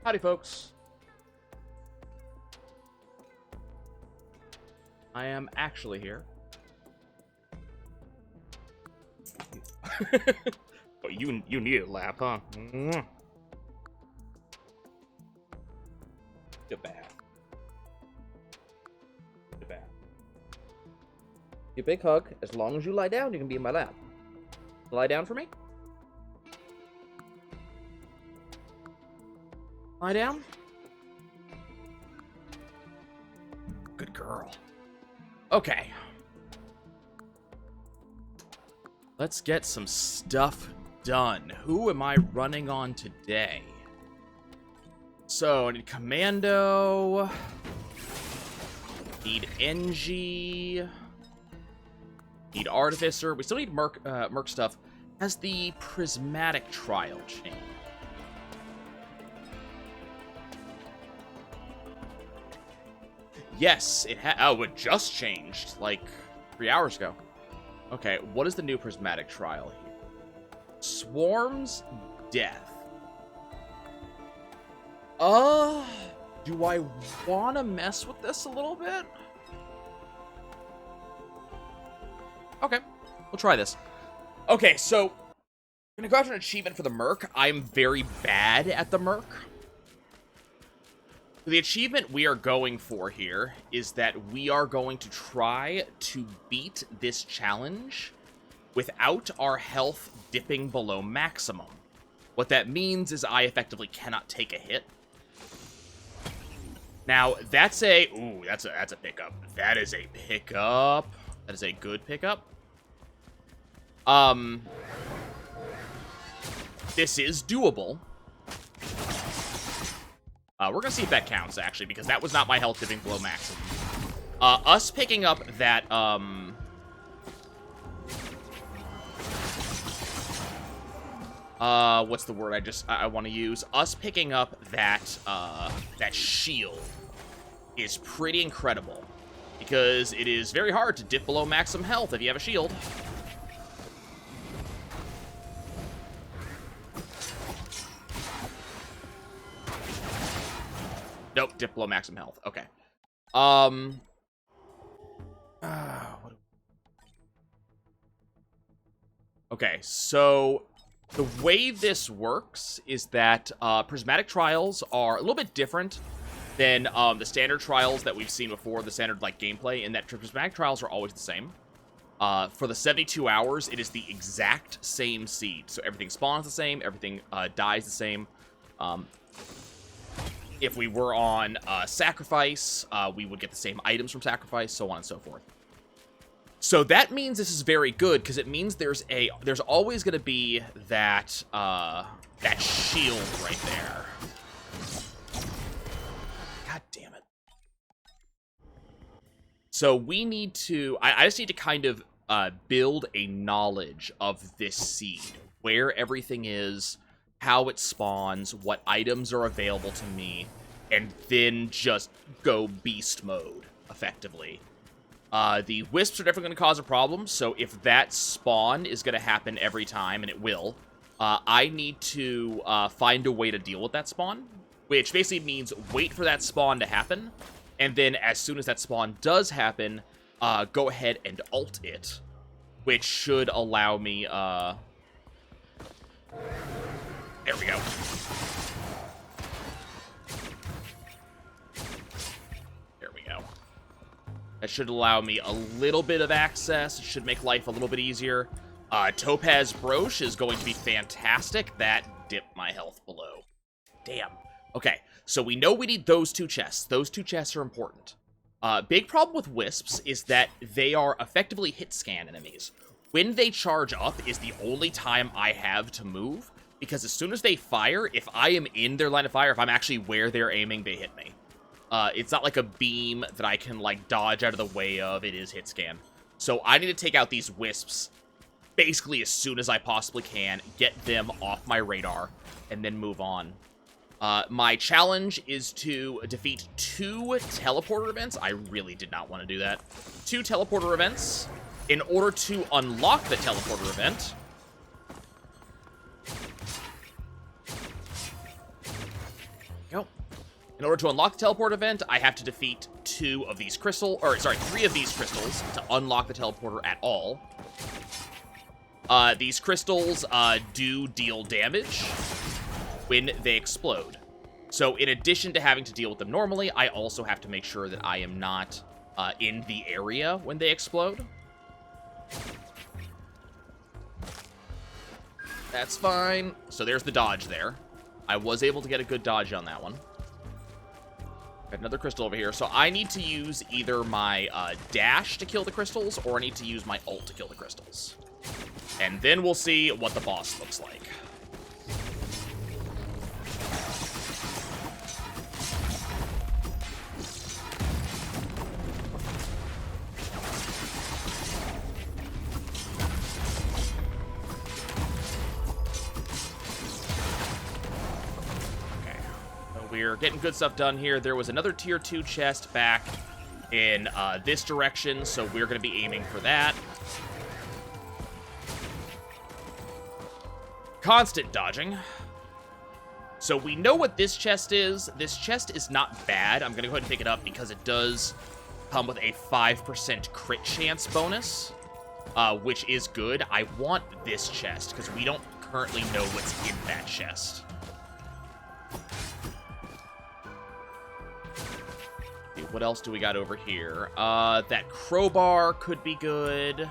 Howdy, folks. I am actually here. Oh, you need a lap, huh? Get back. Get back. Your big hug. As long as you lie down, you can be in my lap. Lie down for me. Lie down. Good girl. Okay. Let's get some stuff done. Who am I running on today? So, I need Commando. Need NG. Need Artificer. We still need Merc stuff. Has the Prismatic Trial changed? Yes, it it just changed, like, 3 hours ago. Okay, what is the new Prismatic Trial here? Swarm's Death. Do I want to mess with this a little bit? Okay, we'll try this. Okay, so, I'm gonna go after an achievement for the Merc. I'm very bad at the Merc. The achievement we are going for here is that we are going to try to beat this challenge without our health dipping below maximum. What that means is I effectively cannot take a hit. Now, that's a pickup. That is a pickup. That is a good pickup. This is doable. We're gonna see if that counts, actually, because that was not my health dipping below maximum. Us picking up that, what's the word I want to use? Us picking up that, that shield is pretty incredible, because it is very hard to dip below maximum health if you have a shield. Nope, dip below maximum health. Okay. Okay, so the way this works is that prismatic trials are a little bit different than the standard trials that we've seen before, the standard like gameplay, in that prismatic trials are always the same. For the 72 hours, it is the exact same seed. So everything spawns the same, everything dies the same. If we were on Sacrifice, we would get the same items from Sacrifice, so on and so forth. So that means this is very good, because it means there's always going to be that, that shield right there. God damn it. So we need to, I just need to kind of build a knowledge of this seed, where everything is, how it spawns, what items are available to me, and then just go beast mode, effectively. The wisps are definitely going to cause a problem, so if that spawn is going to happen every time, and it will, I need to find a way to deal with that spawn, which basically means wait for that spawn to happen, and then as soon as that spawn does happen, go ahead and ult it, which should allow me, there we go. There we go. That should allow me a little bit of access. It should make life a little bit easier. Topaz Brooch is going to be fantastic. That dipped my health below. Damn. Okay, so we know we need those two chests. Those two chests are important. Big problem with wisps is that they are effectively hit scan enemies. When they charge up is the only time I have to move, because as soon as they fire, if I am in their line of fire, if I'm actually where they're aiming, they hit me. It's not like a beam that I can, like, dodge out of the way of. It is hit scan. So I need to take out these wisps basically as soon as I possibly can, get them off my radar, and then move on. My challenge is to defeat 2 teleporter events. I really did not want to do that. 2 teleporter events. In order to unlock the teleporter event, go. In order to unlock the teleport event, I have to defeat 3 of these crystals to unlock the teleporter at all. These crystals do deal damage when they explode. So in addition to having to deal with them normally, I also have to make sure that I am not in the area when they explode. That's fine. So there's the dodge there. I was able to get a good dodge on that one. Got another crystal over here. So I need to use either my dash to kill the crystals, or I need to use my ult to kill the crystals. And then we'll see what the boss looks like. We're getting good stuff done here. There was another tier 2 chest back in this direction, so we're going to be aiming for that. Constant dodging. So we know what this chest is. This chest is not bad. I'm going to go ahead and pick it up because it does come with a 5% crit chance bonus, which is good. I want this chest because we don't currently know what's in that chest. What else do we got over here? That crowbar could be good.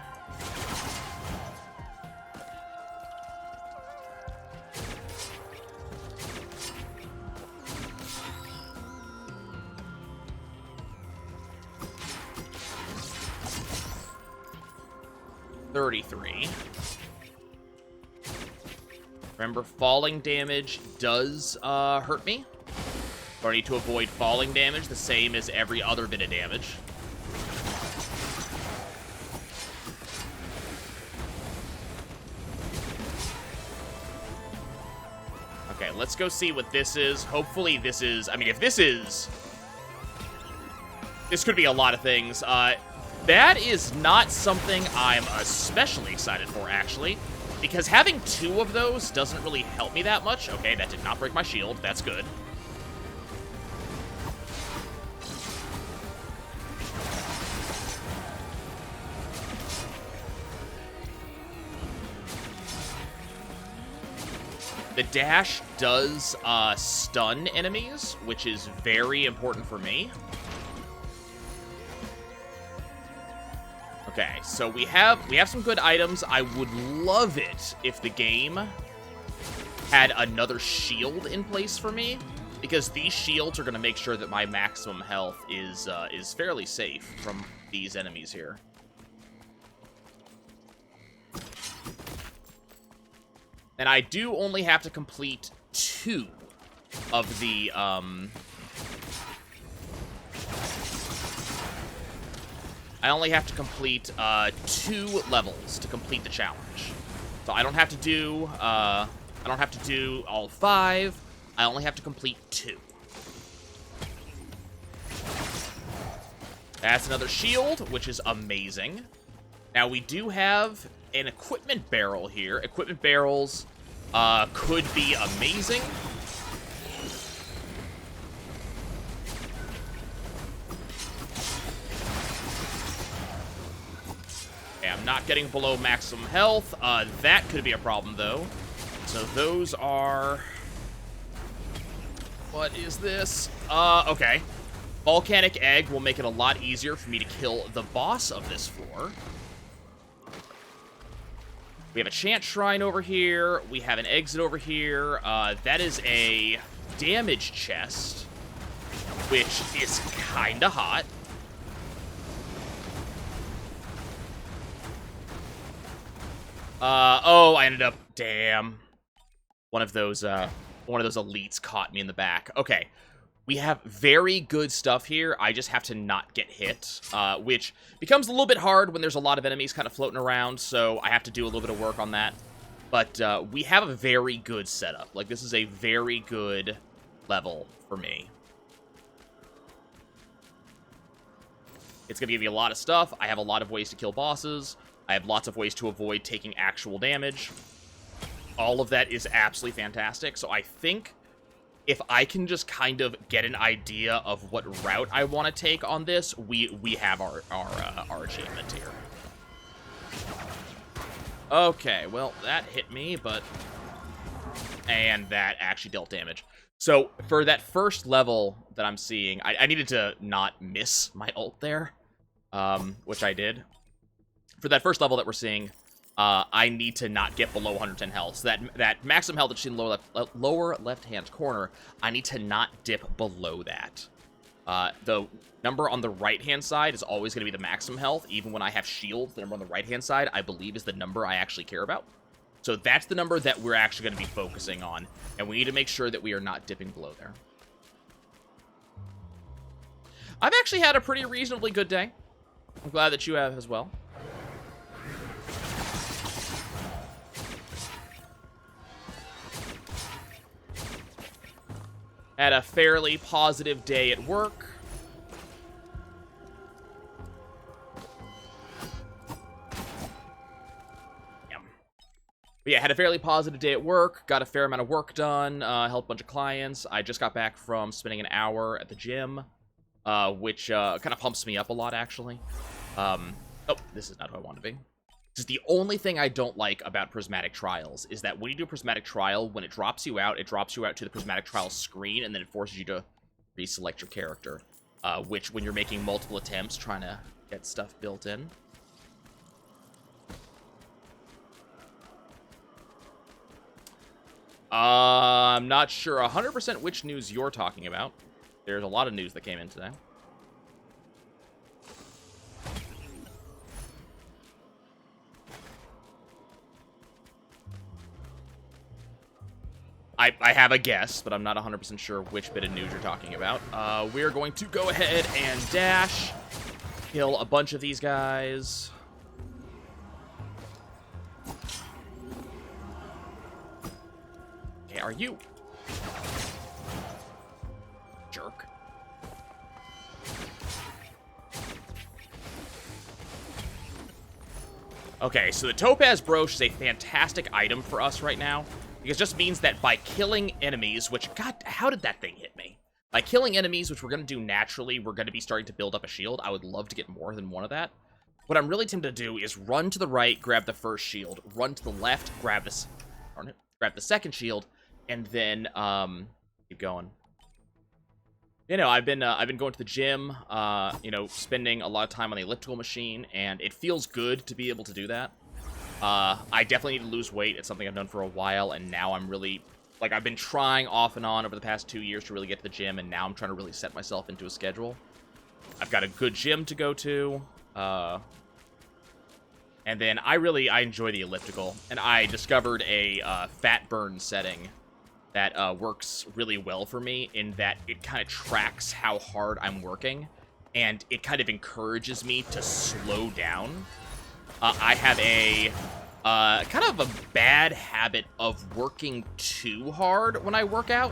$33. Remember, falling damage does hurt me. So I need to avoid falling damage, the same as every other bit of damage. Okay, let's go see what this is. Hopefully this is... I mean, if this is... This could be a lot of things. That is not something I'm especially excited for, actually. Because having 2 of those doesn't really help me that much. Okay, that did not break my shield. That's good. The dash does stun enemies, which is very important for me. Okay, so we have some good items. I would love it if the game had another shield in place for me, because these shields are going to make sure that my maximum health is fairly safe from these enemies here. And I do only have to complete 2 of the, I only have to complete 2 levels to complete the challenge. So I don't have to do all 5. I only have to complete 2. That's another shield, which is amazing. Now we do have an equipment barrel here. Equipment barrels could be amazing. Okay, I'm not getting below maximum health. That could be a problem, though. So those are... What is this? Okay. Volcanic egg will make it a lot easier for me to kill the boss of this floor. We have a chant shrine over here. We have an exit over here. That is a damage chest, which is kind of hot. Oh, I ended up... Damn. One of those elites caught me in the back. Okay. We have very good stuff here. I just have to not get hit, which becomes a little bit hard when there's a lot of enemies kind of floating around, so I have to do a little bit of work on that. But we have a very good setup. Like, this is a very good level for me. It's going to give you a lot of stuff. I have a lot of ways to kill bosses. I have lots of ways to avoid taking actual damage. All of that is absolutely fantastic, so I think if I can just kind of get an idea of what route I want to take on this, we have our achievement here. Okay, well, that hit me, but... And that actually dealt damage. So, for that first level that I'm seeing, I needed to not miss my ult there, which I did. For that first level that we're seeing, I need to not get below 110 health. So that maximum health that you see in the lower left-hand corner, I need to not dip below that. The number on the right-hand side is always going to be the maximum health. Even when I have shields, the number on the right-hand side, I believe, is the number I actually care about. So that's the number that we're actually going to be focusing on. And we need to make sure that we are not dipping below there. I've actually had a pretty reasonably good day. I'm glad that you have as well. Had a fairly positive day at work. But yeah, had a fairly positive day at work, got a fair amount of work done, helped a bunch of clients. I just got back from spending an hour at the gym, which kind of pumps me up a lot, actually. Oh, this is not who I want to be. This is the only thing I don't like about Prismatic Trials, is that when you do a Prismatic Trial, when it drops you out to the Prismatic Trial screen, and then it forces you to reselect your character, which, when you're making multiple attempts trying to get stuff built in, I'm not sure 100% which news you're talking about. There's a lot of news that came in today. I have a guess, but I'm not 100% sure which bit of news you're talking about. We're going to go ahead and dash, kill a bunch of these guys. Are you? Jerk. Okay, so the Topaz Brooch is a fantastic item for us right now, because it just means that by killing enemies, which, God, how did that thing hit me? By killing enemies, which we're going to do naturally, we're going to be starting to build up a shield. I would love to get more than one of that. What I'm really tempted to do is run to the right, grab the first shield, run to the left, grab this, darn it, grab the second shield, and then, keep going. You know, I've been going to the gym, you know, spending a lot of time on the elliptical machine, and it feels good to be able to do that. I definitely need to lose weight. It's something I've done for a while, and now I'm really, like, I've been trying off and on over the past 2 years to really get to the gym, and now I'm trying to really set myself into a schedule. I've got a good gym to go to, and then I enjoy the elliptical, and I discovered a fat burn setting that works really well for me, in that it kind of tracks how hard I'm working, and it kind of encourages me to slow down. I have a kind of a bad habit of working too hard when I work out,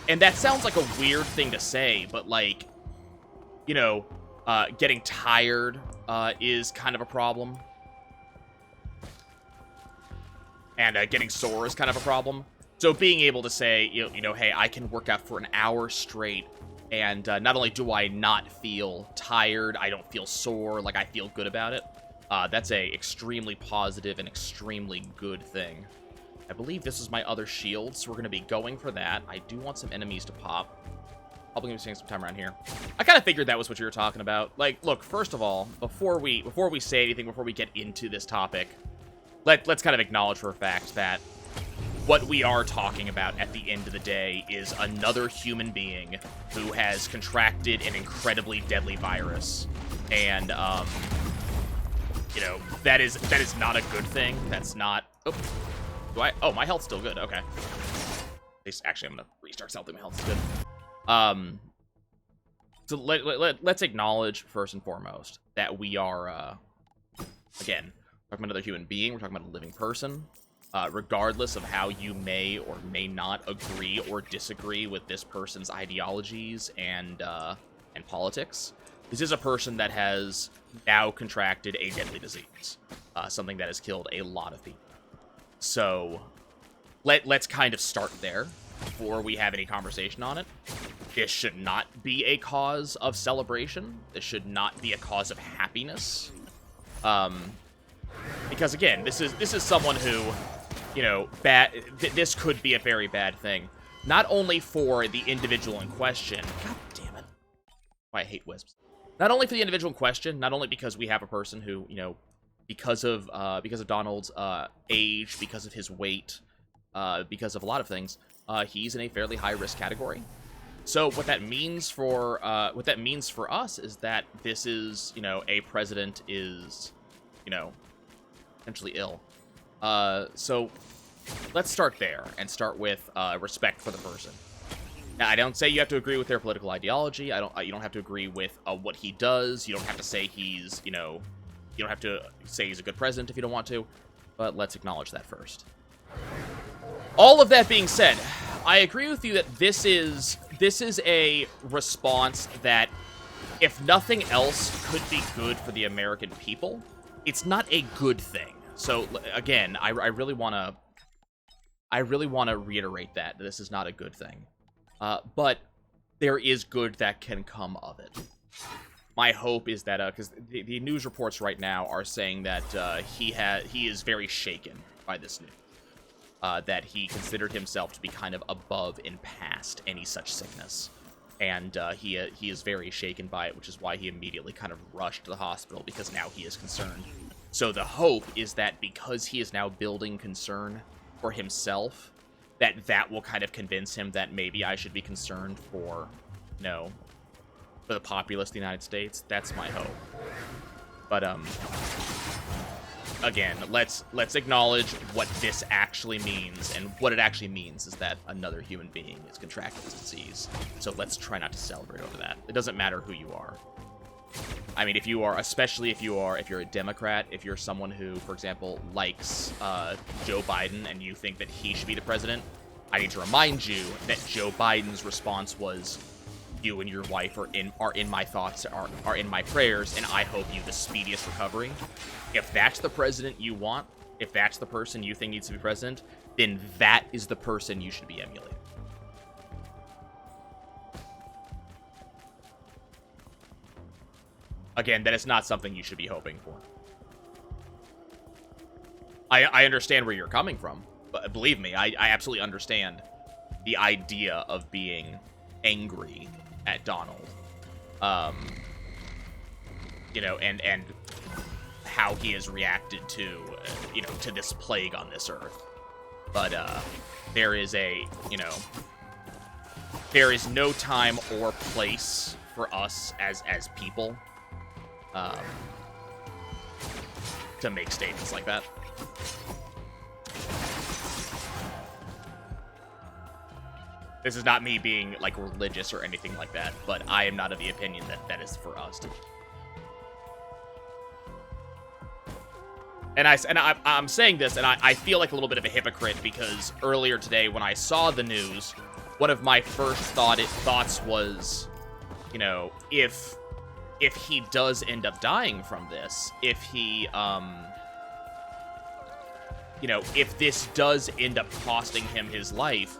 and that sounds like a weird thing to say, but, like, you know, getting tired is kind of a problem, and getting sore is kind of a problem. So being able to say, you know, hey, I can work out for an hour straight, and not only do I not feel tired, I don't feel sore, like, I feel good about it. That's a extremely positive and extremely good thing. I believe this is my other shield, so we're going to be going for that. I do want some enemies to pop. Probably going to be spending some time around here. I kind of figured that was what you were talking about. Like, look, first of all, before we say anything, before we get into this topic, let's kind of acknowledge for a fact that what we are talking about at the end of the day is another human being who has contracted an incredibly deadly virus. And, you know, that is not a good thing. That's not... Oh, my health's still good. Okay. Actually, I'm going to restart something. My health's good. So let's acknowledge, first and foremost, that we are, again, talking about another human being. We're talking about a living person. Regardless of how you may or may not agree or disagree with this person's ideologies and politics, this is a person that has now contracted a deadly disease, something that has killed a lot of people. So let's kind of start there. before we have any conversation on it. This should not be a cause of celebration. This should not be a cause of happiness. Because again, this is someone who, you know, this could be a very bad thing. Not only for the individual in question. God damn it. I hate wisps. Not only for the individual in question, not only because we have a person who, you know, because of Donald's age, because of his weight, because of a lot of things, he's in a fairly high risk category. So what that means for us is that this is, you know, a president is, you know, potentially ill. So let's start there and start with respect for the person. Now, I don't say you have to agree with their political ideology. You don't have to agree with what he does. You don't have to say he's, you know, you don't have to say he's a good president if you don't want to. But let's acknowledge that first. All of that being said, I agree with you that this is a response that, if nothing else, could be good for the American people. It's not a good thing. So again, I really want to reiterate that this is not a good thing. But there is good that can come of it. My hope is that, because the news reports right now are saying that he is very shaken by this news. That he considered himself to be kind of above and past any such sickness. And he is very shaken by it, which is why he immediately kind of rushed to the hospital, because now he is concerned. So the hope is that because he is now building concern for himself, that will kind of convince him that maybe I should be concerned for, you know, for the populace of the United States. That's my hope. But, again, let's acknowledge what this actually means, and what it actually means is that another human being is contracting this disease. So let's try not to celebrate over that. It doesn't matter who you are. I mean, if you're a Democrat, if you're someone who, for example, likes Joe Biden and you think that he should be the president, I need to remind you that Joe Biden's response was, you and your wife are in my thoughts, are in my prayers, and I hope you the speediest recovery. If that's the president you want, if that's the person you think needs to be president, then that is the person you should be emulating. Again, that is not something you should be hoping for. I understand where you're coming from, but believe me, I absolutely understand the idea of being angry at Donald. You know, and how he has reacted to, you know, to this plague on this earth. But there is no time or place for us as people to make statements like that. This is not me being, like, religious or anything like that, but I am not of the opinion that that is for us to... And I'm saying this, and I feel like a little bit of a hypocrite, because earlier today, when I saw the news, one of my first thoughts was, you know, if he does end up dying from this, if he, you know, if this does end up costing him his life,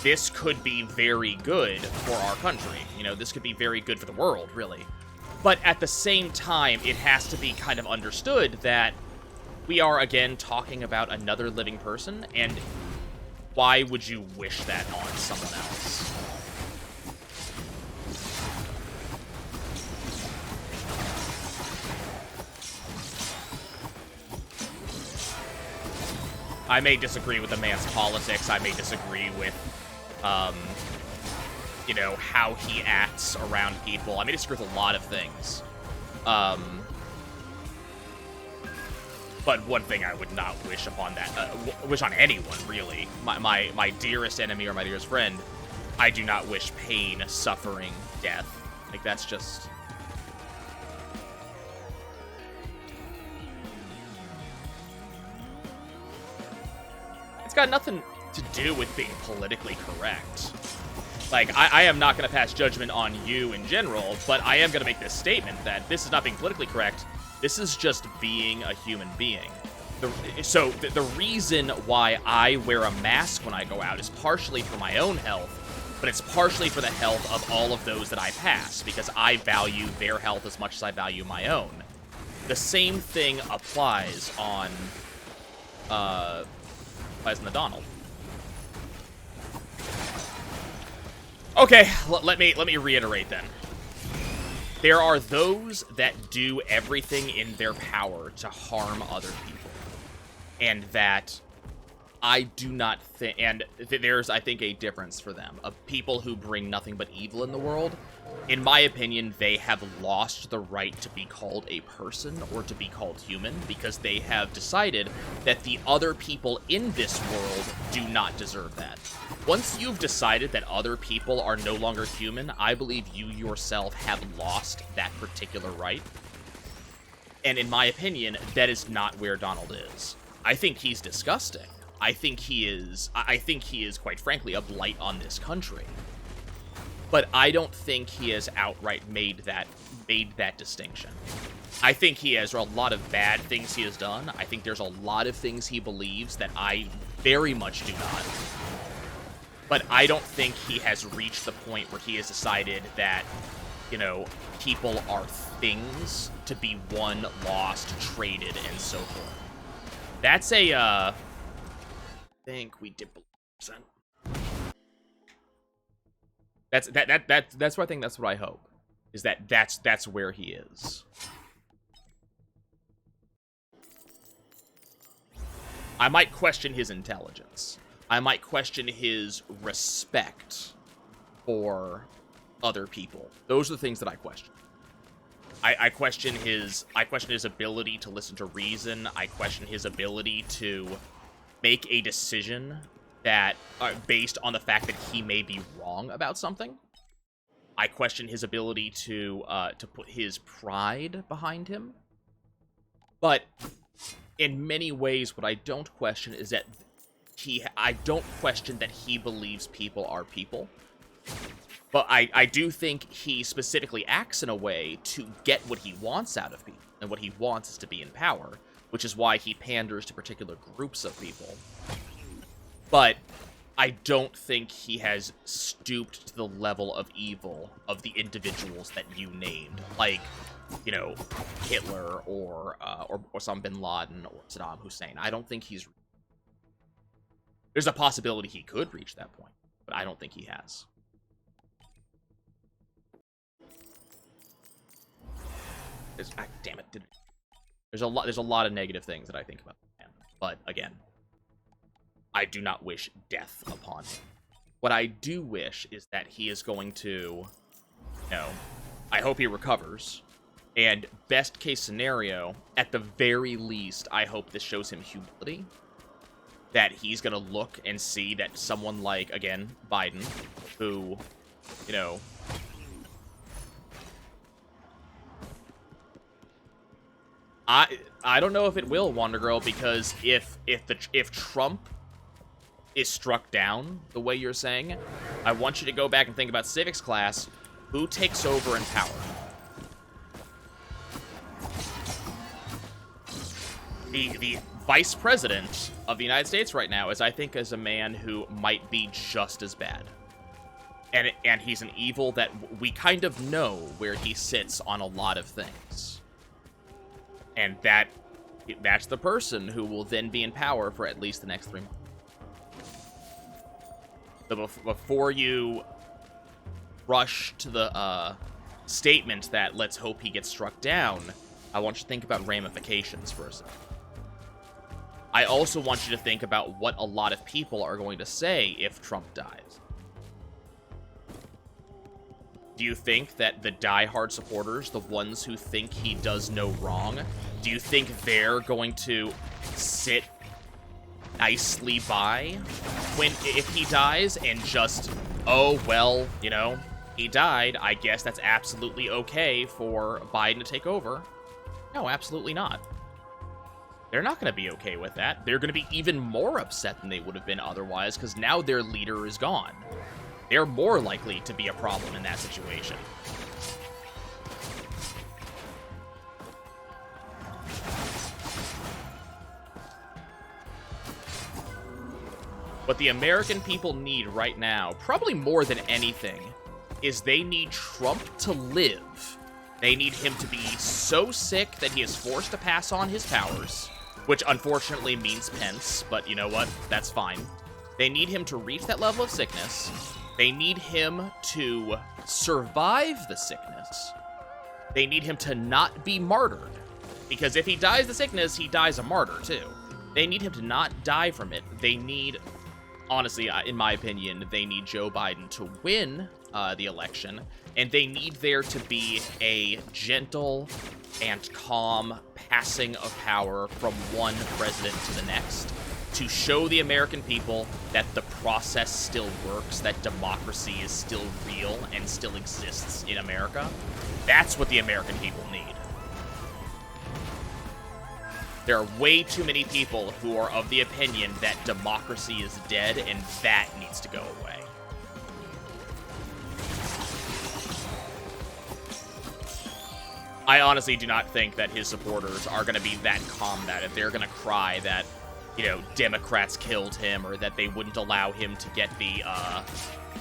this could be very good for our country. You know, this could be very good for the world, really. But at the same time, it has to be kind of understood that we are, again, talking about another living person, and why would you wish that on someone else? I may disagree with the man's politics. I may disagree with, you know, how he acts around people. I may disagree with a lot of things. But one thing I would not wish upon wish on anyone, really. My dearest enemy or my dearest friend, I do not wish pain, suffering, death. Like, that's just... It's got nothing to do with being politically correct. Like, I am not going to pass judgment on you in general, but I am going to make this statement that this is not being politically correct. This is just being a human being. the reason why I wear a mask when I go out is partially for my own health, but it's partially for the health of all of those that I pass, because I value their health as much as I value my own. The same thing applies on the Donald. Okay, let me reiterate then. There are those that do everything in their power to harm other people. And that I do not think, and there's, I think, a difference for them, of people who bring nothing but evil in the world. In my opinion, they have lost the right to be called a person or to be called human, because they have decided that the other people in this world do not deserve that. Once you've decided that other people are no longer human, I believe you yourself have lost that particular right. And in my opinion, that is not where Donald is. I think he's disgusting. I think he is, quite frankly, a blight on this country. But I don't think he has outright made that distinction. I think he has a lot of bad things he has done. I think there's a lot of things he believes that I very much do not. But I don't think he has reached the point where he has decided that, you know, people are things to be won, lost, traded, and so forth. That's a, I think we did 100%. That's what I think. That's what I hope. Is that's where he is. I might question his intelligence. I might question his respect for other people. Those are the things that I question. I question his ability to listen to reason. I question his ability to make a decision that based on the fact that he may be wrong about something. I question his ability to put his pride behind him. But in many ways, what I don't question is that I don't question that he believes people are people. But I do think he specifically acts in a way to get what he wants out of people. And what he wants is to be in power, which is why he panders to particular groups of people. But I don't think he has stooped to the level of evil of the individuals that you named. Like, you know, Hitler or Osama bin Laden or Saddam Hussein. I don't think he's... There's a possibility he could reach that point, but I don't think he has. Damn it! There's a lot of negative things that I think about him, but again, I do not wish death upon him. What I do wish is that he is going to, you know, I hope he recovers, and best case scenario, at the very least, I hope this shows him humility. That he's gonna look and see that someone like, again, Biden, who, you know, I don't know if it will, Wonder Girl, because if Trump is struck down the way you're saying, I want you to go back and think about civics class. Who takes over in power? The vice president of the United States right now is, I think, is a man who might be just as bad. And he's an evil that we kind of know where he sits on a lot of things. And that's the person who will then be in power for at least the next 3 months. So before you rush to the statement that let's hope he gets struck down, I want you to think about ramifications for a second. I also want you to think about what a lot of people are going to say if Trump dies. Do you think that the diehard supporters, the ones who think he does no wrong, do you think they're going to sit nicely by if he dies and just, oh, well, you know, he died, I guess that's absolutely okay for Biden to take over? No, absolutely not. They're not going to be okay with that. They're going to be even more upset than they would have been otherwise, because now their leader is gone. They're more likely to be a problem in that situation. What the American people need right now, probably more than anything, is they need Trump to live. They need him to be so sick that he is forced to pass on his powers, which unfortunately means Pence, but you know what? That's fine. They need him to reach that level of sickness. They need him to survive the sickness. They need him to not be martyred, because if he dies the sickness, he dies a martyr too. They need him to not die from it. They need, honestly, in my opinion, they need Joe Biden to win the election, and they need there to be a gentle and calm passing of power from one president to the next to show the American people that the process still works, that democracy is still real and still exists in America. That's what the American people need. There are way too many people who are of the opinion that democracy is dead, and that needs to go away. I honestly do not think that his supporters are going to be that combative. They're going to cry that, you know, Democrats killed him, or that they wouldn't allow him to get the,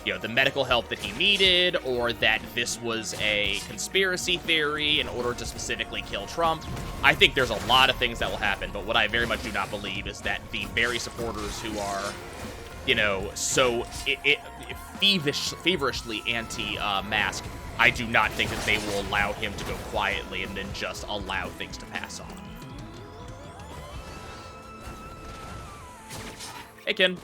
you know, the medical help that he needed, or that this was a conspiracy theory in order to specifically kill Trump. I think there's a lot of things that will happen, but what I very much do not believe is that the very supporters who are, you know, so feverishly anti-mask, I do not think that they will allow him to go quietly and then just allow things to pass on. Hey, Ken.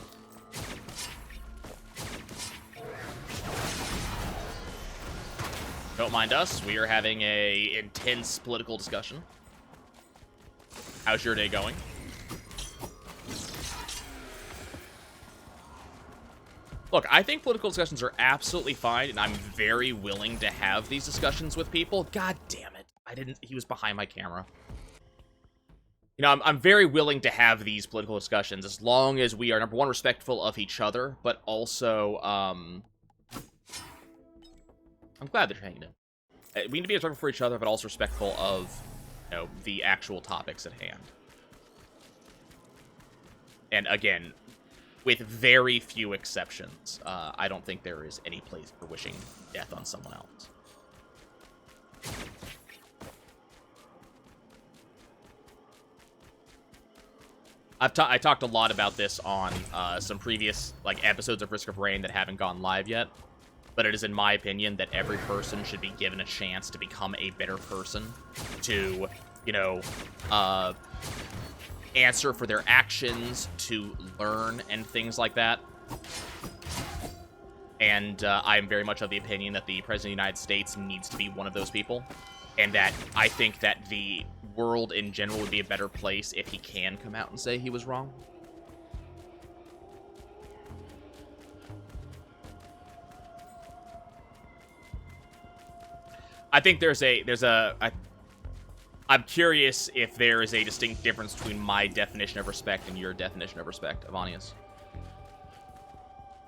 Don't mind us. We are having a intense political discussion. How's your day going? Look, I think political discussions are absolutely fine, and I'm very willing to have these discussions with people. God damn it. He was behind my camera. You know, I'm very willing to have these political discussions as long as we are, number one, respectful of each other, but also, I'm glad that you're hanging in. We need to be respectful for each other, but also respectful of, you know, the actual topics at hand. And again, with very few exceptions, I don't think there is any place for wishing death on someone else. I talked a lot about this on some previous episodes of Risk of Rain that haven't gone live yet, but it is in my opinion that every person should be given a chance to become a better person, to, you know, answer for their actions, to learn, and things like that. And I am very much of the opinion that the President of the United States needs to be one of those people, and that I think that the world in general would be a better place if he can come out and say he was wrong. I think I'm curious if there is a distinct difference between my definition of respect and your definition of respect, Avanius.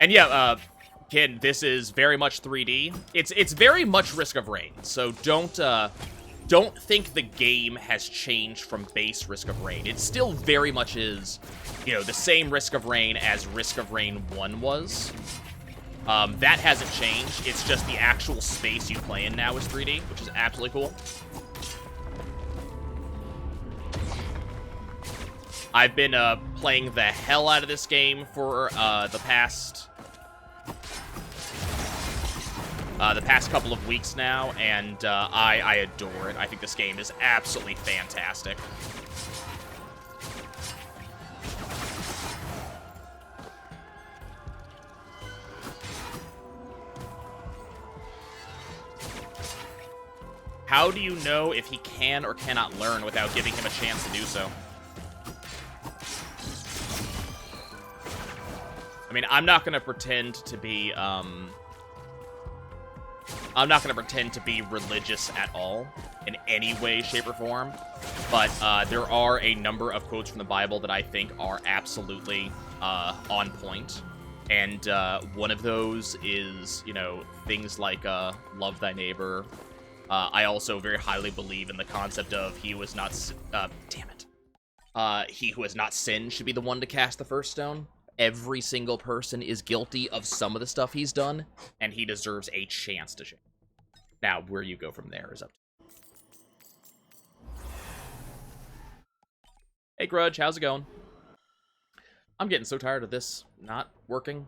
And yeah, kid, this is very much 3D. It's very much Risk of Rain, so don't think the game has changed from base Risk of Rain. It still very much is, you know, the same Risk of Rain as Risk of Rain 1 was. That hasn't changed. It's just the actual space you play in now is 3D, which is absolutely cool. I've been playing the hell out of this game for the past couple of weeks now, and I adore it. I think this game is absolutely fantastic. How do you know if he can or cannot learn without giving him a chance to do so? I mean, I'm not gonna pretend to be, religious at all, in any way, shape, or form, but there are a number of quotes from the Bible that I think are absolutely on point, and one of those is, you know, things like love thy neighbor. I also very highly believe in the concept of he who has not, he who has not sinned should be the one to cast the first stone. every single person is guilty of some of the stuff he's done, and he deserves a chance to change. Now, where you go from there is up to you. Hey, Grudge, how's it going? I'm getting so tired of this not working.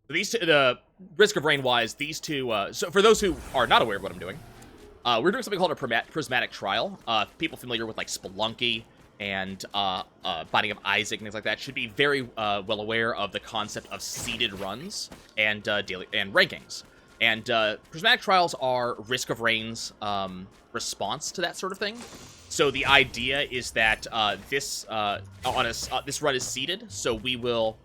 These two, the Risk of Rain-wise, these two, so for those who are not aware of what I'm doing, we're doing something called a prismatic trial. People familiar with, like, Spelunky and Binding of Isaac and things like that should be very well aware of the concept of seeded runs and daily and rankings. And prismatic trials are Risk of Rain's response to that sort of thing. So the idea is that this run is seeded, so we will.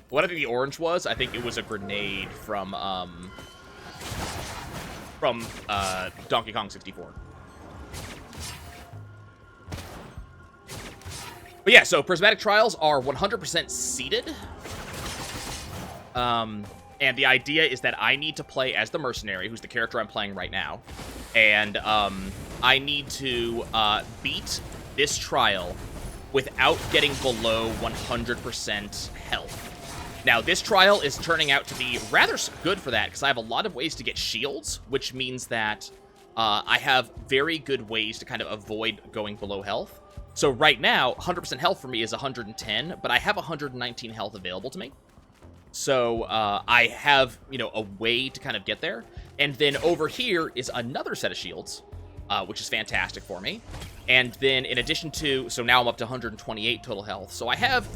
What I think the orange was, I think it was a grenade from Donkey Kong 64. But yeah, so prismatic trials are 100% seeded. And the idea is that I need to play as the mercenary, who's the character I'm playing right now. And I need to beat this trial without getting below 100% health. Now, this trial is turning out to be rather good for that, because I have a lot of ways to get shields, which means that I have very good ways to kind of avoid going below health. So right now, 100% health for me is 110, but I have 119 health available to me. So I have, a way to kind of get there. And then over here is another set of shields, which is fantastic for me. And then in addition to, so now I'm up to 128 total health. So I have,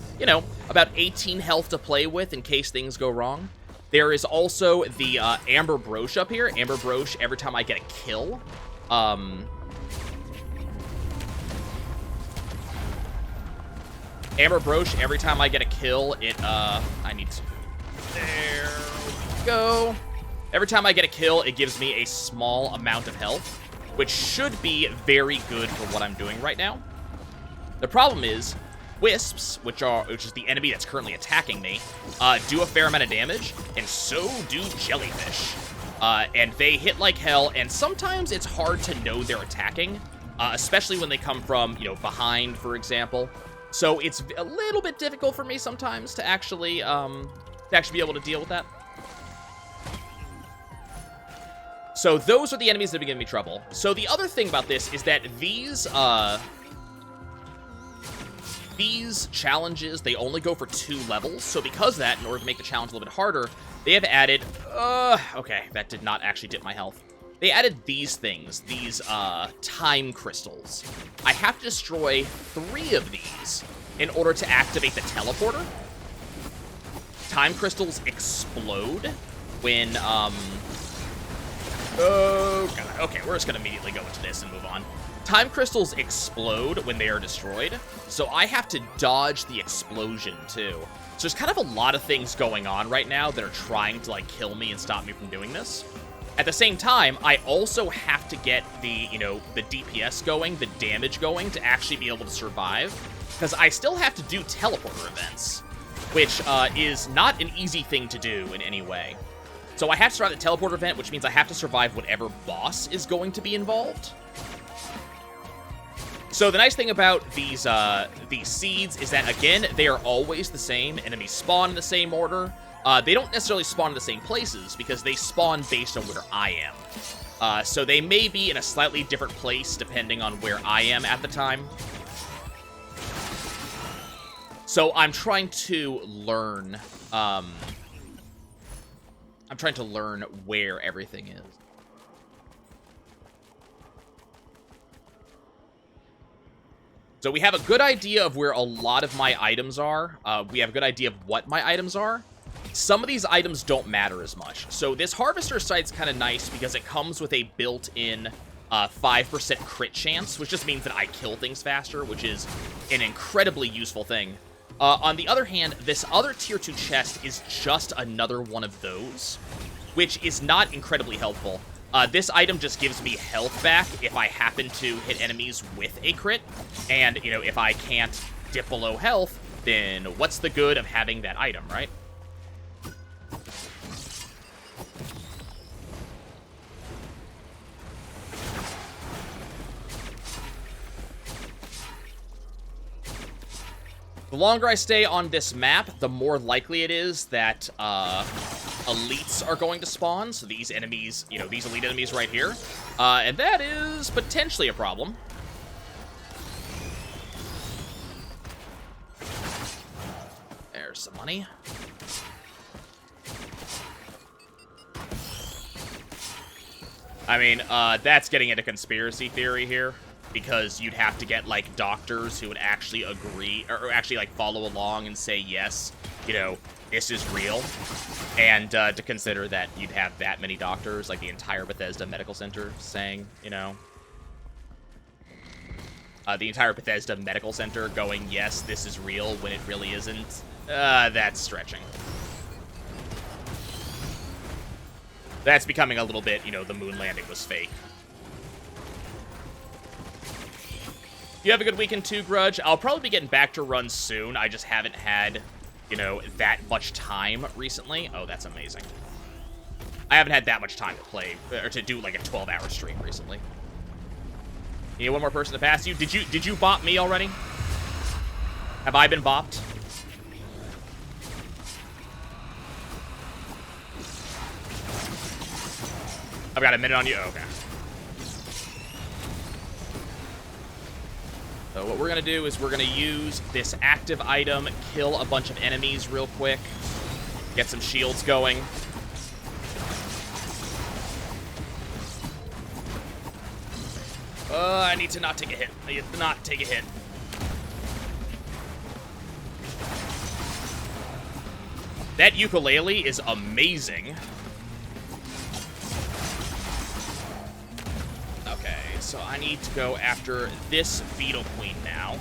about 18 health to play with in case things go wrong. There is also the Amber Brooch up here. Amber Brooch, every time I get a kill, Amber Brooch, every time I get a kill, it, I need to, there we go. Every time I get a kill, it gives me a small amount of health, which should be very good for what I'm doing right now. The problem is, wisps, which is the enemy that's currently attacking me, do a fair amount of damage, and so do jellyfish. And they hit like hell, and sometimes it's hard to know they're attacking, especially when they come from, behind, for example. So it's a little bit difficult for me sometimes to actually be able to deal with that. So those are the enemies that have been giving me trouble. So the other thing about this is that these challenges, they only go for 2 levels. So because of that, in order to make the challenge a little bit harder, they have added, okay, that did not actually dip my health. They added these things, these time crystals. I have to destroy 3 of these in order to activate the teleporter. Time crystals explode when, oh, God. Okay, we're just going to immediately go into this and move on. Time crystals explode when they are destroyed, so I have to dodge the explosion, too. So there's kind of a lot of things going on right now that are trying to, like, kill me and stop me from doing this. At the same time, I also have to get the, the DPS going, the damage going, to actually be able to survive, because I still have to do teleporter events, which is not an easy thing to do in any way. So I have to survive the teleporter event, which means I have to survive whatever boss is going to be involved. So the nice thing about these seeds is that, again, they are always the same. Enemies spawn in the same order. They don't necessarily spawn in the same places, because they spawn based on where I am. So they may be in a slightly different place depending on where I am at the time. So I'm trying to learn, where everything is. So we have a good idea of where a lot of my items are. We have a good idea of what my items are. Some of these items don't matter as much. So this harvester site's kind of nice because it comes with a built-in 5% crit chance, which just means that I kill things faster, which is an incredibly useful thing. On the other hand, this other tier 2 chest is just another one of those, which is not incredibly helpful. This item just gives me health back if I happen to hit enemies with a crit, and, if I can't dip below health, then what's the good of having that item, right? The longer I stay on this map, the more likely it is that elites are going to spawn. So these enemies, you know, these elite enemies right here. And that is potentially a problem. There's some money. I mean, that's getting into conspiracy theory here, because you'd have to get, like, doctors who would actually agree, or actually, like, follow along and say, yes, you know, this is real. And to consider that you'd have that many doctors, like the entire Bethesda Medical Center saying, you know, the entire Bethesda Medical Center going, yes, this is real, when it really isn't, that's stretching. That's becoming a little bit, you know, the moon landing was fake. You have a good weekend too, Grudge. I'll probably be getting back to runs soon. I just haven't had, you know, that much time recently. Oh, that's amazing. I haven't had that much time to play, or to do like a 12-hour stream recently. You need one more person to pass you? Did you bop me already? Have I been bopped? I've got a minute on you. Oh, okay. So what we're going to do is we're going to use this active item, kill a bunch of enemies real quick, get some shields going. I need to not take a hit. I need to not take a hit. That ukulele is amazing. Okay, so I need to go after this Beetle Queen now.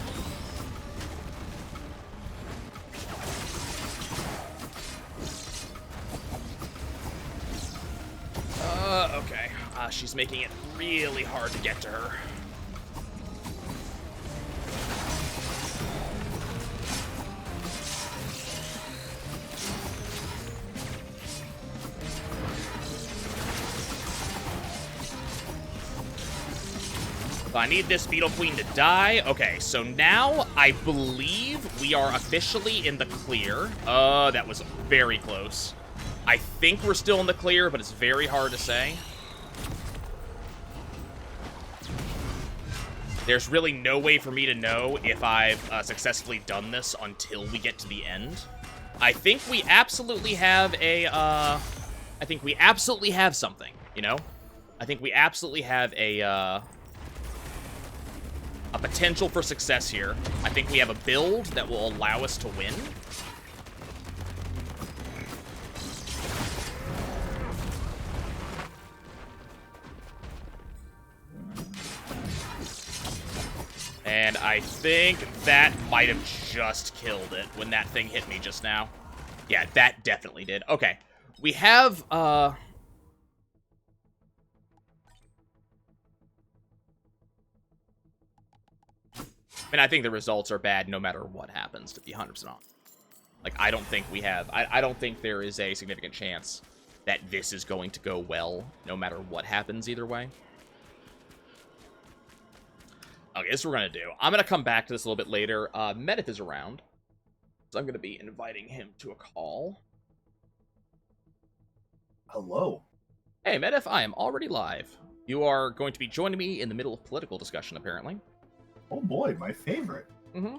Okay. She's making it really hard to get to her. I need this Beetle Queen to die. Okay, so now I believe we are officially in the clear. That was very close. I think we're still in the clear, but it's very hard to say. There's really no way for me to know if I've successfully done this until we get to the end. I think we absolutely have a, I think we absolutely have something, you know? I think we absolutely have a potential for success here. I think we have a build that will allow us to win. And I think that might have just killed it when that thing hit me just now. Yeah, that definitely did. Okay. We have, I mean, I think the results are bad no matter what happens, to be 100% honest. Like, I don't think we have... I don't think there is a significant chance that this is going to go well, no matter what happens either way. Okay, this is what we're going to do. I'm going to come back to this a little bit later. Medith is around, so I'm going to be inviting him to a call. Hello. Hey, Medith, I am already live. You are going to be joining me in the middle of political discussion, apparently. Oh boy, my favorite. Mm-hmm.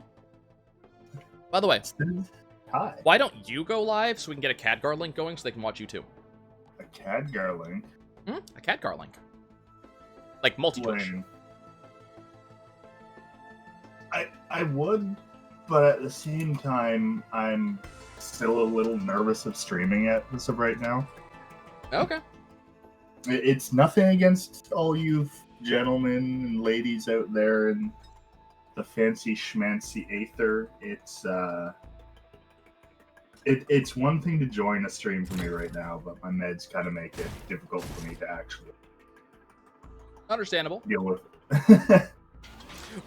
By the way, hi. Why don't you go live so we can get a Khadgar link going so they can watch you too? A Khadgar link? Hmm? A Khadgar link. Like multi-Twitch. I would, but at the same time, I'm still a little nervous of streaming it as of right now. Okay. It's nothing against all you gentlemen and ladies out there in the fancy schmancy aether. It's one thing to join a stream for me right now, but my meds kind of make it difficult for me to actually Understandable. deal with it.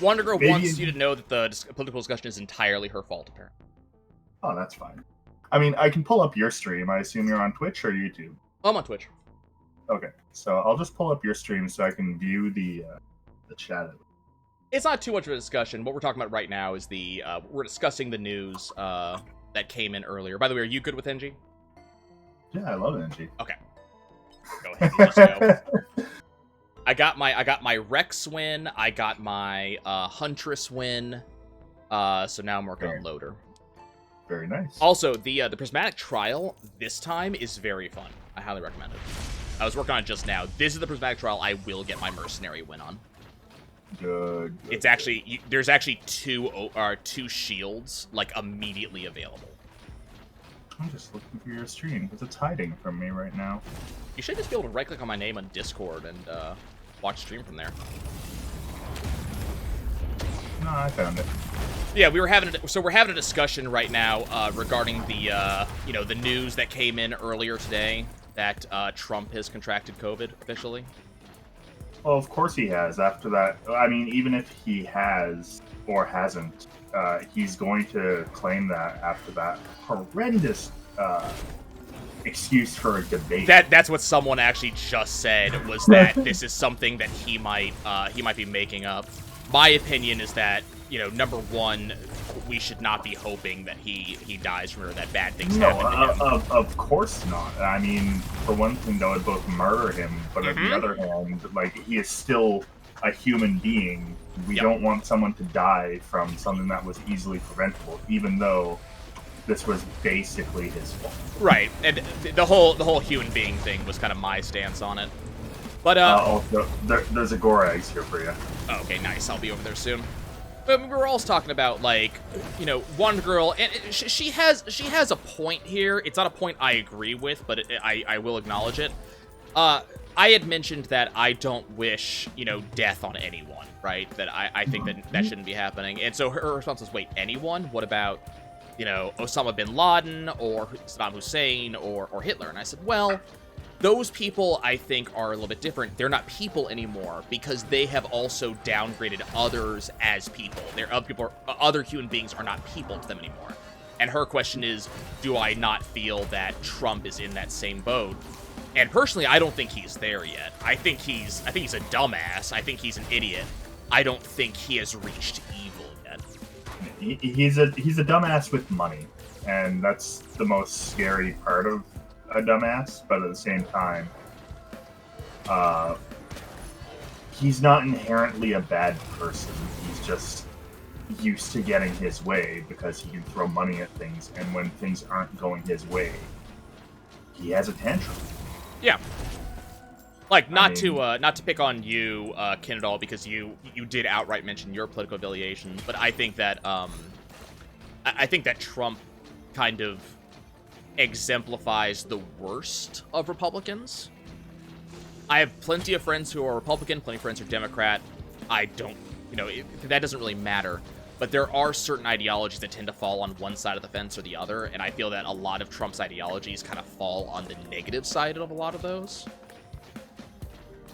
Wonder Girl wants you to know that the political discussion is entirely her fault, apparently. Oh, that's fine. I mean, I can pull up your stream. I assume you're on Twitch or YouTube? I'm on Twitch. Okay, so I'll just pull up your stream so I can view the chat. It's not too much of a discussion. What we're talking about right now is we're discussing the news that came in earlier. By the way, are you good with NG? Yeah, I love NG. Okay. Go ahead. You just go. I got my Rex win. I got my Huntress win. So now I'm working on Loader. Very nice. Also, the Prismatic Trial this time is very fun. I highly recommend it. I was working on it just now. This is the Prismatic Trial I will get my Mercenary win on. Good. It's actually there's actually two shields like immediately available. I'm just looking for your stream because it's hiding from me right now. You should just be able to right-click on my name on Discord and watch stream from there. No, I found it. Yeah, we're having a discussion right now regarding the the news that came in earlier today that Trump has contracted COVID officially. Well, of course he has. After that, I mean, even if he has or hasn't, he's going to claim that after that horrendous excuse for a debate. That's what someone actually just said, was that this is something that he might be making up. My opinion is that, number one, we should not be hoping that he dies from it or that bad things happen to him. Of course not. I mean, for one thing, that would both murder him, but on the other hand, like, he is still a human being. We don't want someone to die from something that was easily preventable, even though this was basically his fault. Right, and the whole human being thing was kind of my stance on it. But also, there's a Gorags here for you. Oh, okay, nice. I'll be over there soon. But we were also talking about, like, one girl, and she has a point here. It's not a point I agree with, but I will acknowledge it. I had mentioned that I don't wish, death on anyone, right? That I think that shouldn't be happening. And so her response was, wait, anyone? What about, Osama bin Laden or Saddam Hussein or Hitler? And I said, well, those people, I think, are a little bit different. They're not people anymore because they have also downgraded others as people. Other human beings are not people to them anymore. And her question is, do I not feel that Trump is in that same boat? And personally, I don't think he's there yet. I think he's a dumbass. I think he's an idiot. I don't think he has reached evil yet. He's a dumbass with money, and that's the most scary part of a dumbass, but at the same time, he's not inherently a bad person. He's just used to getting his way because he can throw money at things, and when things aren't going his way, he has a tantrum. Yeah. Like, not to pick on you, Ken, at all, because you did outright mention your political affiliation, but I think that I think that Trump kind of exemplifies the worst of Republicans. I have plenty of friends who are Republican, plenty of friends who are Democrat. I don't, that doesn't really matter. But there are certain ideologies that tend to fall on one side of the fence or the other, and I feel that a lot of Trump's ideologies kind of fall on the negative side of a lot of those,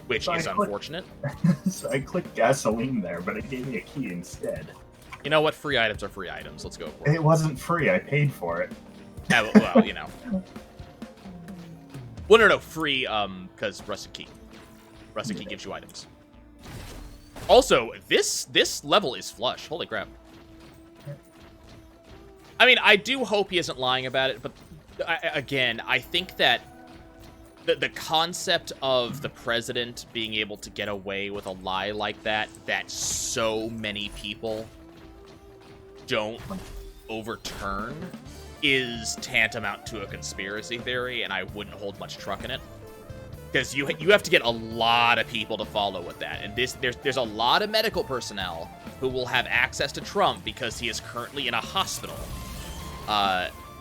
which is unfortunate. So I clicked gasoline there, but it gave me a key instead. You know what? Free items are free items. Let's go for it. It wasn't free. I paid for it. Yeah, well, Well, no, free, because Rusted Key. Rusted Key gives you items. Also, this level is flush. Holy crap. I mean, I do hope he isn't lying about it, but again, I think that the concept of the president being able to get away with a lie like that so many people don't overturn is tantamount to a conspiracy theory, and I wouldn't hold much truck in it. Because you have to get a lot of people to follow with that. And there's a lot of medical personnel who will have access to Trump because he is currently in a hospital.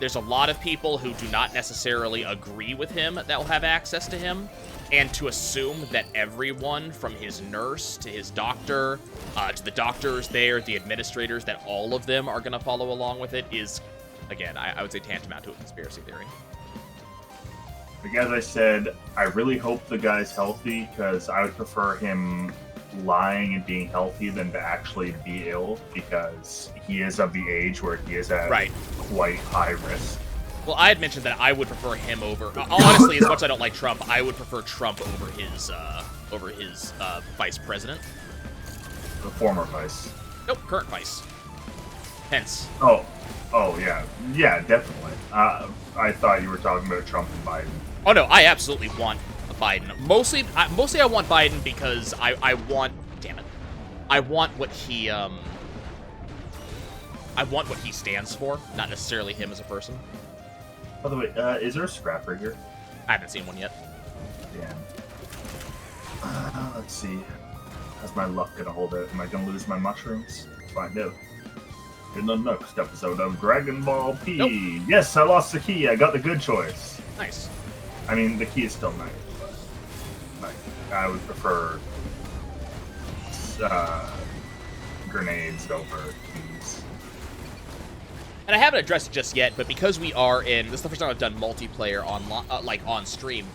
There's a lot of people who do not necessarily agree with him that will have access to him. And to assume that everyone from his nurse to his doctor, to the doctors there, the administrators, that all of them are going to follow along with it is, again, I would say tantamount to a conspiracy theory. Like, as I said, I really hope the guy's healthy, because I would prefer him lying and being healthy than to actually be ill, because he is of the age where he is at quite high risk. Well, I had mentioned that I would prefer him over... honestly, as much as I don't like Trump, I would prefer Trump over his vice president. The former vice. Nope, current vice. Hence. Oh, yeah. Yeah, definitely. I thought you were talking about Trump and Biden. Oh, no, I absolutely want Biden. Mostly I want Biden because I want... Damn it. I want what he, I want what he stands for, not necessarily him as a person. By the way, is there a scrapper here? I haven't seen one yet. Damn. Let's see. How's my luck gonna hold out? Am I gonna lose my mushrooms? Let's find out. In the next episode of Dragon Ball P. Nope. Yes, I lost the key. I got the good choice. Nice. I mean, the key is still nice, but like, I would prefer grenades over keys. And I haven't addressed it just yet, but because we are in... This is the first time I've done multiplayer on stream.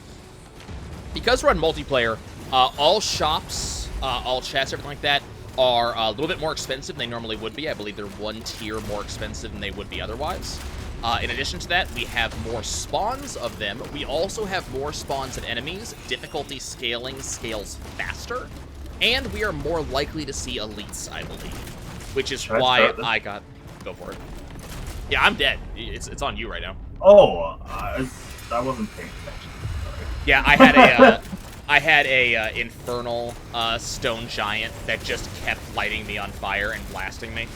Because we're on multiplayer, all shops, all chests, everything like that, are a little bit more expensive than they normally would be. I believe they're one tier more expensive than they would be otherwise. In addition to that, we have more spawns of them. We also have more spawns of enemies. Difficulty scaling scales faster. And we are more likely to see elites, I believe. Which is why I got... Go for it. Yeah, I'm dead. It's on you right now. Oh, I wasn't paying attention. Sorry. Yeah, I had a infernal stone giant that just kept lighting me on fire and blasting me.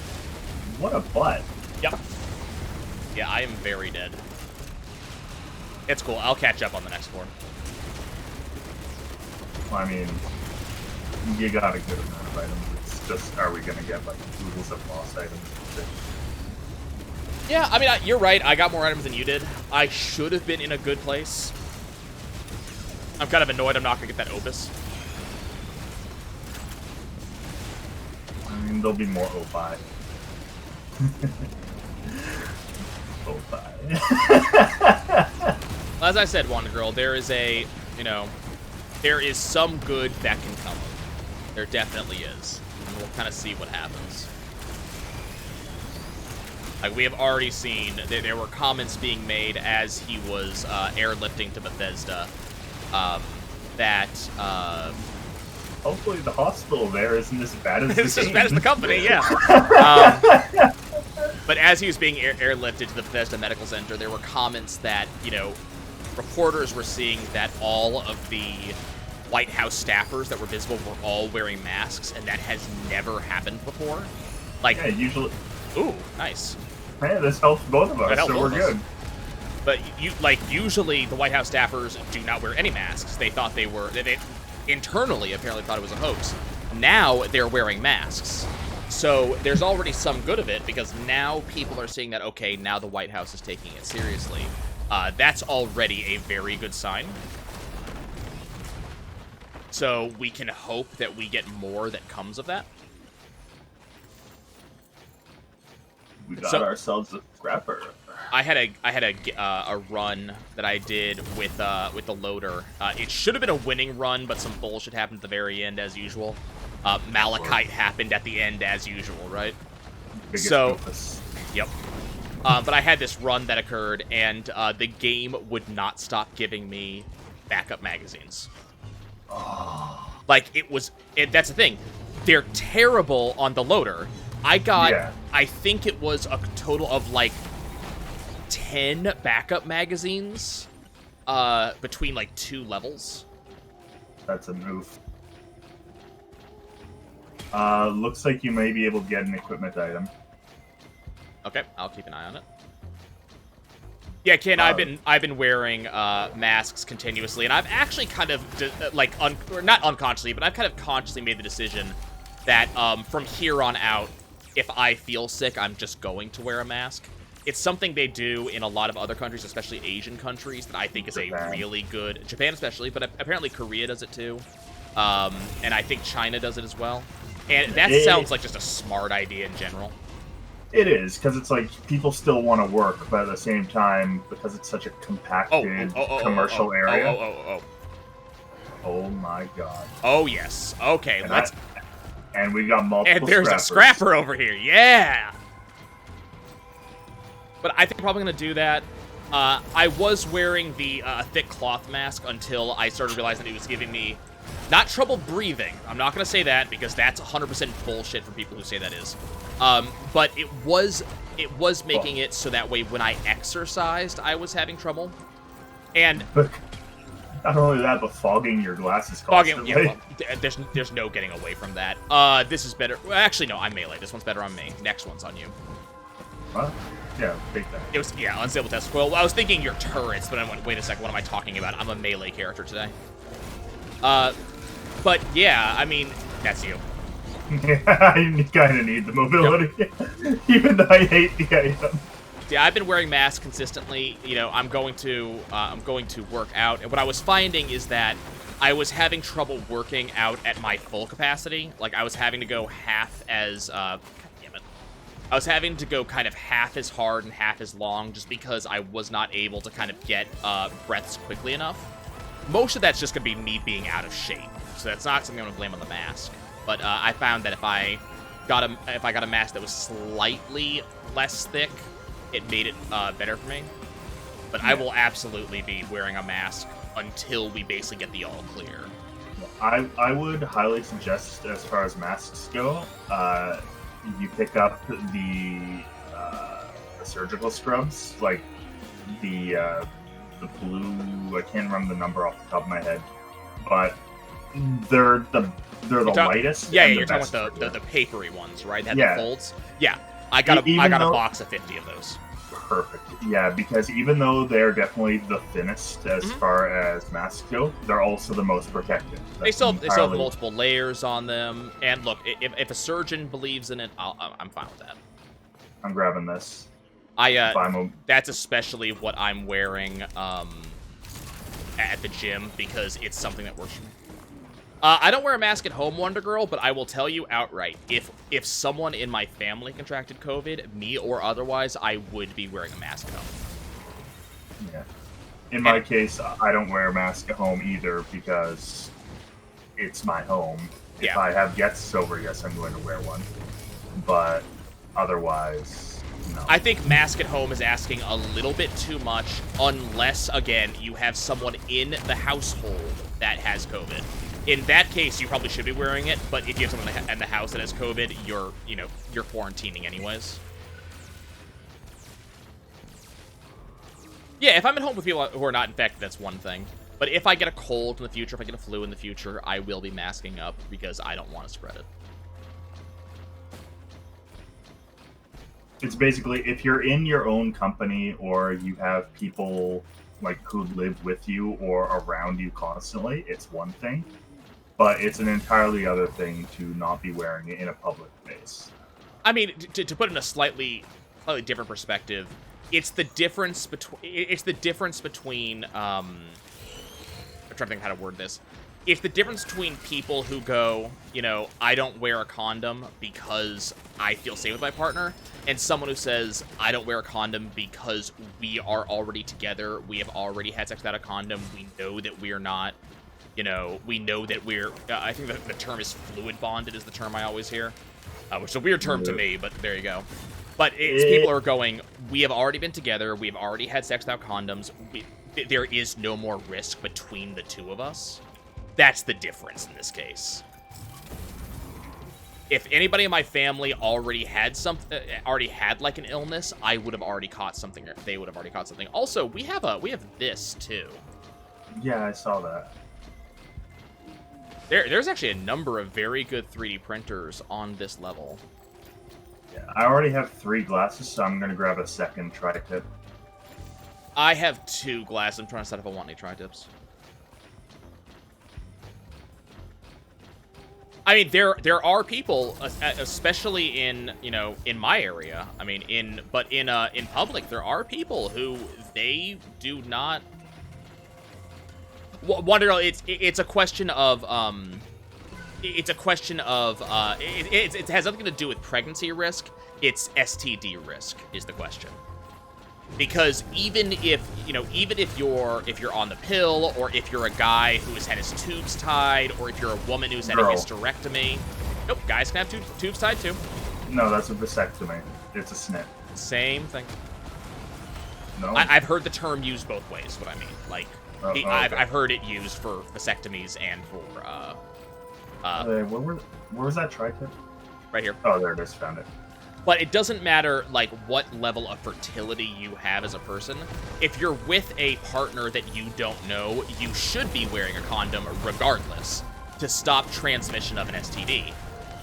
What a butt. Yep. Yeah, I am very dead. It's cool. I'll catch up on the next one. Well, I mean, you got a good amount of items. It's just, are we gonna get like oodles of lost items? Yeah, I mean, you're right. I got more items than you did. I should have been in a good place. I'm kind of annoyed I'm not going to get that opus. I mean, there'll be more OPI. OPI. As I said, Wanda Girl, there is a, there is some good that can come. There definitely is. And we'll kind of see what happens. Like, we have already seen, there were comments being made as he was airlifting to Bethesda that... Hopefully the hospital there isn't as bad as it's the as game. bad as the company, yeah. But as he was being airlifted to the Bethesda Medical Center, there were comments that, reporters were seeing that all of the White House staffers that were visible were all wearing masks, and that has never happened before. Like, yeah, usually... Ooh, nice. Hey, this helps both of us, so we're good. But usually the White House staffers do not wear any masks. They thought they were, they internally apparently thought it was a hoax. Now they're wearing masks. So there's already some good of it because now people are seeing that, okay, now the White House is taking it seriously. That's already a very good sign. So we can hope that we get more that comes of that. We got ourselves a scrapper. I had a run that I did with the loader. It should have been a winning run, but some bullshit happened at the very end as usual. Malachite happened at the end as usual, right? Yep. But I had this run that occurred, and the game would not stop giving me backup magazines. Oh. Like, that's the thing. They're terrible on the loader. I got, I think it was a total of, like, 10 backup magazines between, like, 2 levels. That's a move. Looks like you may be able to get an equipment item. Okay, I'll keep an eye on it. Yeah, Ken, I've been wearing masks continuously, and I've actually kind of, or not unconsciously, but I've kind of consciously made the decision that from here on out, if I feel sick, I'm just going to wear a mask. It's something they do in a lot of other countries, especially Asian countries, that I think is a really good... Japan especially, but apparently Korea does it too. And I think China does it as well. And that sounds like just a smart idea in general. It is, because it's like, people still want to work, but at the same time, because it's such a compacted commercial area... Oh my god. Oh yes. Okay, let's... And we got multiple And there's scrappers. a scrapper over here, yeah! But I think I'm probably going to do that. I was wearing the thick cloth mask until I started realizing it was giving me Not trouble breathing. I'm not going to say that because that's 100% bullshit for people who say that is. But it was making it so that way when I exercised, I was having trouble. And not only that, but fogging your glasses constantly. Fogging, yeah, well, there's no getting away from that. This is better. Well, actually, no, I'm melee. This one's better on me. Next one's on you. What? Yeah, big thing. It was, yeah, unstable test. Well, I was thinking your turrets, but I went, wait a second, what am I talking about? I'm a melee character today. But yeah, I mean, that's you. Yeah, I kind of need the mobility, yep. Even though I hate the item. Yeah, I've been wearing masks consistently. You know, I'm going to work out, and what I was finding is that I was having trouble working out at my full capacity. Like I was having to go half as God damn it. I was having to go kind of half as hard and half as long just because I was not able to kind of get breaths quickly enough. Most of that's just gonna be me being out of shape, so that's not something I'm gonna blame on the mask. But I found that if I got a mask that was slightly less thick, it made it better for me. But yeah. I will absolutely be wearing a mask until we basically get the all clear. I would highly suggest, as far as masks go, you pick up the surgical scrubs, like the blue. I can't remember the number off the top of my head, but they're the lightest. Yeah, you're talking about the papery ones, right? That have the folds. Yeah, I got a box of 50 of those. Perfect. Yeah, because even though they're definitely the thinnest as far as masks go, they're also the most protective. They still have multiple layers on them. And look, if a surgeon believes in it, I'm fine with that. I'm grabbing this. That's especially what I'm wearing at the gym because it's something that works for me. I don't wear a mask at home, Wonder Girl, but I will tell you outright, if someone in my family contracted COVID, me or otherwise, I would be wearing a mask at home. Yeah. In my case, I don't wear a mask at home either because it's my home. If I have guests over, yes, I'm going to wear one. But otherwise, no. I think mask at home is asking a little bit too much, unless, again, you have someone in the household that has COVID. In that case, you probably should be wearing it, but if you have someone in the house that has COVID, you're quarantining anyways. Yeah, if I'm at home with people who are not infected, that's one thing. But if I get a cold in the future, if I get a flu in the future, I will be masking up because I don't want to spread it. It's basically, if you're in your own company or you have people like who live with you or around you constantly, it's one thing. But it's an entirely other thing to not be wearing it in a public place. I mean, to put it in a slightly different perspective, it's the difference between I'm trying to think how to word this. It's the difference between people who go, I don't wear a condom because I feel safe with my partner, and someone who says, I don't wear a condom because we are already together, we have already had sex without a condom, we know that we're not, we know that we're, I think the term is fluid bonded is the term I always hear, which is a weird term to me, but there you go. But it's people are going, we have already been together, we have already had sex without condoms, there is no more risk between the two of us. That's the difference in this case. If anybody in my family already had like an illness, I would have already caught something, or they would have already caught something. Also, we have this too. Yeah, I saw that. There's actually a number of very good 3D printers on this level. Yeah, I already have 3 glasses, so I'm gonna grab a second tri-tip. I have 2 glasses. I'm trying to decide if I want any tri-tips. I mean, there are people, especially in in my area. I mean, in public, there are people who they do not. Wonder Girl, it's a question of it has nothing to do with pregnancy risk. It's STD risk is the question. Because even if you're on the pill, or if you're a guy who has had his tubes tied, or if you're a woman who's had a hysterectomy, nope, guys can have tubes tied too. No, that's a vasectomy. It's a snip. Same thing. No, I've heard the term used both ways. What I mean, like, Okay. I've heard it used for vasectomies and for where was that tri-tip? right here. Oh, there it is. Found it. But it doesn't matter, like, what level of fertility you have as a person. If you're with a partner that you don't know, you should be wearing a condom regardless to stop transmission of an STD.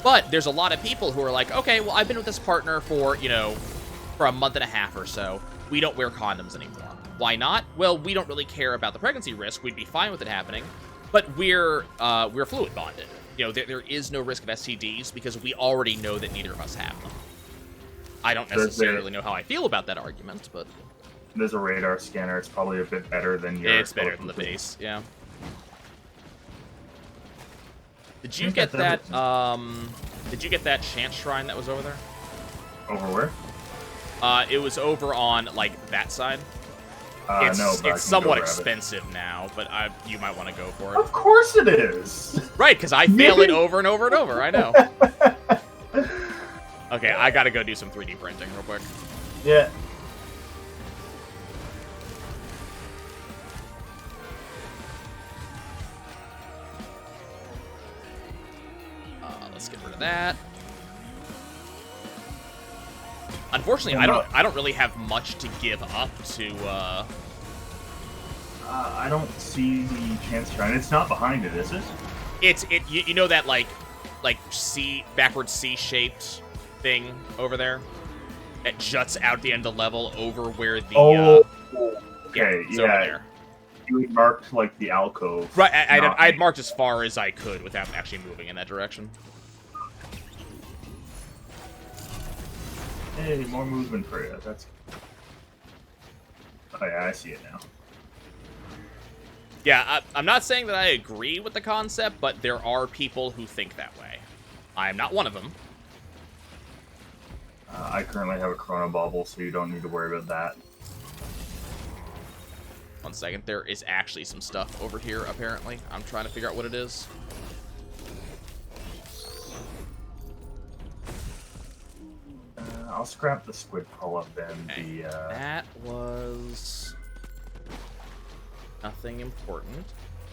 But there's a lot of people who are like, okay, well, I've been with this partner for, you know, for a month and a half or so. We don't wear condoms anymore. Why not? Well, we don't really care about the pregnancy risk. We'd be fine with it happening. But we're fluid bonded. You know, there is no risk of STDs because we already know that neither of us have them. I don't necessarily know how I feel about that argument, but... There's a radar scanner. It's probably a bit better than your... It's better than the base, yeah. Did you get that, Did you get that chance shrine that was over there? Over where? It was over on, like, that side. No, it's somewhat expensive now, but you might want to go for it. Of course it is! Right, because I fail it over and over and over, I know. Okay, I gotta go do some 3D printing real quick. Yeah. Let's get rid of that. Unfortunately, I don't really have much to give up to. I don't see the chance shrine. It's not behind it, is it? You know that like backwards C-shaped thing over there that juts out the end of the level over where the okay, over there. You had marked like the alcove. Right, I'd marked as far as I could without actually moving in that direction. Hey, more movement for you. That's. Oh yeah, I see it now. Yeah, I'm not saying that I agree with the concept, but there are people who think that way. I am not one of them. I currently have a Chrono Bauble, so you don't need to worry about that. 1 second, there is actually some stuff over here, apparently. I'm trying to figure out what it is. I'll scrap the squid pull-up and okay. the... That was... nothing important.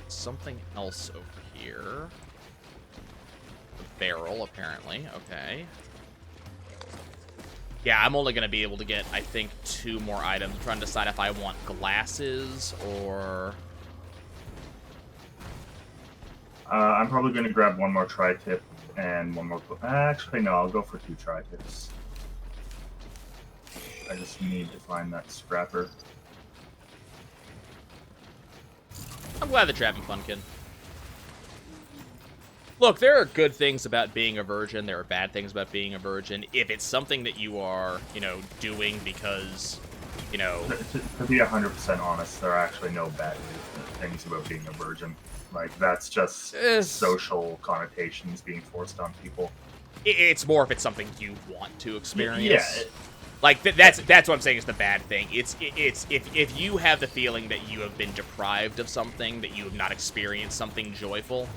Something else over here. The barrel, apparently. Okay. Yeah, I'm only going to be able to get, I think, 2 more items. I'm trying to decide if I want glasses or... I'm probably going to grab 1 more tri-tip and 1 more... Actually, no, I'll go for 2 tri-tips. I just need to find that scrapper. I'm glad that you're having fun, kid. Look, there are good things about being a virgin. There are bad things about being a virgin. If it's something that you are, you know, doing because, you know... To be 100% honest, there are actually no bad things about being a virgin. Like, that's just social connotations being forced on people. It's more if it's something you want to experience. Yeah. Like, that's what I'm saying is the bad thing. It's if you have the feeling that you have been deprived of something, that you have not experienced something joyful,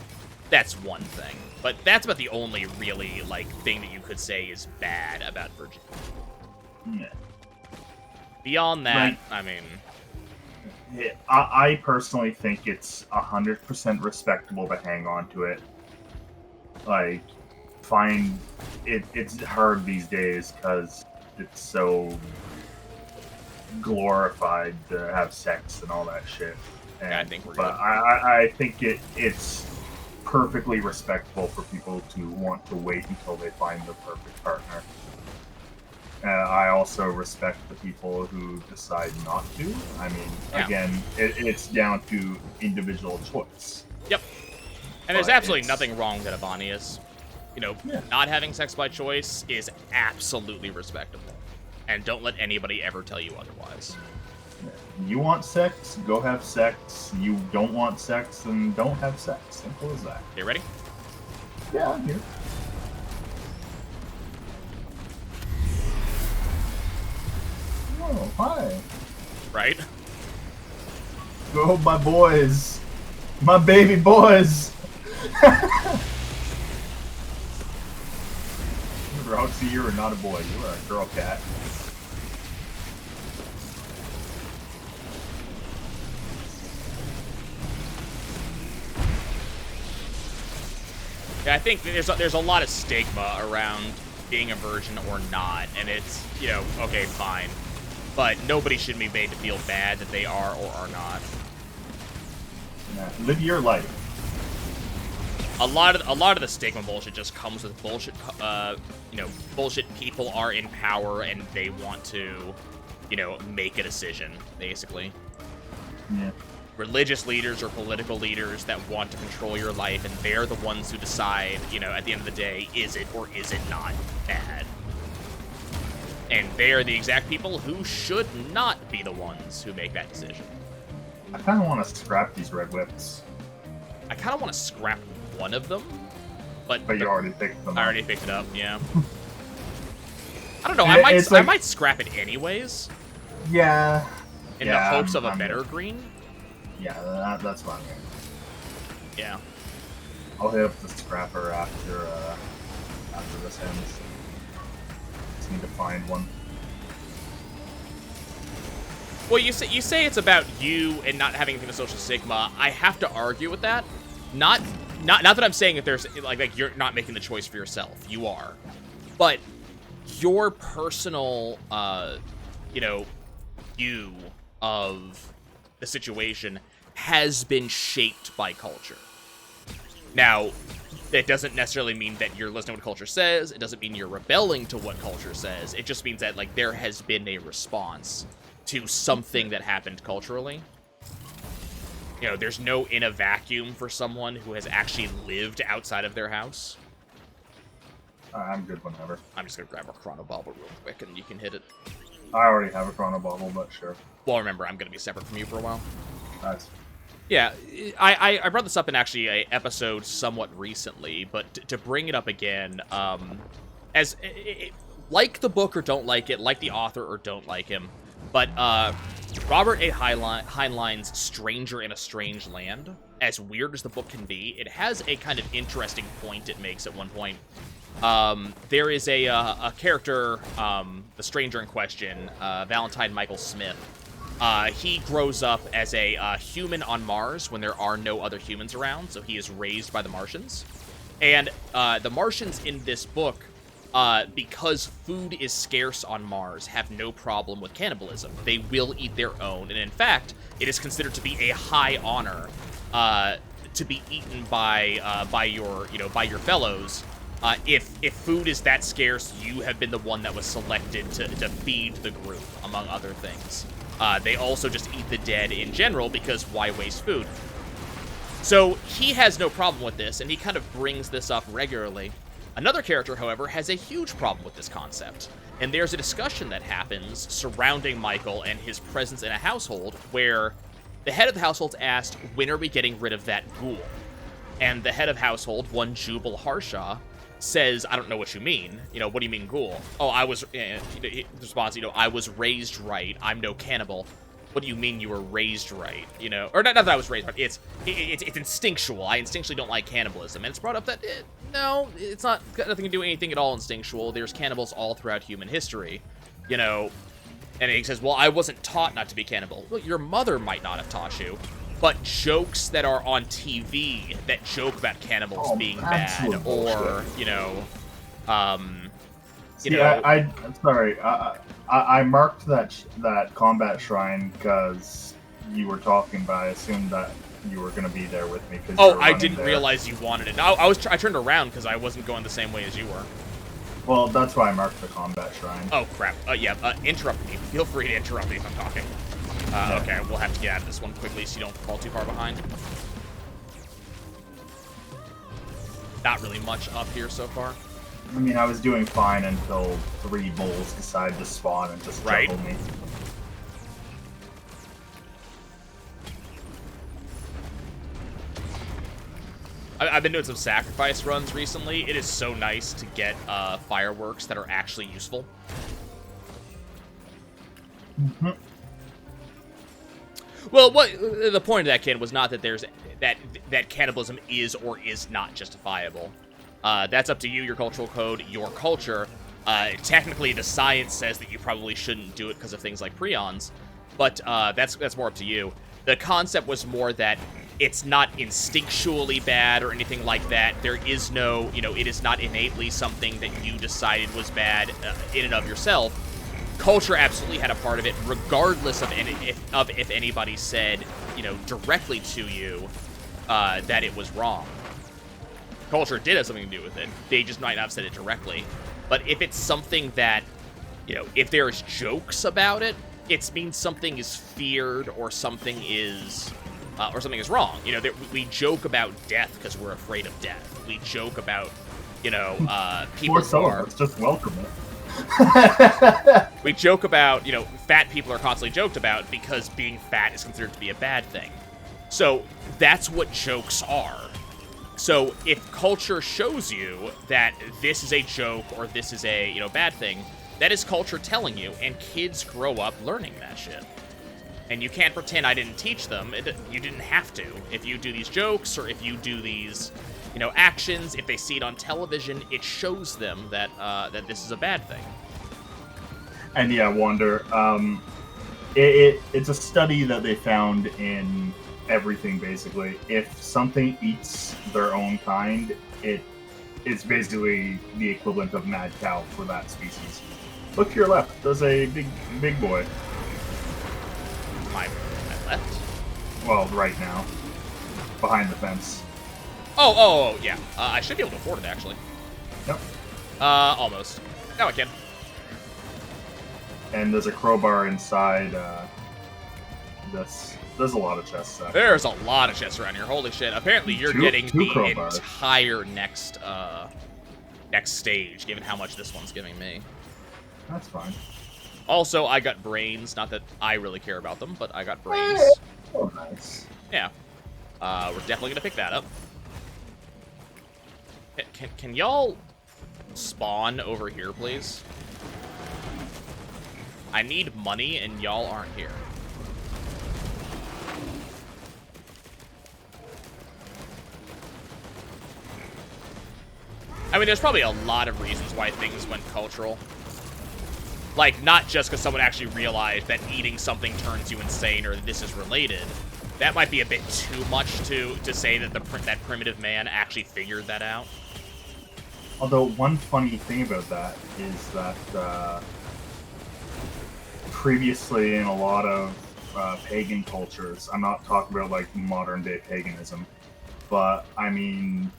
that's one thing. But that's about the only really, like, thing that you could say is bad about virginity. Yeah. Beyond that, like, I mean... Yeah, I personally think it's 100% respectable to hang on to it. Like, it's hard these days because it's so glorified to have sex and all that shit. And, yeah, I think we're but good. I think it's perfectly respectable for people to want to wait until they find the perfect partner. I also respect the people who decide not to. I mean, again, it's down to individual choice. Yep. And there's absolutely nothing wrong with it, Avanius. You know, not having sex by choice is absolutely respectable. And don't let anybody ever tell you otherwise. You want sex, go have sex. You don't want sex, then don't have sex. Simple as that. You ready? Yeah, I'm here. Oh, hi. Right? Go, my boys. My baby boys. Roxy, you are not a boy. You are a girl cat. I think there's a lot of stigma around being a virgin or not, and it's, you know, okay, fine. But nobody should be made to feel bad that they are or are not. Yeah, live your life. A lot of the stigma bullshit just comes with bullshit. You know, bullshit people are in power and they want to, you know, make a decision, basically. Yeah. Religious leaders or political leaders that want to control your life, and they're the ones who decide, you know, at the end of the day, is it or is it not bad? And they're the exact people who should not be the ones who make that decision. I kind of want to scrap these red whips. I kind of want to scrap one of them, but you already picked them up. I already picked it up, yeah. I don't know, I might scrap it anyways. Yeah. In the hopes of a better green. Yeah, that's fine. Yeah. I'll hit up the scrapper after this ends. Just need to find one. Well, you say it's about you and not having anything with social stigma. I have to argue with that. Not that I'm saying that there's like you're not making the choice for yourself. You are, but your personal, you know, view of the situation has been shaped by culture. Now, that doesn't necessarily mean that you're listening to what culture says. It doesn't mean you're rebelling to what culture says. It just means that, like, there has been a response to something that happened culturally. You know, there's no in a vacuum for someone who has actually lived outside of their house. I'm good whenever. I'm just gonna grab a Chrono Bauble real quick and you can hit it. I already have a Chrono Bauble, but sure. Well, remember, I'm gonna be separate from you for a while. Nice. Yeah, I brought this up in actually a episode somewhat recently, but to bring it up again, like the book or don't like it, like the author or don't like him, but Robert A. Heinlein's Stranger in a Strange Land, as weird as the book can be, it has a kind of interesting point it makes at one point. There is a character, the stranger in question, Valentine Michael Smith. He grows up as a human on Mars when there are no other humans around, so he is raised by the Martians. And the Martians in this book, because food is scarce on Mars, have no problem with cannibalism. They will eat their own, and in fact, it is considered to be a high honor to be eaten by your fellows. If food is that scarce, you have been the one that was selected to feed the group, among other things. They also just eat the dead in general, because why waste food? So he has no problem with this, and he kind of brings this up regularly. Another character, however, has a huge problem with this concept, and there's a discussion that happens surrounding Michael and his presence in a household where the head of the household asked, when are we getting rid of that ghoul? And the head of household, one Jubal Harshaw, says, I don't know what you mean. You know, what do you mean ghoul? Oh, the response, I was raised right. I'm no cannibal. What do you mean you were raised right? You know, or not that I was raised right. It's instinctual. I instinctually don't like cannibalism. And it's brought up that, no, it's not got nothing to do with anything at all instinctual. There's cannibals all throughout human history, you know. And he says, well, I wasn't taught not to be cannibal. Well, your mother might not have taught you. But jokes that are on TV that joke about cannibals being bad, or I'm sorry. I marked that combat shrine because you were talking, but I assumed that you were gonna be there with me. Oh, I didn't realize you wanted it. I turned around because I wasn't going the same way as you were. Well, that's why I marked the combat shrine. Oh crap. Interrupt me. Feel free to interrupt me if I'm talking. Okay, we'll have to get out of this one quickly so you don't fall too far behind. Not really much up here so far. I mean, I was doing fine until 3 bulls decided to spawn and just juggle me. I've been doing some sacrifice runs recently. It is so nice to get fireworks that are actually useful. Mm-hmm. Well, the point of that, kid, was not that there's that cannibalism is or is not justifiable. That's up to you, your cultural code, your culture. Technically, the science says that you probably shouldn't do it because of things like prions, but that's more up to you. The concept was more that It's not instinctually bad or anything like that. There is no, it is not innately something that you decided was bad in and of yourself. Culture absolutely had a part of it, regardless of if anybody said, directly to you that it was wrong. Culture did have something to do with it. They just might not have said it directly. But if it's something that, if there's jokes about it, it means something is feared or something is wrong. We joke about death because we're afraid of death. We joke about, people who are... Let's just welcome it. We joke about, fat people are constantly joked about because being fat is considered to be a bad thing. So that's what jokes are. So if culture shows you that this is a joke or this is a, bad thing, that is culture telling you, and kids grow up learning that shit. And you can't pretend I didn't teach them. You didn't have to. If you do these jokes or if you do these, actions, if they see it on television, it shows them that that this is a bad thing. And yeah, Wander, it's a study that they found in everything, basically. If something eats their own kind, it's basically the equivalent of mad cow for that species. Look to your left. There's a big boy. My left? Well, right now. Behind the fence. Oh, yeah. I should be able to afford it, actually. Yep. Almost. Now I can. And there's a crowbar inside this. There's a lot of chests. There's a lot of chests around here. Holy shit. Apparently you're getting the crowbars. Entire next stage, given how much this one's giving me. That's fine. Also, I got brains. Not that I really care about them, but I got brains. Oh, nice. Yeah. We're definitely gonna pick that up. Can y'all spawn over here, please? I need money, and y'all aren't here. I mean, there's probably a lot of reasons why things went cultural. Like, not just because someone actually realized that eating something turns you insane or this is related. That might be a bit too much to say that that primitive man actually figured that out. Although, one funny thing about that is that previously in a lot of pagan cultures, I'm not talking about, like, modern-day paganism, but, I mean,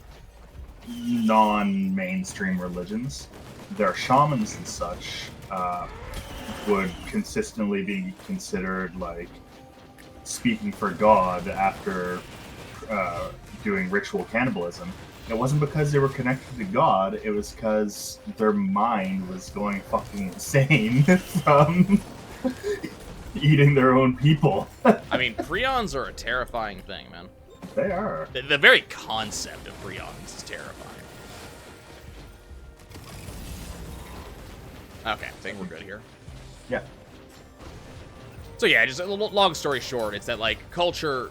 non-mainstream religions, their shamans and such would consistently be considered, like, speaking for God after doing ritual cannibalism. It wasn't because they were connected to God, it was because their mind was going fucking insane from eating their own people. I mean, prions are a terrifying thing, man. They are. The very concept of prions is terrifying. Okay, I think we're good here. Yeah. So yeah, just a long story short, it's that, like, culture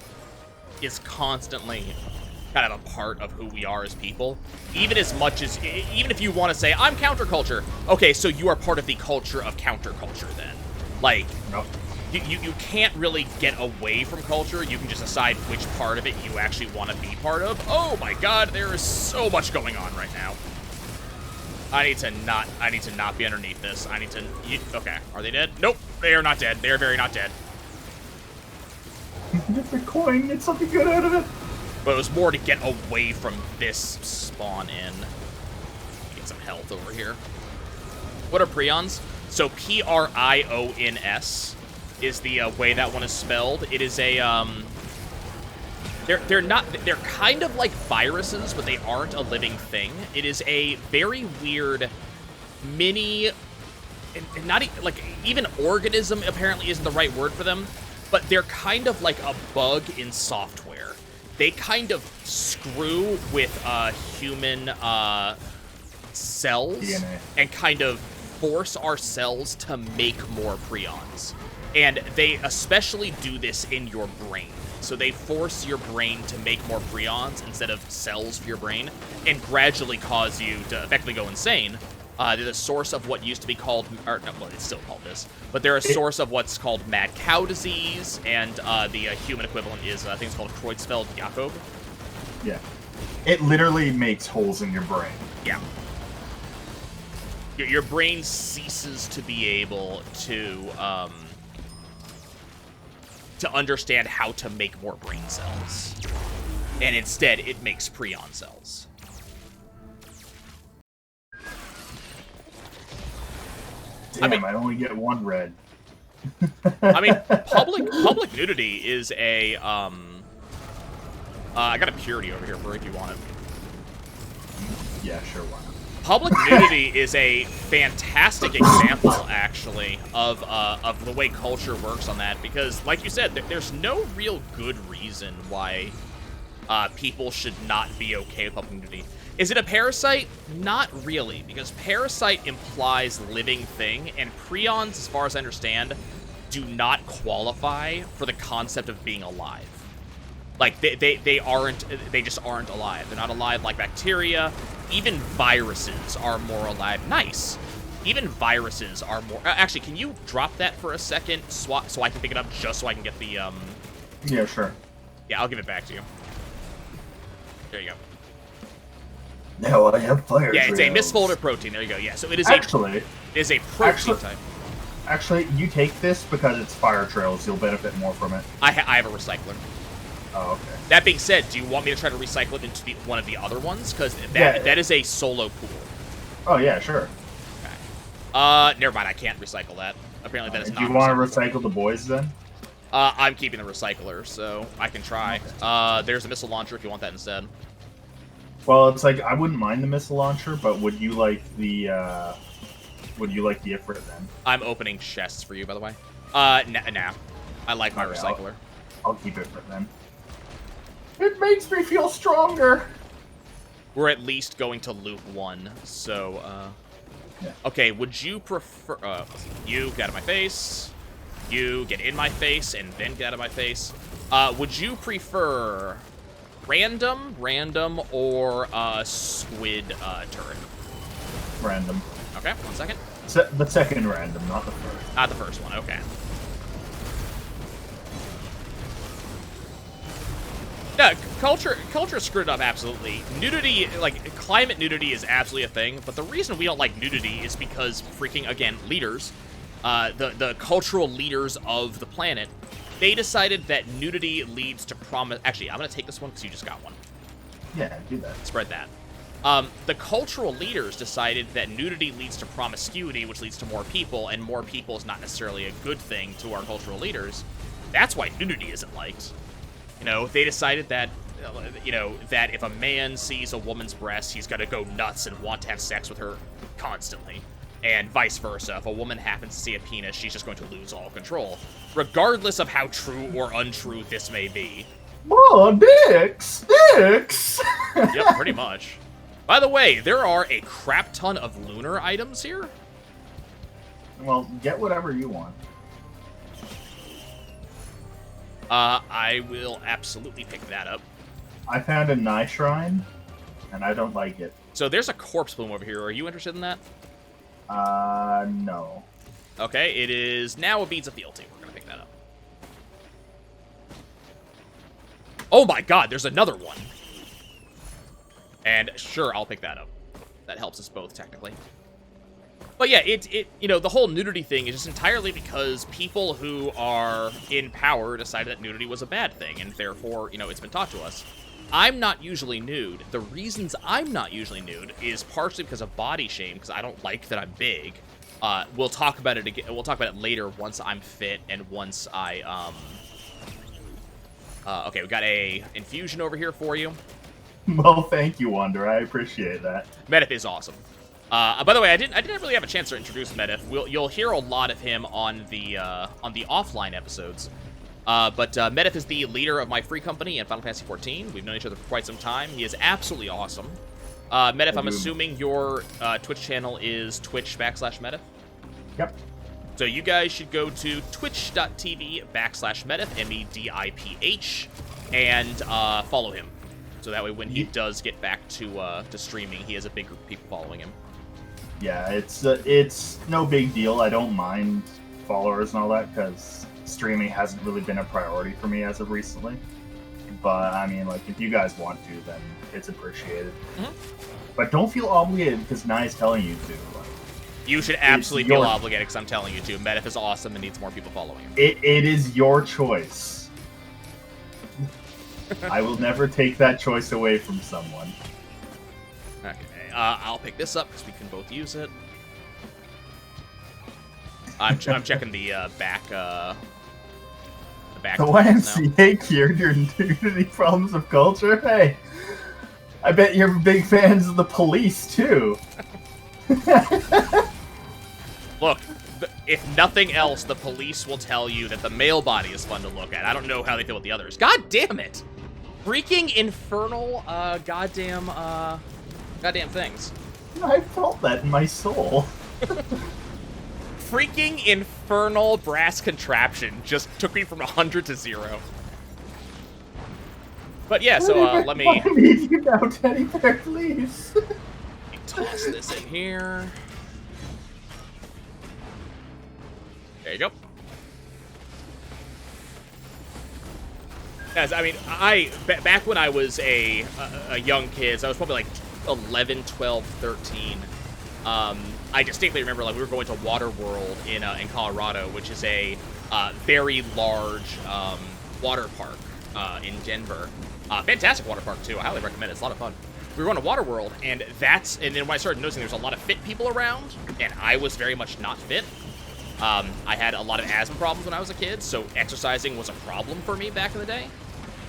is constantly kind of a part of who we are as people. Even if you want to say, I'm counterculture. Okay, so you are part of the culture of counterculture then. Like, Nope. you can't really get away from culture. You can just decide which part of it you actually want to be part of. Oh my god, there is so much going on right now. I need to not be underneath this. Okay, are they dead? Nope, they are not dead. They are very not dead. Get the coin, get something good out of it. But it was more to get away from this spawn in. Get some health over here. What are prions? So Prions is the way that one is spelled. It is a they're kind of like viruses, but they aren't a living thing. It is a very weird mini, and not like even organism apparently isn't the right word for them, but they're kind of like a bug in software. They kind of screw with human cells DNA. And kind of force our cells to make more prions. And they especially do this in your brain. So they force your brain to make more prions instead of cells for your brain, and gradually cause you to effectively go insane. They're the source of what used to be called, or no, well, it's still called this, but they're a source of what's called mad cow disease, and the human equivalent is, I think it's called Creutzfeldt-Jakob. Yeah. It literally makes holes in your brain. Yeah. Your brain ceases to be able to understand how to make more brain cells. And instead, it makes prion cells. Damn, I only get one red. I mean, public nudity is a, I got a purity over here for if you want it. Yeah, sure, why not? Public nudity is a fantastic example, actually, of the way culture works on that. Because, like you said, there's no real good reason why people should not be okay with public nudity. Is it a parasite? Not really, because parasite implies living thing, and prions, as far as I understand, do not qualify for the concept of being alive. Like, they just aren't alive. They're not alive like bacteria. Even viruses are more alive. Nice. Even viruses are more... actually, can you drop that for a second so I can pick it up just so I can get the... Yeah, sure. Yeah, I'll give it back to you. There you go. Now I have fire. Yeah, it's a misfolded protein. There you go. Yeah, so it is actually, a protein type. Actually, you take this because it's fire trails. You'll benefit more from it. I have a recycler. Oh, okay. That being said, do you want me to try to recycle it into one of the other ones? Because that is a solo pool. Oh, yeah, sure. Okay. Never mind. I can't recycle that. Apparently that is not. Do you want to recycle the boys, then? I'm keeping the recycler, so I can try. Okay. There's a missile launcher if you want that instead. Well, it's like, I wouldn't mind the missile launcher, but would you like the Ifrit then? I'm opening chests for you, by the way. Nah. I like my recycler. I'll keep Ifrit then. It makes me feel stronger! We're at least going to loop 1, so, yeah. Okay, would you prefer... you get out of my face. You get in my face, and then get out of my face. Would you prefer... random, or squid turret? Random. Okay, 1 second. The second random, not the first. Not the first one, okay. No, culture screwed up, absolutely. Nudity, like, climate nudity is absolutely a thing, but the reason we don't like nudity is because freaking, again, leaders, the cultural leaders of the planet, they decided that nudity leads to promise... Actually, I'm going to take this one because you just got one. Yeah, do that. Spread that. The cultural leaders decided that nudity leads to promiscuity, which leads to more people, and more people is not necessarily a good thing to our cultural leaders. That's why nudity isn't liked. You know, they decided that, you know, that if a man sees a woman's breasts, he's going to go nuts and want to have sex with her constantly. And vice versa. If a woman happens to see a penis, she's just going to lose all control. Regardless of how true or untrue this may be. Oh, dicks! Yep, pretty much. By the way, there are a crap ton of lunar items here. Well, get whatever you want. I will absolutely pick that up. I found a Nye Shrine, and I don't like it. So there's a corpse bloom over here. Are you interested in that? No. Okay, it is now a Beads of Fealty. We're gonna pick that up. Oh my god, there's another one. And sure, I'll pick that up. That helps us both, technically. But yeah, you know, the whole nudity thing is just entirely because people who are in power decided that nudity was a bad thing, and therefore, you know, it's been taught to us. I'm not usually nude. The reasons I'm not usually nude is partially because of body shame, because I don't like that I'm big. We'll talk about it again. We'll talk about it later once I'm fit and once I, okay, we got a infusion over here for you. Well, thank you, Wander. I appreciate that. Medif is awesome. By the way, I didn't really have a chance to introduce Medif. You'll hear a lot of him on the offline episodes. But Medif is the leader of my free company in Final Fantasy XIV. We've known each other for quite some time. He is absolutely awesome. Medif, I'm assuming your Twitch channel is Twitch/Medif? Yep. So you guys should go to twitch.tv/Medif, MEDIPH, and follow him. So that way when he does get back to streaming, he has a big group of people following him. Yeah, it's no big deal. I don't mind followers and all that because streaming hasn't really been a priority for me as of recently. But I mean, like, if you guys want to, then it's appreciated. But don't feel obligated because Nye's telling you to. Like, you should absolutely feel obligated because I'm telling you to. Metaf is awesome and needs more people following him. It is your choice. I will never take that choice away from someone. Okay, I'll pick this up because we can both use it. I'm checking the back. The YMCA cured your nudity problems of culture. Hey, I bet you're big fans of the police too. Look, if nothing else, the police will tell you that the male body is fun to look at. I don't know how they feel with the others. God damn it! Freaking infernal, goddamn things. I felt that in my soul. Freaking infernal brass contraption just took me from 100 to 0. But yeah, so let me... I need you now, teddy bear, please. Let me toss this in here. There you go. Guys, I mean, back when I was a young kid, so I was probably like 11, 12, 13, I distinctly remember, like, we were going to Waterworld in Colorado, which is a very large water park in Denver. Fantastic water park, too. I highly recommend it. It's a lot of fun. We were going to Waterworld, and then when I started noticing there was a lot of fit people around, and I was very much not fit. I had a lot of asthma problems when I was a kid, so exercising was a problem for me back in the day.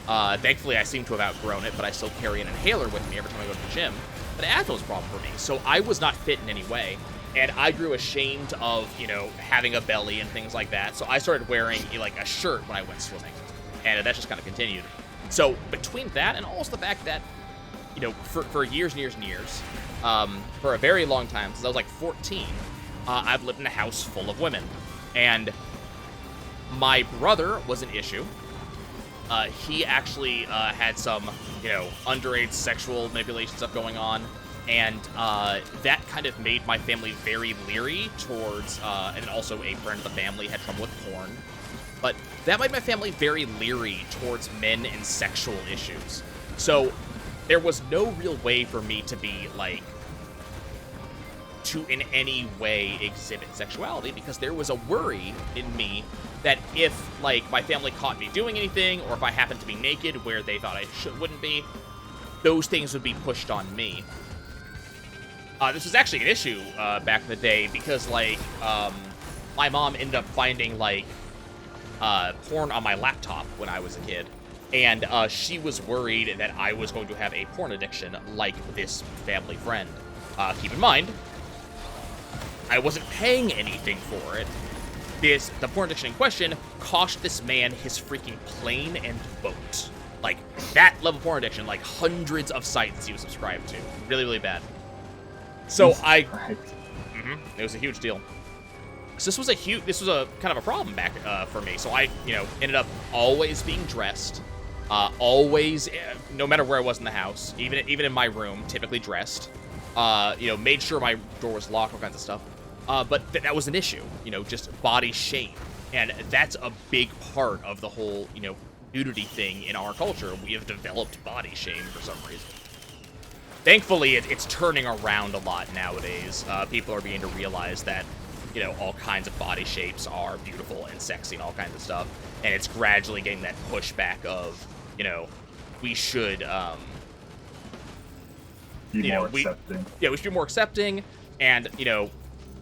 Thankfully, I seem to have outgrown it, but I still carry an inhaler with me every time I go to the gym. But asthma was a problem for me, so I was not fit in any way. And I grew ashamed of, you know, having a belly and things like that, so I started wearing, like, a shirt when I went swimming. And that just kind of continued. So between that and also the fact that, you know, for years and years and years, for a very long time, since I was like 14, I've lived in a house full of women. And my brother was an issue. He actually had some, you know, underage sexual manipulation stuff going on. And that kind of made my family very leery towards, and also a friend of the family had trouble with porn. But that made my family very leery towards men and sexual issues. So there was no real way for me to be, like, to in any way exhibit sexuality, because there was a worry in me that if, like, my family caught me doing anything, or if I happened to be naked where they thought I wouldn't be, those things would be pushed on me. This was actually an issue back in the day, because, like, my mom ended up finding, like, porn on my laptop when I was a kid, and she was worried that I was going to have a porn addiction like this family friend. Keep in mind, I wasn't paying anything for it. The porn addiction in question cost this man his freaking plane and boat. Like, that level of porn addiction, like hundreds of sites he was subscribed to. Really, really bad. So it was a huge deal. So this was a kind of a problem back for me. So I, you know, ended up always being dressed, always, no matter where I was in the house, even in my room, typically dressed. You know, made sure my door was locked, all kinds of stuff. But that was an issue, you know, just body shame, and that's a big part of the whole, you know, nudity thing in our culture. We have developed body shame for some reason. Thankfully, it's turning around a lot nowadays. People are beginning to realize that, you know, all kinds of body shapes are beautiful and sexy and all kinds of stuff. And it's gradually getting that pushback of, you know, we should, be more accepting. Yeah, we should be more accepting, and, you know,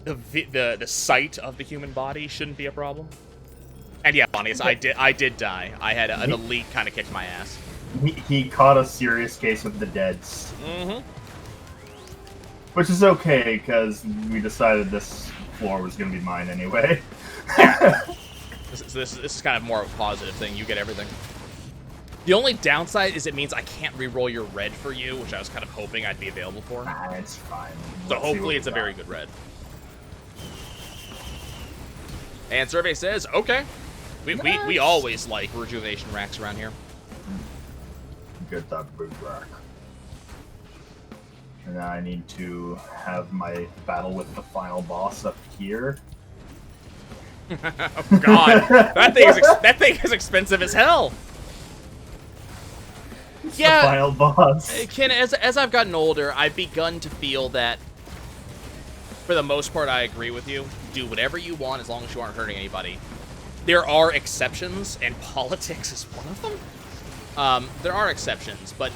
the sight of the human body shouldn't be a problem. And yeah, honest, I did die. I had an elite kind of kicked my ass. He caught a serious case with the deads. Mm-hmm. Which is okay, because we decided this floor was going to be mine anyway. Yeah. This is kind of more of a positive thing. You get everything. The only downside is it means I can't re-roll your red for you, which I was kind of hoping I'd be available for. Nah, it's fine. So hopefully it's a very good red. And survey says, okay. We always like rejuvenation racks around here. Get that big rack. And then I need to have my battle with the final boss up here. Oh god, that thing is expensive as hell. Yeah, the final boss. Ken, as I've gotten older, I've begun to feel that, for the most part, I agree with you. Do whatever you want as long as you aren't hurting anybody. There are exceptions, and politics is one of them. There are exceptions, but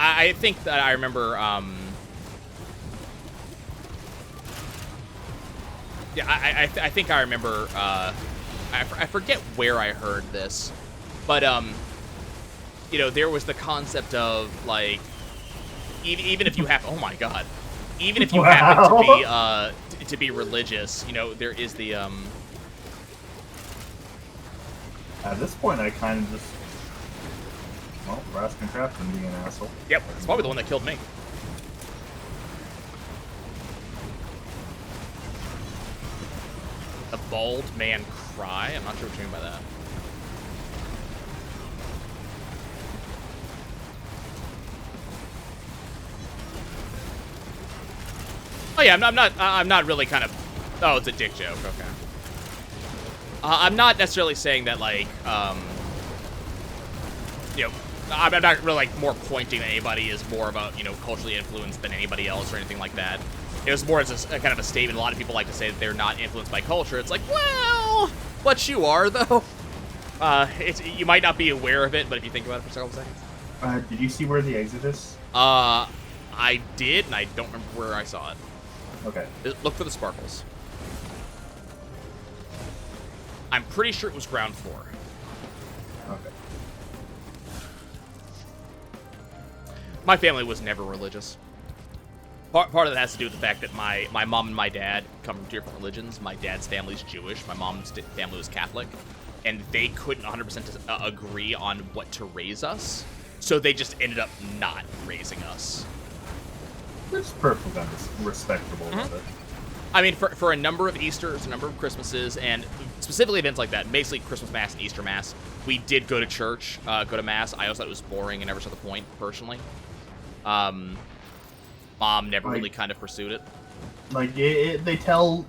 I think that I remember. Yeah, I think I remember. I forget where I heard this, but you know, there was the concept of like, even if you have, oh my god, even if you happen to be religious, you know, there is the At this point, I kind of just, well, Raskin Crafton being an asshole. Yep, it's probably the one that killed me. The bald man cry? I'm not sure what you mean by that. Oh yeah, I'm not really kind of. Oh, it's a dick joke. Okay. I'm not necessarily saying that like, you know, I'm not really like more pointing that anybody is more of a, you know, culturally influenced than anybody else or anything like that. It was more as a kind of a statement. A lot of people like to say that they're not influenced by culture. It's like, well, but you are though. You might not be aware of it, but if you think about it for several seconds. Did you see where the exit is? I did, and I don't remember where I saw it. Okay. Look for the sparkles. I'm pretty sure it was ground floor. Okay. My family was never religious. Part of that has to do with the fact that my mom and my dad come from different religions. My dad's family's Jewish. My mom's family was Catholic. And they couldn't 100% agree on what to raise us. So they just ended up not raising us. Which is perfectly respectable. Mm-hmm. I mean, for a number of Easters, a number of Christmases, and specifically events like that, basically Christmas Mass and Easter Mass, we did go to church, go to Mass. I always thought it was boring and never saw the point, personally. Mom never really kind of pursued it. Like, they tell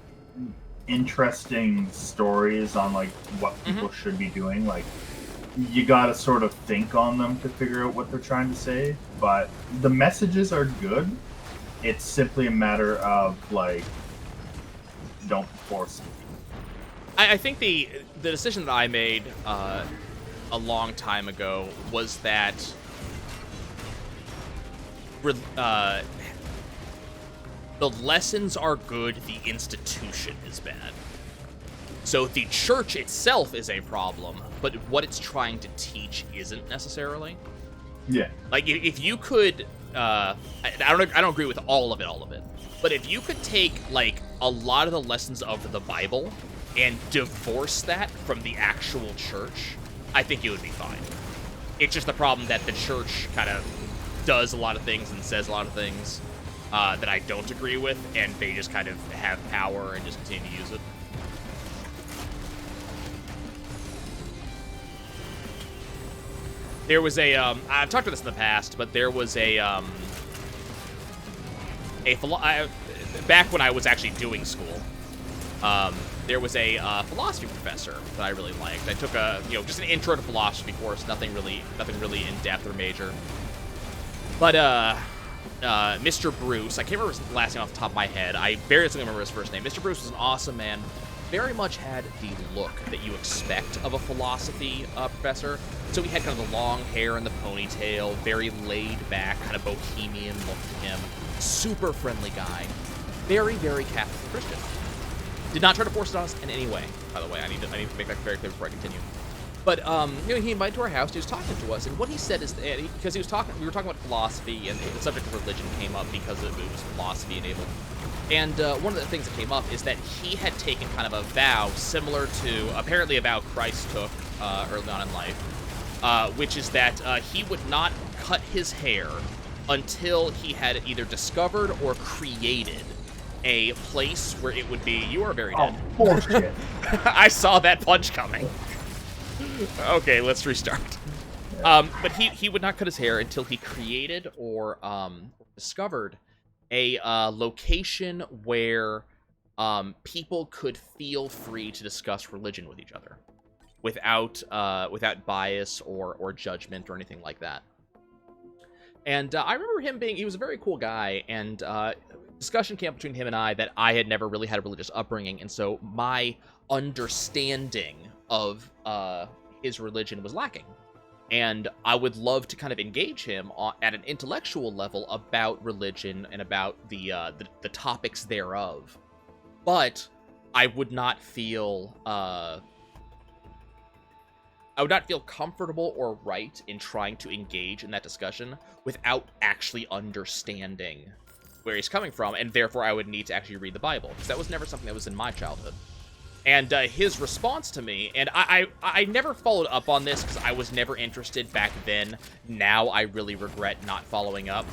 interesting stories on, like, what people should be doing. Like, you gotta sort of think on them to figure out what they're trying to say. But the messages are good. It's simply a matter of, like, don't force it. I think the decision that I made a long time ago was that the lessons are good, the institution is bad. So the church itself is a problem, but what it's trying to teach isn't necessarily. Yeah. Like, if you could, I don't agree with all of it, but if you could take, like, a lot of the lessons of the Bible and divorce that from the actual church, I think it would be fine. It's just the problem that the church kind of does a lot of things and says a lot of things that I don't agree with, and they just kind of have power and just continue to use it. There was a, I've talked about this in the past, but there was back when I was actually doing school, there was a philosophy professor that I really liked. I took just an intro to philosophy course, nothing really in depth or major. But Mr. Bruce, I can't remember his last name off the top of my head. I barely remember his first name. Mr. Bruce was an awesome man. Very much had the look that you expect of a philosophy professor. So he had kind of the long hair and the ponytail, very laid back, kind of bohemian look to him. Super friendly guy. Very, very Catholic Christian. Did not try to force it on us in any way, by the way. I need to make that very clear before I continue. But he invited to our house. He was talking to us, and what he said is that because we were talking about philosophy, and the subject of religion came up because it was philosophy enabled. And one of the things that came up is that he had taken kind of a vow similar to apparently a vow Christ took early on in life, which is that he would not cut his hair until he had either discovered or created a place where it would be. You are very dead. Oh, bullshit. I saw that punch coming. Okay, let's restart. But he would not cut his hair until he created or discovered a location where people could feel free to discuss religion with each other without bias or judgment or anything like that. And I remember him he was a very cool guy, and discussion came up between him and I that I had never really had a religious upbringing, and so my understanding of his religion was lacking. And I would love to kind of engage him at an intellectual level about religion and about the topics thereof. But I would not feel comfortable or right in trying to engage in that discussion without actually understanding where he's coming from, and therefore I would need to actually read the Bible, because that was never something that was in my childhood. And his response to me, and I never followed up on this because I was never interested back then. Now I really regret not following up.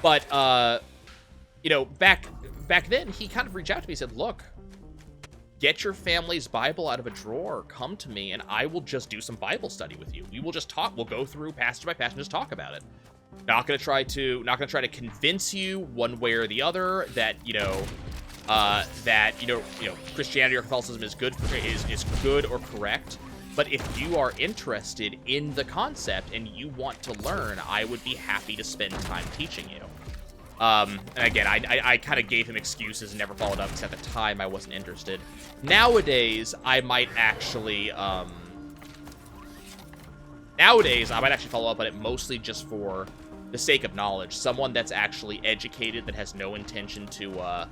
But, you know, back then, he kind of reached out to me and said, look, get your family's Bible out of a drawer, come to me, and I will just do some Bible study with you. We will just talk. We'll go through passage by passage and just talk about it. Not gonna try to convince you one way or the other that, you know, Christianity or Catholicism is good or correct. But if you are interested in the concept and you want to learn, I would be happy to spend time teaching you. And again, I kind of gave him excuses and never followed up because at the time I wasn't interested. Nowadays, I might actually follow up on it, mostly just for the sake of knowledge. Someone that's actually educated, that has no intention to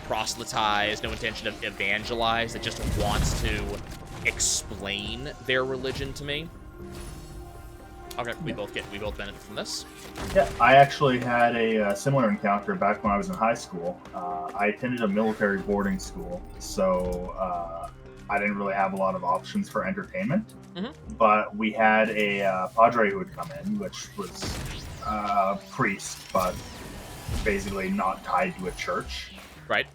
proselytize, no intention of evangelize, that just wants to explain their religion to me. Okay, we both benefit from this. Yeah, I actually had a similar encounter back when I was in high school. I attended a military boarding school, so I didn't really have a lot of options for entertainment. Mm-hmm. But we had a padre who would come in, which was a priest, but basically not tied to a church. Right.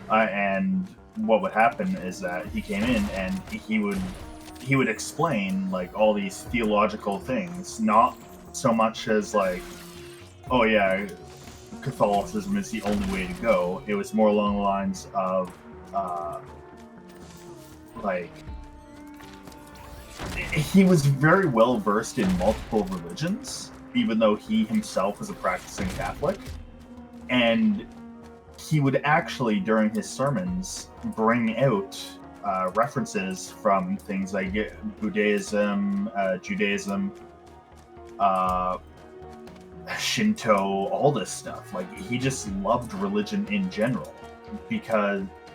And what would happen is that he came in and he would explain like all these theological things, not so much as like, oh yeah, Catholicism is the only way to go. It was more along the lines of like, he was very well versed in multiple religions, even though he himself was a practicing Catholic. And he would actually, during his sermons, bring out references from things like Buddhism, Judaism, Shinto, all this stuff. Like, he just loved religion in general,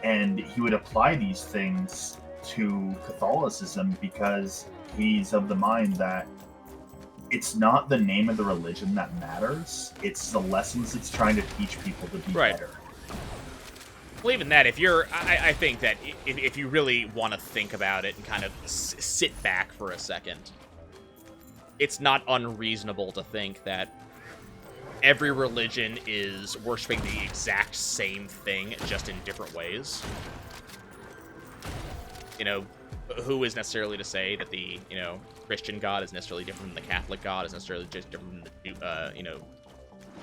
and he would apply these things to Catholicism because he's of the mind that it's not the name of the religion that matters, it's the lessons it's trying to teach people to be better. Well, even that, I think that if you really want to think about it and kind of sit back for a second, it's not unreasonable to think that every religion is worshiping the exact same thing, just in different ways. You know, who is necessarily to say that the, you know, Christian God is necessarily different than the Catholic God, is necessarily just different than the, you know,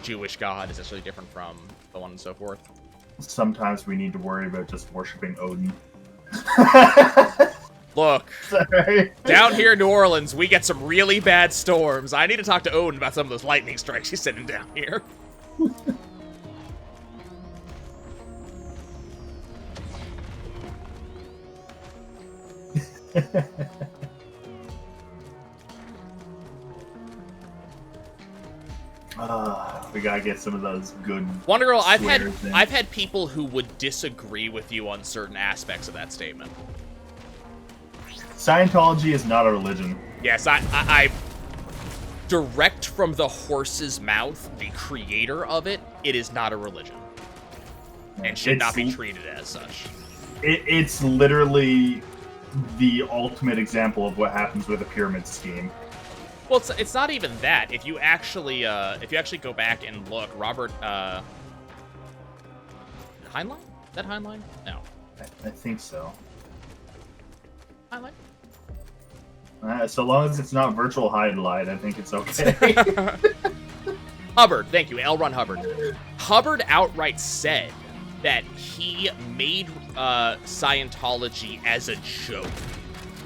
Jewish God is necessarily different from so on and so forth. Sometimes we need to worry about just worshiping Odin. Look, sorry. Down here in New Orleans, we get some really bad storms. I need to talk to Odin about some of those lightning strikes he's sending down here. We gotta get some of those good Wonder Girl, I've had people who would disagree with you on certain aspects of that statement. Scientology is not a religion. Yes, I direct from the horse's mouth, the creator of it, it is not a religion. And should not be treated as such. It's literally the ultimate example of what happens with a pyramid scheme. Well, it's not even that. If you actually go back and look, Robert Heinlein? Is that Heinlein? No. I think so. Heinlein? So long as it's not virtual highlight, I think it's okay. Hubbard, thank you, L. Ron Hubbard. Hubbard outright said that he made Scientology as a joke.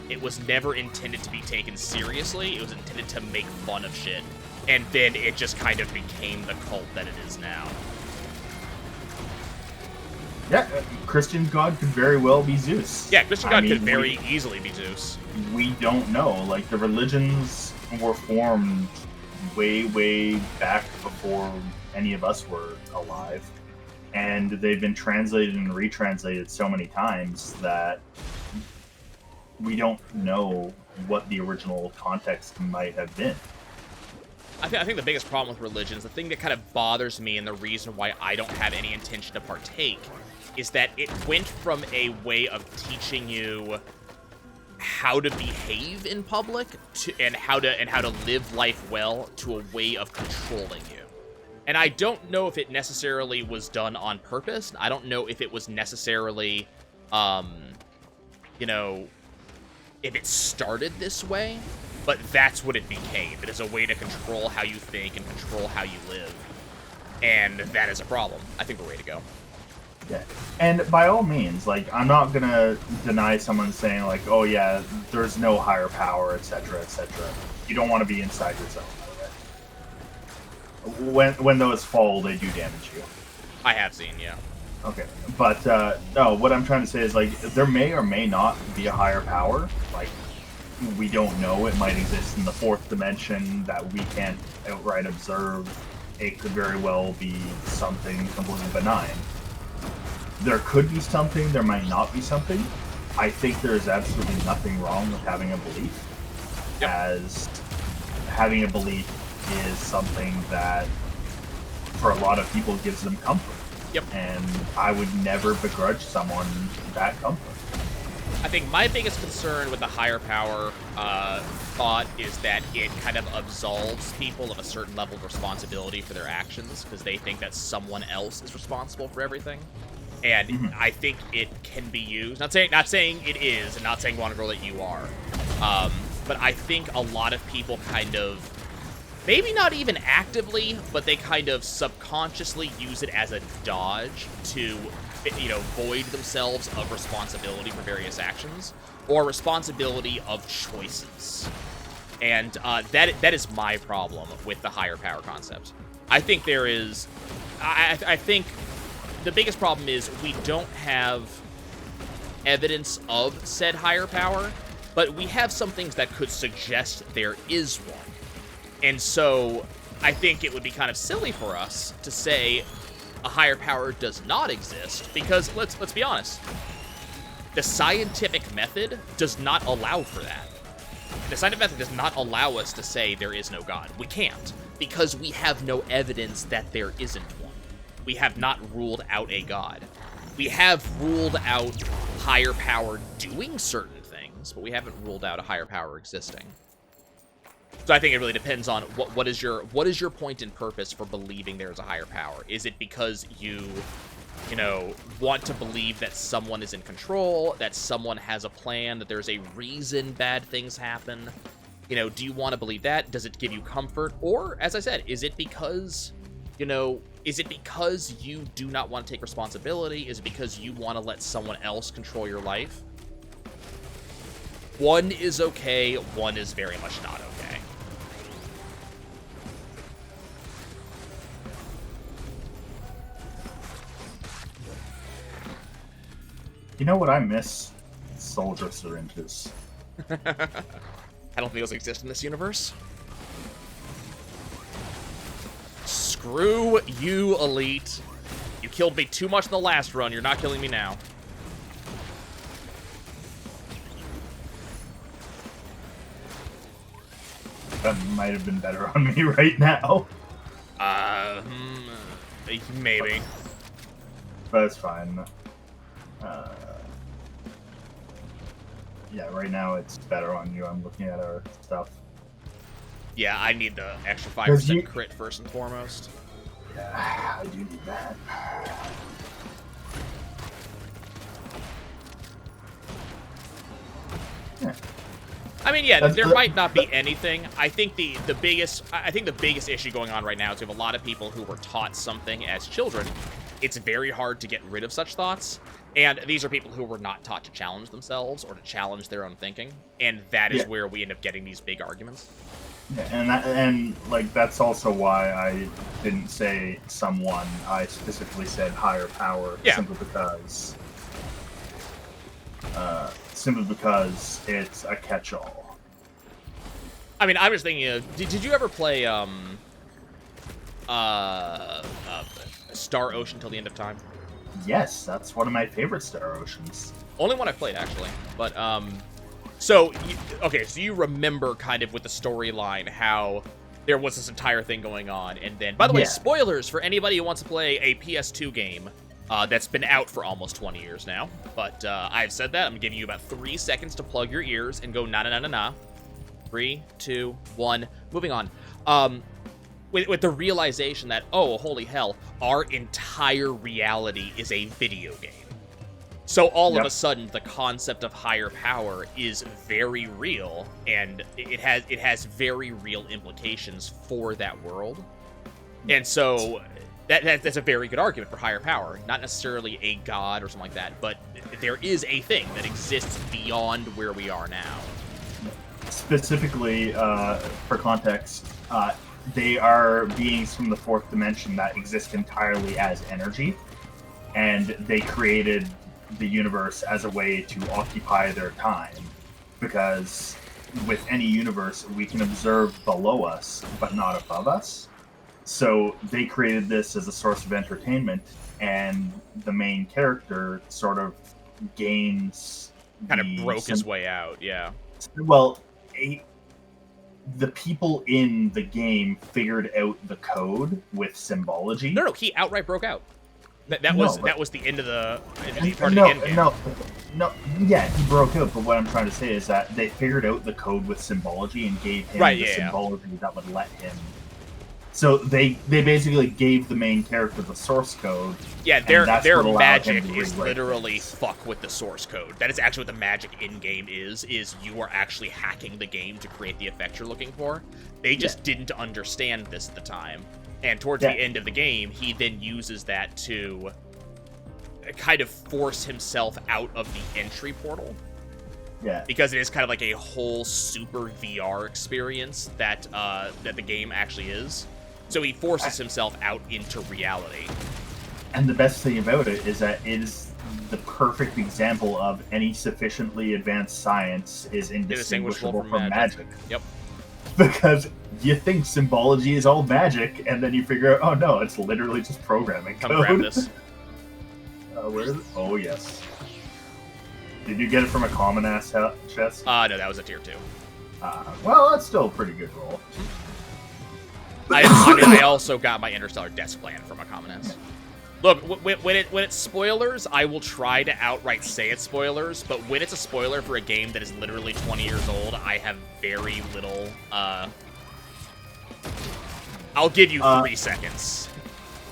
It was never intended to be taken seriously. It was intended to make fun of shit. And then it just kind of became the cult that it is now. Yeah, Christian god could very well be Zeus. Yeah, Christian god could very easily be Zeus. We don't know. Like, the religions were formed way, way back before any of us were alive. And they've been translated and retranslated so many times that we don't know what the original context might have been. I think the biggest problem with religions, the thing that kind of bothers me and the reason why I don't have any intention to partake, is that it went from a way of teaching you how to behave in public and how to live life well to a way of controlling you. And I don't know if it necessarily was done on purpose. I don't know if it was necessarily, you know, if it started this way, but that's what it became. It is a way to control how you think and control how you live. And that is a problem. I think we're ready to go. Yeah. And by all means, like, I'm not gonna deny someone saying, like, oh yeah, there's no higher power, etc., etc. You don't want to be inside yourself. When those fall, they do damage you. I have seen, yeah. Okay, but no, what I'm trying to say is, like, there may or may not be a higher power. Like, we don't know. It might exist in the fourth dimension that we can't outright observe. It could very well be something completely benign. There could be something, there might not be something. I think there is absolutely nothing wrong with having a belief. Yep. As having a belief is something that, for a lot of people, gives them comfort. Yep. And I would never begrudge someone that comfort. I think my biggest concern with the higher power thought is that it kind of absolves people of a certain level of responsibility for their actions, because they think that someone else is responsible for everything. And I think it can be used. Not saying it is, and not saying Wanna that you are. But I think a lot of people kind of, maybe not even actively, but they kind of subconsciously use it as a dodge to, you know, void themselves of responsibility for various actions, or responsibility of choices. And that is my problem with the higher power concept. I think there is, I think the biggest problem is we don't have evidence of said higher power, but we have some things that could suggest there is one. And so I think it would be kind of silly for us to say a higher power does not exist, because let's be honest, the scientific method does not allow for that. The scientific method does not allow us to say there is no God. We can't, because we have no evidence that there isn't one. We have not ruled out a God. We have ruled out higher power doing certain things, but we haven't ruled out a higher power existing. So I think it really depends on what is your point and purpose for believing there is a higher power. Is it because you know, want to believe that someone is in control, that someone has a plan, that there's a reason bad things happen? You know, do you want to believe that? Does it give you comfort? Or, as I said, is it because, you know, is it because you do not want to take responsibility? Is it because you want to let someone else control your life? One is okay, one is very much not okay. You know what I miss? Soldier syringes. I don't think those exist in this universe. Screw you, Elite. You killed me too much in the last run. You're not killing me now. That might have been better on me right now. Maybe. But it's fine. Yeah, right now it's better on you. I'm looking at our stuff. Yeah, I need the extra 5% crit first and foremost. Yeah, I do need that. Yeah. I mean, yeah, there might not be anything. I think the biggest issue going on right now is we have a lot of people who were taught something as children. It's very hard to get rid of such thoughts, and these are people who were not taught to challenge themselves or to challenge their own thinking, and that is where we end up getting these big arguments. Yeah, and like that's also why I didn't say someone. I specifically said higher power, simply because it's a catch-all. I mean, I was thinking of, did you ever play Star Ocean Till the End of Time? Yes, that's one of my favorite Star Oceans. Only one I've played, actually. But, so you remember kind of with the storyline how there was this entire thing going on, and then, by the way, spoilers for anybody who wants to play a PS2 game that's been out for almost 20 years now. But I've said that. I'm giving you about 3 seconds to plug your ears and go na-na-na-na-na. 3, 2, 1. Moving on. With the realization that, oh, holy hell, our entire reality is a video game. So all of a sudden, the concept of higher power is very real, and it has very real implications for that world. And so that's a very good argument for higher power. Not necessarily a god or something like that, but there is a thing that exists beyond where we are now. Specifically, for context, they are beings from the fourth dimension that exist entirely as energy, and they created the universe as a way to occupy their time, because with any universe we can observe below us but not above us. So they created this as a source of entertainment, and the main character sort of gains kind of broke his way out. Well, the people in the game figured out the code with symbology. No, he outright broke out. That was the end of the part of the end game. No, yeah, he broke out, but what I'm trying to say is that they figured out the code with symbology and gave him the symbology that would let him. So they basically gave the main character the source code. Yeah, their magic is literally fuck with the source code. That is actually what the magic in-game is you are actually hacking the game to create the effect you're looking for. They just didn't understand this at the time. And towards the end of the game, he then uses that to kind of force himself out of the entry portal. Yeah. Because it is kind of like a whole super VR experience that the game actually is. So he forces himself out into reality. And the best thing about it is that it is the perfect example of any sufficiently advanced science is indistinguishable from magic. Yep. Because you think symbology is all magic, and then you figure out, oh no, it's literally just programming code. Come grab this. Where is it? Oh, yes. Did you get it from a common-ass chest? No, that was a tier 2. Well, that's still a pretty good roll. I also got my Interstellar Desk Plan from a common-ass. Look, when it's spoilers, I will try to outright say it's spoilers, but when it's a spoiler for a game that is literally 20 years old, I have very little, I'll give you 3 seconds.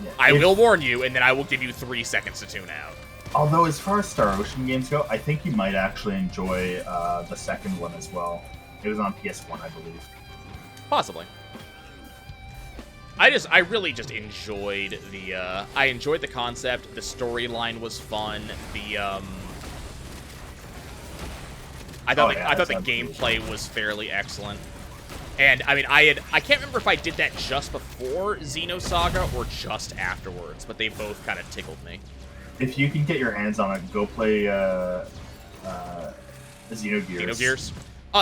Yeah, I will warn you, and then I will give you 3 seconds to tune out. Although, as far as Star Ocean games go, I think you might actually enjoy the second one as well. It was on PS1, I believe. Possibly. I really just enjoyed I enjoyed the concept. The storyline was fun. I thought the gameplay was fairly excellent. And I mean, I can't remember if I did that just before Xenosaga or just afterwards, but they both kind of tickled me. If you can get your hands on it, go play Xenogears. Xenogears.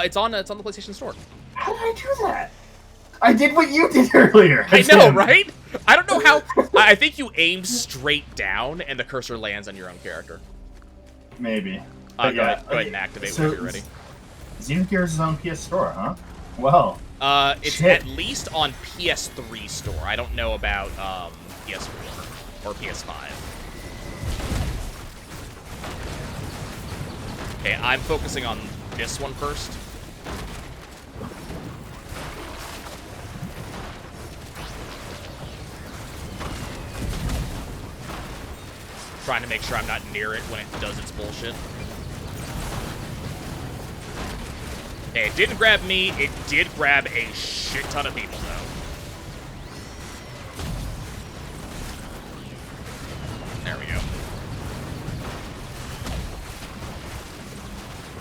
It's on the PlayStation Store. How did I do that? I did what you did earlier. I know, right? I don't know how. I think you aim straight down and the cursor lands on your own character. Maybe. Go ahead and activate whenever you're ready. Xenogears is on PS Store, huh? Well. It's at least on PS3 Store. I don't know about PS4 or PS5. Okay, I'm focusing on this one first. Trying to make sure I'm not near it when it does its bullshit. It didn't grab me. It did grab a shit ton of people, though. There we go.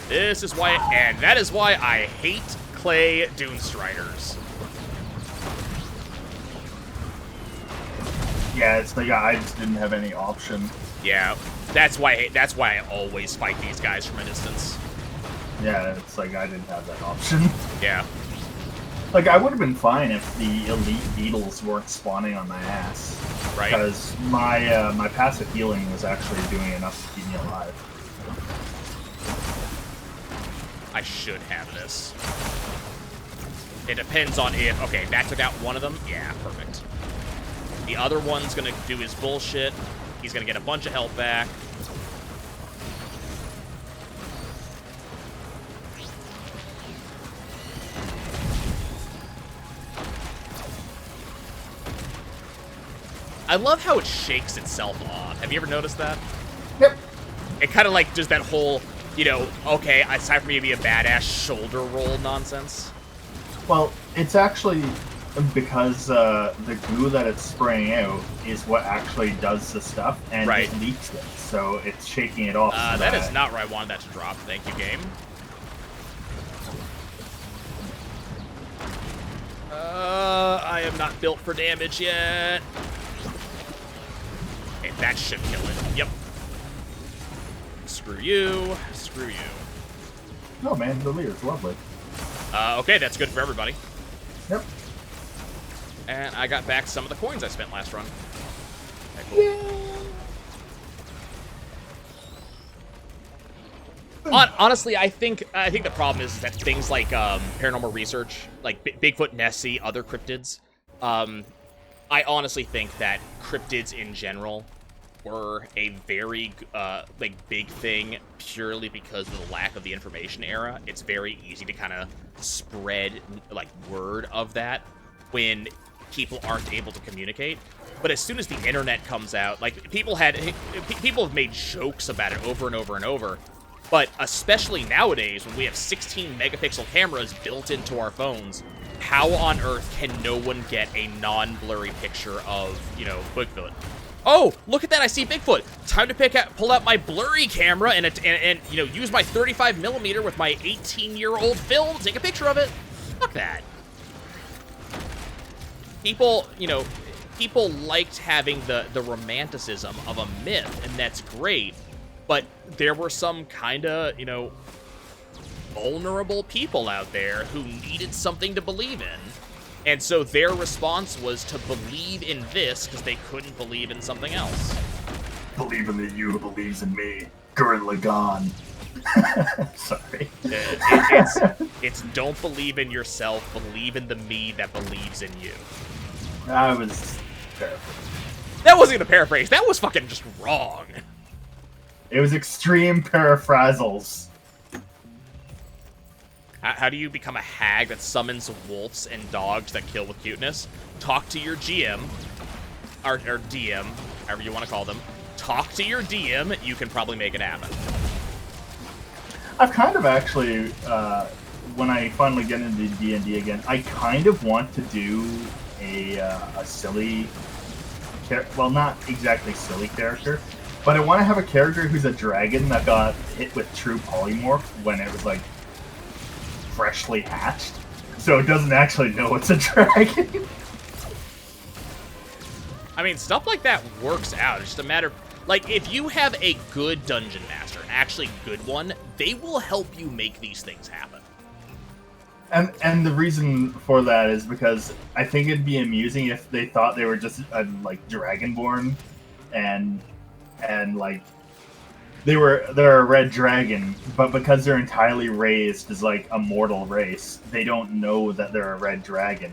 This is why, and that is why I hate clay Dune Striders. Yeah, it's like I just didn't have any option. Yeah, that's why I always fight these guys from a distance. Yeah, it's like I didn't have that option. Yeah. Like, I would have been fine if the elite beetles weren't spawning on my ass. Right. Because my my passive healing was actually doing enough to keep me alive. I should have this. It depends on if... Okay, that took out one of them. Yeah, perfect. The other one's gonna do his bullshit. He's gonna get a bunch of health back. I love how it shakes itself off. Have you ever noticed that? Yep. It kind of like does that whole, you know, okay, it's time for me to be a badass shoulder roll nonsense. Well, it's actually because the goo that it's spraying out is what actually does the stuff, and Right. it leaks it, so it's shaking it off. So That is not where I wanted that to drop. Thank you, game. I am not built for damage yet. Okay, that should kill it. Yep. Screw you. Screw you. Oh man, the leer is lovely. Okay, that's good for everybody. Yep. And I got back some of the coins I spent last run. Okay, cool. Honestly, I think the problem is that things like paranormal research, like Bigfoot, Nessie, other cryptids, I honestly think that cryptids in general were a very like big thing purely because of the lack of the information era. It's very easy to kind of spread like word of that when people aren't able to communicate. But as soon as the internet comes out, like people have made jokes about it over and over and over. But especially nowadays, when we have 16 megapixel cameras built into our phones, how on earth can no one get a non-blurry picture of, you know, Bigfoot? Oh, look at that! I see Bigfoot. Time to pull out my blurry camera and you know, use my 35 millimeter with my 18-year-old film, take a picture of it. Fuck that. People, you know, people liked having the romanticism of a myth, and that's great. But there were some kind of, you know, vulnerable people out there who needed something to believe in. And so their response was to believe in this because they couldn't believe in something else. Believe in the you who believes in me. Gurren Lagann. Sorry. It's don't believe in yourself, believe in the me that believes in you. I was paraphrasing. That wasn't even a paraphrase. That was fucking just wrong. It was extreme paraphrasals. How do you become a hag that summons wolves and dogs that kill with cuteness? Talk to your GM, or DM, however you want to call them. Talk to your DM, you can probably make it happen. I've kind of actually, when I finally get into D&D again, I kind of want to do a silly, well, not exactly silly character, but I want to have a character who's a dragon that got hit with true polymorph when it was, like, freshly hatched. So it doesn't actually know it's a dragon. I mean, stuff like that works out. It's just a matter of, like, if you have a good dungeon master, an actually good one, they will help you make these things happen. And the reason for that is because I think it'd be amusing if they thought they were just, like, dragonborn and like they're a red dragon, but because they're entirely raised as like a mortal race, they don't know that they're a red dragon.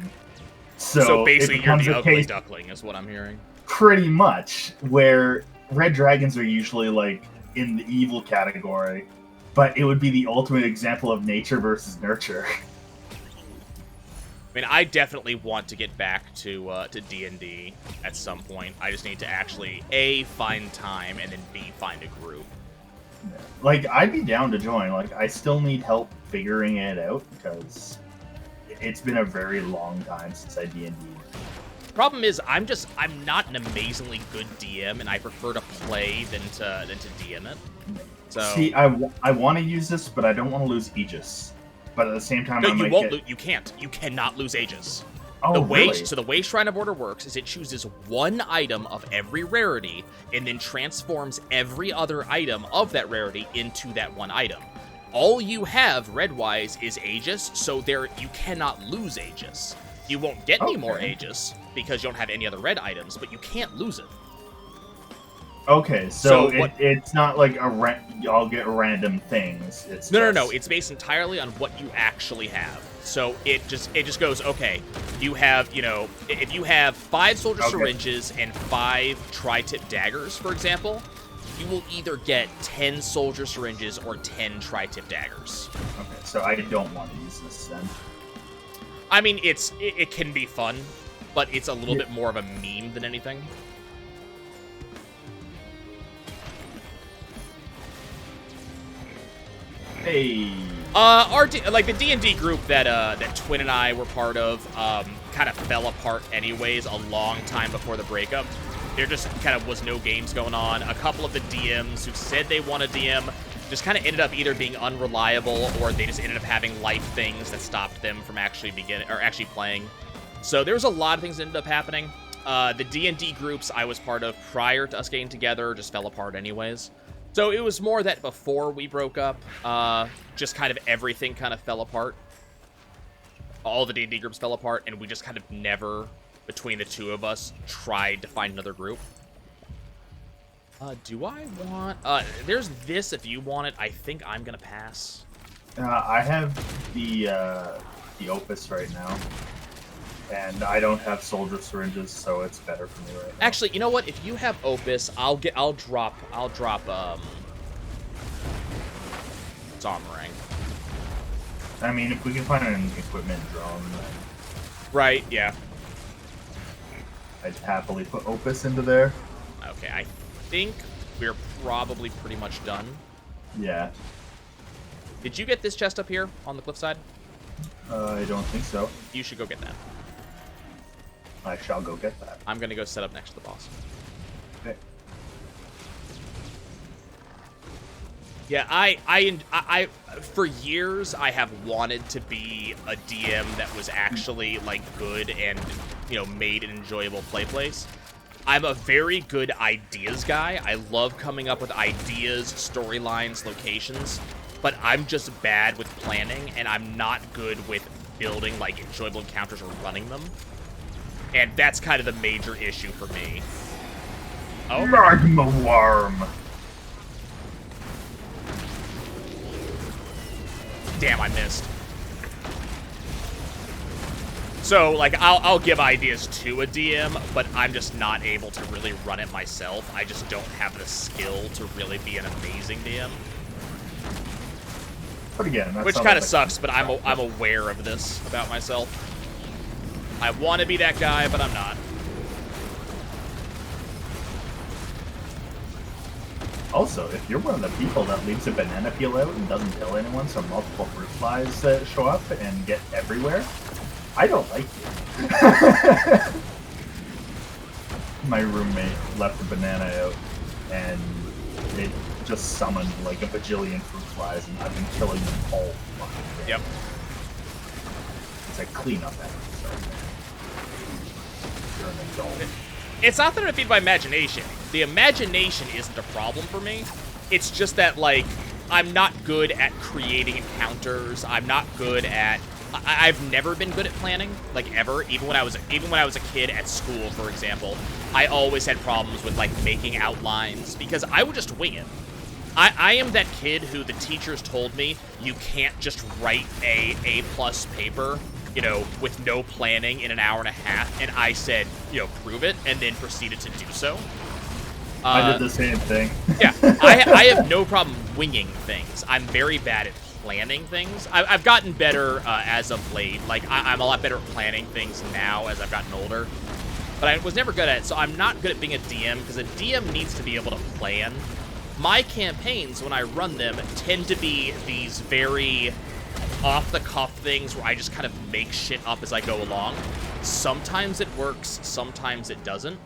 So basically, you're the ugly duckling, is what I'm hearing. Pretty much, where red dragons are usually like in the evil category, but it would be the ultimate example of nature versus nurture. I mean, I definitely want to get back to D&D at some point. I just need to actually, A, find time, and then B, find a group. Like, I'd be down to join. Like, I still need help figuring it out because it's been a very long time since I D&D. Problem is, I'm not an amazingly good DM, and I prefer to play than to DM it. So see, I want to use this, but I don't want to lose Aegis. But at the same time, no, I you might won't. get... You can't. You cannot lose Aegis. Oh, really? So the way Shrine of Order works is it chooses one item of every rarity and then transforms every other item of that rarity into that one item. All you have red-wise is Aegis, so you cannot lose Aegis. You won't get any more Aegis because you don't have any other red items, but you can't lose it. Okay, so it's not like I'll get random things. It's no. It's based entirely on what you actually have. So it just goes, okay, you have, if you have 5 soldier syringes and 5 tri-tip daggers, for example, you will either get 10 soldier syringes or 10 tri-tip daggers. Okay, so I don't want to use this then. I mean, it can be fun, but it's a little bit more of a meme than anything. Hey. The D&D group that Twin and I were part of, kind of fell apart anyways a long time before the breakup. There just kind of was no games going on. A couple of the DMs who said they want to DM just kind of ended up either being unreliable or they just ended up having life things that stopped them from actually playing. So there was a lot of things that ended up happening. The D&D groups I was part of prior to us getting together just fell apart anyways. So it was more that before we broke up, just kind of everything kind of fell apart. All the D&D groups fell apart, and we just kind of never, between the two of us, tried to find another group. Do I want... there's this if you want it. I think I'm going to pass. I have the Opus right now. And I don't have soldier syringes, so it's better for me right now. Actually, you know what? If you have Opus, I'll drop Zombering. I mean, if we can find an equipment drone, then right, yeah. I'd happily put Opus into there. Okay, I think we're probably pretty much done. Yeah. Did you get this chest up here on the cliffside? I don't think so. You should go get that. I shall go get that. I'm gonna go set up next to the boss. Okay. Yeah, I for years I have wanted to be a DM that was actually like good and made an enjoyable play place. I'm a very good ideas guy. I love coming up with ideas, storylines, locations, but I'm just bad with planning and I'm not good with building like enjoyable encounters or running them. And that's kind of the major issue for me. Oh, Magma Worm! Damn, I missed. So, like, I'll give ideas to a DM, but I'm just not able to really run it myself. I just don't have the skill to really be an amazing DM. But again, which kind of sucks, but I'm aware of this about myself. I want to be that guy, but I'm not. Also, if you're one of the people that leaves a banana peel out and doesn't tell anyone so multiple fruit flies show up and get everywhere, I don't like you. My roommate left a banana out and it just summoned like a bajillion fruit flies and I've been killing them all fucking day. Yep. It's a cleanup episode. You're an adult. It's not that I feed my imagination. The imagination isn't a problem for me. It's just that, like, I'm not good at creating encounters. I'm not good at... I've never been good at planning, like, ever. Even when I was a kid at school, for example, I always had problems with, like, making outlines because I would just wing it. I am that kid who the teachers told me you can't just write a A+ paper, with no planning in an hour and a half, and I said, prove it, and then proceeded to do so. I did the same thing. Yeah, I have no problem winging things. I'm very bad at planning things. I've gotten better as of late. Like, I'm a lot better at planning things now as I've gotten older. But I was never good at it, so I'm not good at being a DM, because a DM needs to be able to plan. My campaigns, when I run them, tend to be these very off-the-cuff things where I just kind of make shit up as I go along. Sometimes it works, sometimes it doesn't.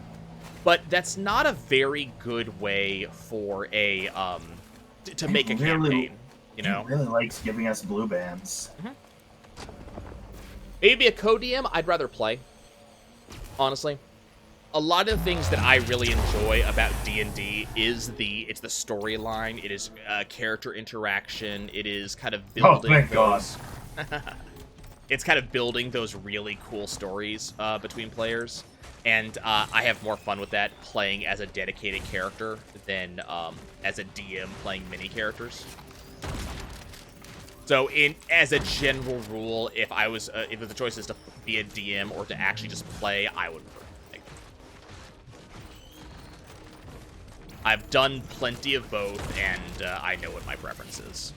But that's not a very good way for a, to make a campaign, you know? He really likes giving us blue bands. Maybe a co-DM, I'd rather play, honestly. A lot of the things that I really enjoy about D&D is it's the storyline, it is character interaction, it is kind of building thank God. It's kind of building those really cool stories between players. And I have more fun with that playing as a dedicated character than as a DM playing mini characters. So, as a general rule, if the choice is to be a DM or to actually just play, I would prefer. I've done plenty of both, and I know what my preference is.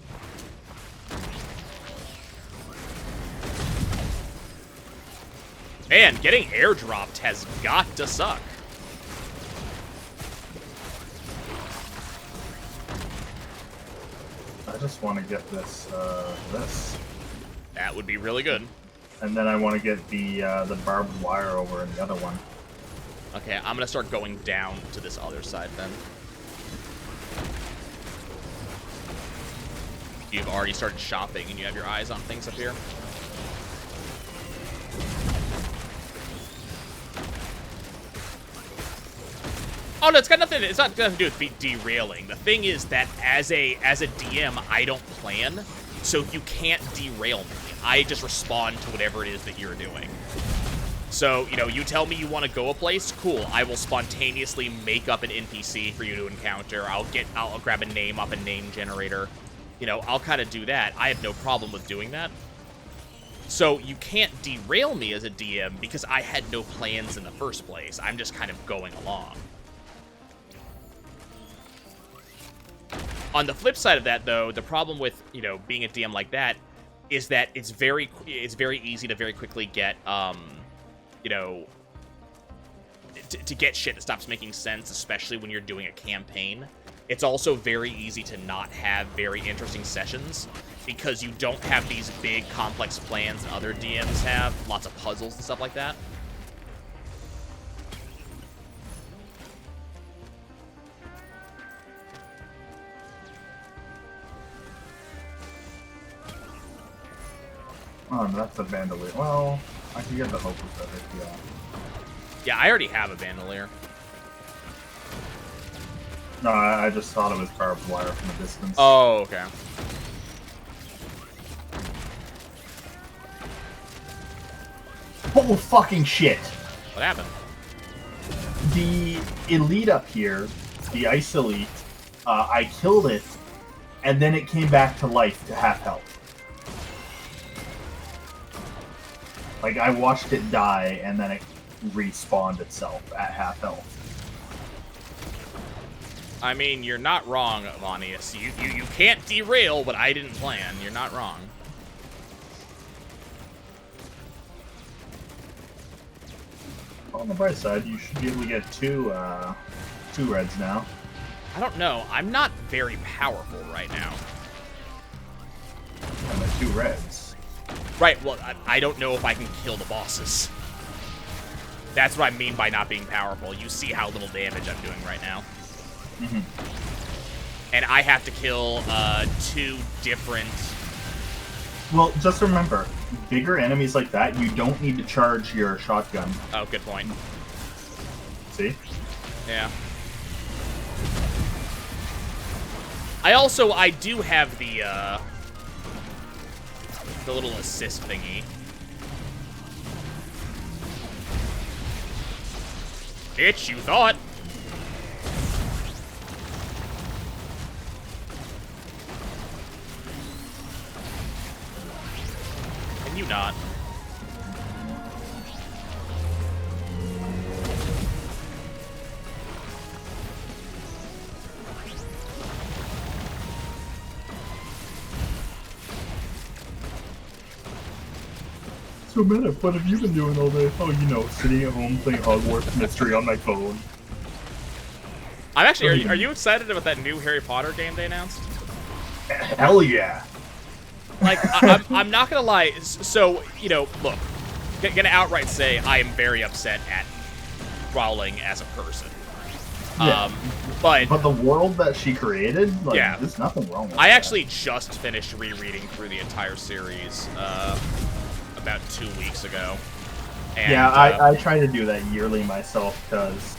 Man, getting airdropped has got to suck. I just want to get this. That would be really good. And then I want to get the barbed wire over in the other one. Okay, I'm gonna start going down to this other side then. You've already started shopping and you have your eyes on things up here. Oh no, it's got nothing. It's not nothing to do with derailing. The thing is that as a DM, I don't plan, so you can't derail me. I just respond to whatever it is that you're doing. So, you know, you tell me you want to go a place, cool. I will spontaneously make up an NPC for you to encounter. I'll grab a name off a name generator. You know, I'll kind of do that. I have no problem with doing that. So you can't derail me as a DM because I had no plans in the first place. I'm just kind of going along. On the flip side of that, though, the problem with, you know, being a DM like that is that it's very easy to very quickly get, you know, to get shit that stops making sense, especially when you're doing a campaign. It's also very easy to not have very interesting sessions because you don't have these big, complex plans that other DMs have, lots of puzzles and stuff like that. Oh, that's a bandolier. Well, I can get the hope of it, yeah. Yeah, I already have a bandolier. No, I just thought it was barbed wire from a distance. Oh, okay. Oh, fucking shit! What happened? The elite up here, the ice elite, I killed it, and then it came back to life to half health. Like, I watched it die, and then it respawned itself at half health. I mean, you're not wrong, Vanius. You can't derail what I didn't plan. You're not wrong. On the bright side, you should be able to get two reds now. I don't know. I'm not very powerful right now. And the 2 reds. Right, well, I don't know if I can kill the bosses. That's what I mean by not being powerful. You see how little damage I'm doing right now. And I have to kill 2 different... Well, just remember, bigger enemies like that, you don't need to charge your shotgun. Oh, good point. See? Yeah. I do have the little assist thingy. Bitch, you thought. Can you not? So, man, what have you been doing all day? Oh, you know, sitting at home playing Hogwarts Mystery on my phone. I'm actually. Are you excited about that new Harry Potter game they announced? Hell yeah! Like, I'm not gonna lie. So, you know, look, gonna outright say I am very upset at Rowling as a person. Yeah. But the world that she created, like, yeah, there's nothing wrong with I that. actually just finished rereading through the entire series about 2 weeks ago. And, yeah, I try to do that yearly myself because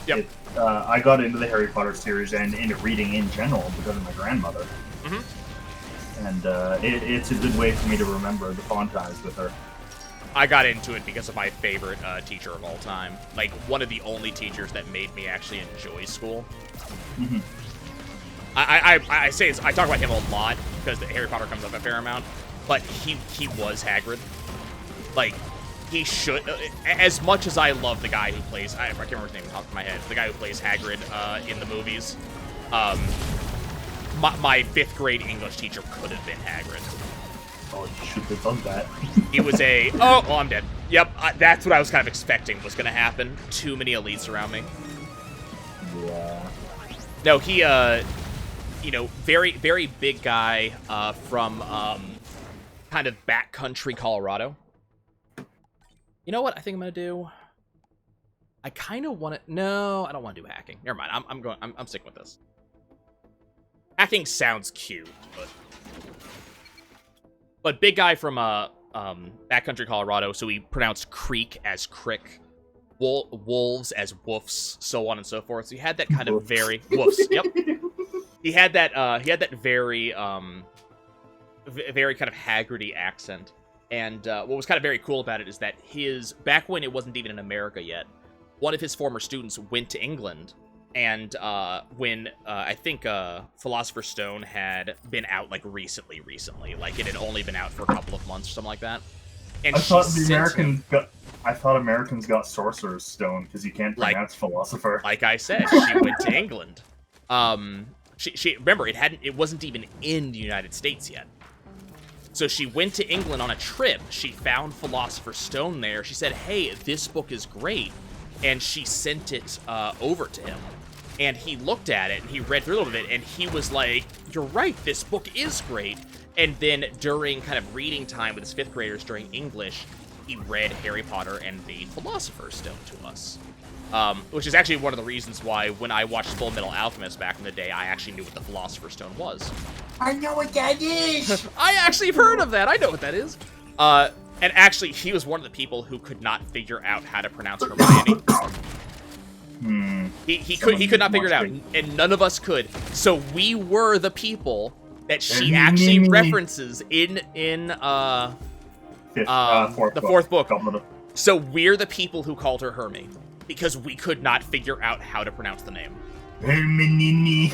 I got into the Harry Potter series and into reading in general because of my grandmother. Mm-hmm. And it's a good way for me to remember the fond times with her. I got into it because of my favorite teacher of all time. Like, one of the only teachers that made me actually enjoy school. Mm-hmm. I say I talk about him a lot because Harry Potter comes up a fair amount, but he was Hagrid. Like, he should, as much as I love the guy who plays, I can't remember his name off the top of my head, the guy who plays Hagrid in the movies, my 5th grade English teacher could have been Hagrid. Oh, you should have done that. He was a, oh, well, I'm dead. Yep, that's what I was kind of expecting was going to happen. Too many elites around me. Yeah. No, he, you know, very, very big guy from kind of backcountry Colorado. You know what I think I'm going to do? I kind of want to, no, I don't want to do hacking. Never mind, I'm sticking with this. Hacking sounds cute, but big guy from backcountry Colorado, so he pronounced creek as crick, wolves as woofs, so on and so forth. So he had that kind of very woofs. Yep. He had that very very kind of Hagridy accent. And what was kind of very cool about it is that back when it wasn't even in America yet, one of his former students went to England. And when I think Philosopher's Stone had been out like recently, like it had only been out for a couple of months or something like that. And I thought Americans got Sorcerer's Stone because you can't pronounce philosopher. Like I said, she went to England. She remember it wasn't even in the United States yet. So she went to England on a trip. She found Philosopher's Stone there. She said, "Hey, this book is great," and she sent it over to him. And he looked at it, and he read through a little bit, and he was like, "You're right, this book is great." And then during kind of reading time with his 5th graders during English, he read Harry Potter and the Philosopher's Stone to us. Which is actually one of the reasons why when I watched Full Metal Alchemist back in the day, I actually knew what the Philosopher's Stone was. I know what that is! I actually have heard of that. I know what that is. And actually, he was one of the people who could not figure out how to pronounce Hermione. He could not figure it out, and none of us could. So we were the people that she actually references in the 4th book. So we're the people who called her Hermy because we could not figure out how to pronounce the name. Hermione.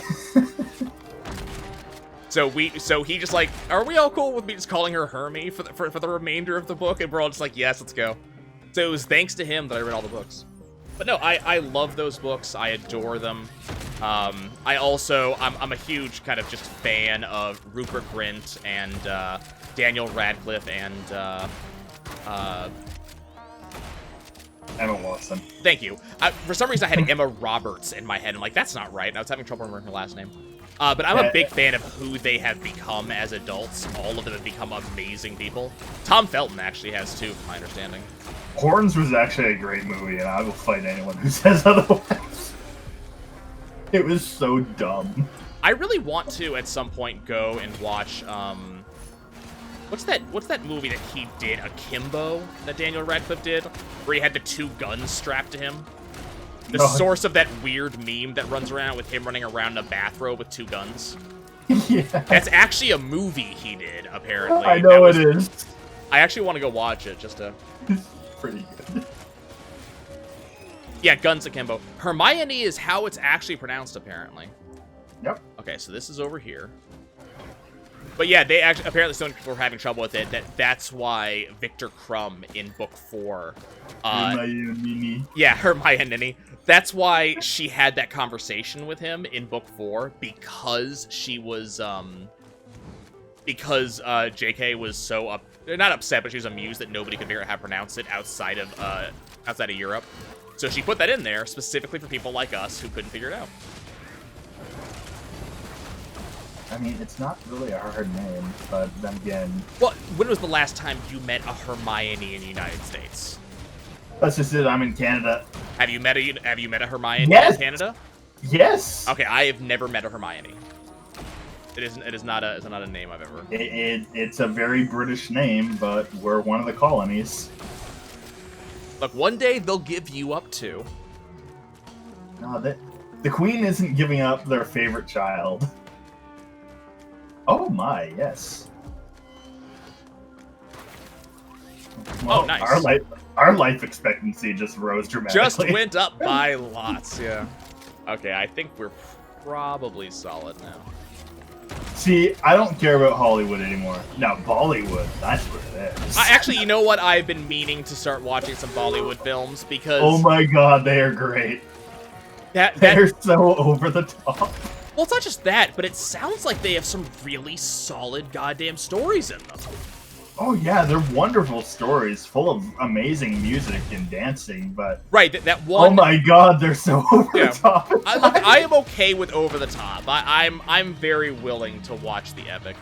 So he just like, are we all cool with me just calling her Hermy for the remainder of the book? And we're all just like, yes, let's go. So it was thanks to him that I read all the books. But no, I love those books. I adore them. I'm a huge kind of just fan of Rupert Grint and Daniel Radcliffe and Emma Watson. Thank you. For some reason, I had Emma Roberts in my head. I'm like, that's not right. And I was having trouble remembering her last name. But I'm a big fan of who they have become as adults. All of them have become amazing people. Tom Felton actually has too, from my understanding. Horns was actually a great movie, and I will fight anyone who says otherwise. It was so dumb. I really want to, at some point, go and watch, what's that movie that he did, Akimbo, that Daniel Radcliffe did, where he had the 2 guns strapped to him? The source of that weird meme that runs around with him running around in a bathrobe with 2 guns. Yeah. That's actually a movie he did, apparently. I know it is. I actually want to go watch it, just to... It's pretty good. Yeah, Guns Akimbo. Hermione is how it's actually pronounced, apparently. Yep. Okay, so this is over here. But yeah, they actually, apparently some people were having trouble with it. That's why Victor Crumb in book 4... Hermione. Yeah, Hermione. That's why she had that conversation with him in book 4, because she was, because JK was so not upset, but she was amused that nobody could figure out how to pronounce it outside of Europe. So she put that in there specifically for people like us who couldn't figure it out. I mean, it's not really a hard name, but then again... Well, when was the last time you met a Hermione in the United States? That's just it, I'm in Canada. Have you met a Hermione Yes! in Canada? Yes! Okay, I have never met a Hermione. It is not a name I've ever... It's a very British name, but we're one of the colonies. Look, one day they'll give you up to. No, the Queen isn't giving up their favorite child. Oh my, yes. Well, Oh, nice. Our life expectancy just rose dramatically. Just went up by lots, yeah. Okay, I think we're probably solid now. See, I don't care about Hollywood anymore. No, Bollywood, that's what it is. Actually, you know what? I've been meaning to start watching some Bollywood films because... Oh my god, they are great. They're so over the top. Well, it's not just that, but it sounds like they have some really solid goddamn stories in them. Oh yeah, they're wonderful stories, full of amazing music and dancing, but... Right, that one... Oh my god, they're so over the top. Look, I am okay with over the top. I'm very willing to watch the epic.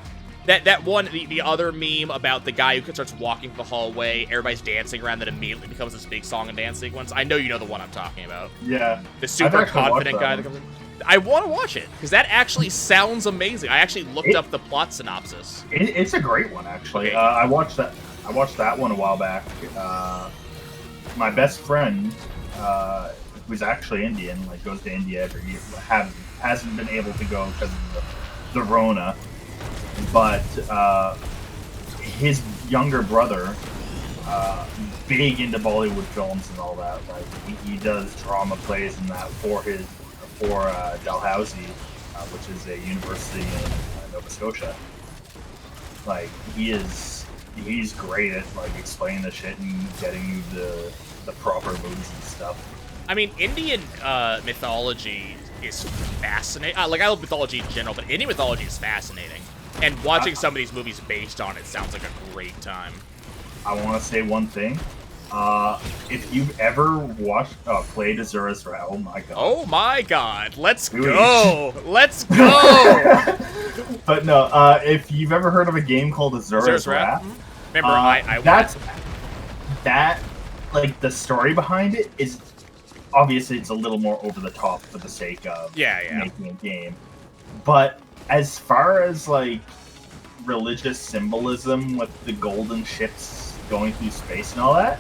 That one, the other meme about the guy who starts walking the hallway, everybody's dancing around, that immediately becomes this big song and dance sequence. I know you know the one I'm talking about. Yeah. The super confident guy that comes in. I want to watch it, because that actually sounds amazing. I actually looked up the plot synopsis. It's a great one, actually. Okay. I watched that one a while back. My best friend, who's actually Indian, like goes to India every year, hasn't been able to go because of the Rona. But his younger brother, big into Bollywood films and all that. Like he does drama plays and that for Dalhousie, which is a university in Nova Scotia. Like he's great at like explaining the shit and getting the proper moves and stuff. I mean, Indian mythology is fascinating. Like I love mythology in general, but Indian mythology is fascinating. And watching some of these movies based on it sounds like a great time. I want to say one thing. If you've ever watched played Azura's Wrath, oh my god. Oh my god, let's go! Let's go! But no, if you've ever heard of a game called Azura's Wrath, remember, that like the story behind it is obviously it's a little more over the top for the sake of making a game. But as far as like religious symbolism with the golden ships going through space and all that,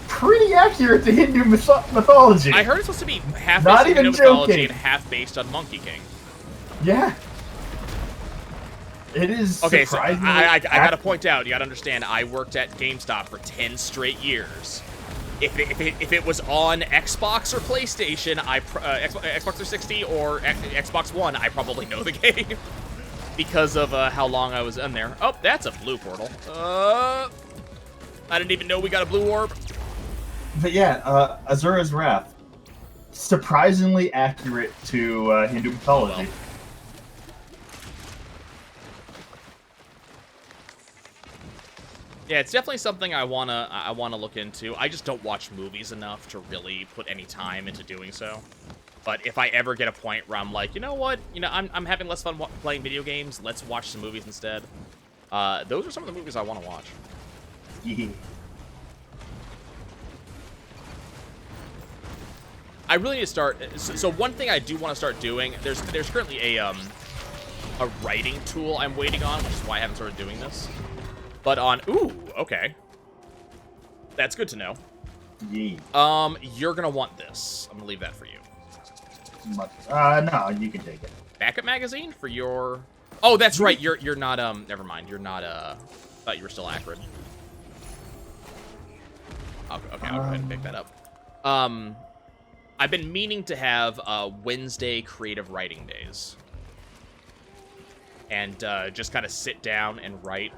pretty accurate to Hindu mythology. I heard it's supposed to be half based on Hindu mythology and half based on Monkey King. Yeah. It is. Okay, so I gotta point out, you gotta understand, I worked at GameStop for 10 straight years. If it was on Xbox or PlayStation, Xbox 360 or Xbox One, I probably know the game. Because of how long I was in there. Oh, that's a blue portal. I didn't even know we got a blue orb. But yeah, Azura's Wrath. Surprisingly accurate to Hindu mythology. Well. Yeah, it's definitely something I wanna look into. I just don't watch movies enough to really put any time into doing so. But if I ever get a point where I'm like, you know what, I'm having less fun playing video games, let's watch some movies instead. Those are some of the movies I want to watch. Yeah. I really need to start. So one thing I do want to start doing. There's currently a writing tool I'm waiting on, which is why I haven't started doing this. But okay, that's good to know. Yeah. You're gonna want this. I'm gonna leave that for you. No, you can take it. Backup magazine for your. Oh, that's right. You're not. Never mind. You're not. Thought you were still Acrid. Okay, I'll go ahead and pick that up. I've been meaning to have Wednesday creative writing days, and just kind of sit down and write.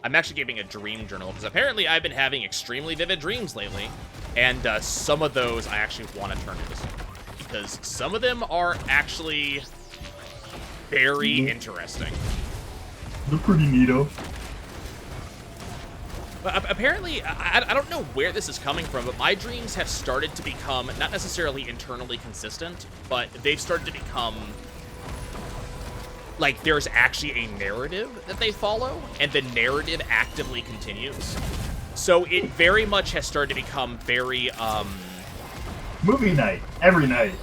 I'm actually giving a dream journal because apparently I've been having extremely vivid dreams lately, and some of those I actually want to turn into something. Because some of them are actually very interesting. They're pretty neato. But apparently, I don't know where this is coming from, but my dreams have started to become, not necessarily internally consistent, but they've started to become like, there's actually a narrative that they follow, and the narrative actively continues. So it very much has started to become very, Movie night, every night.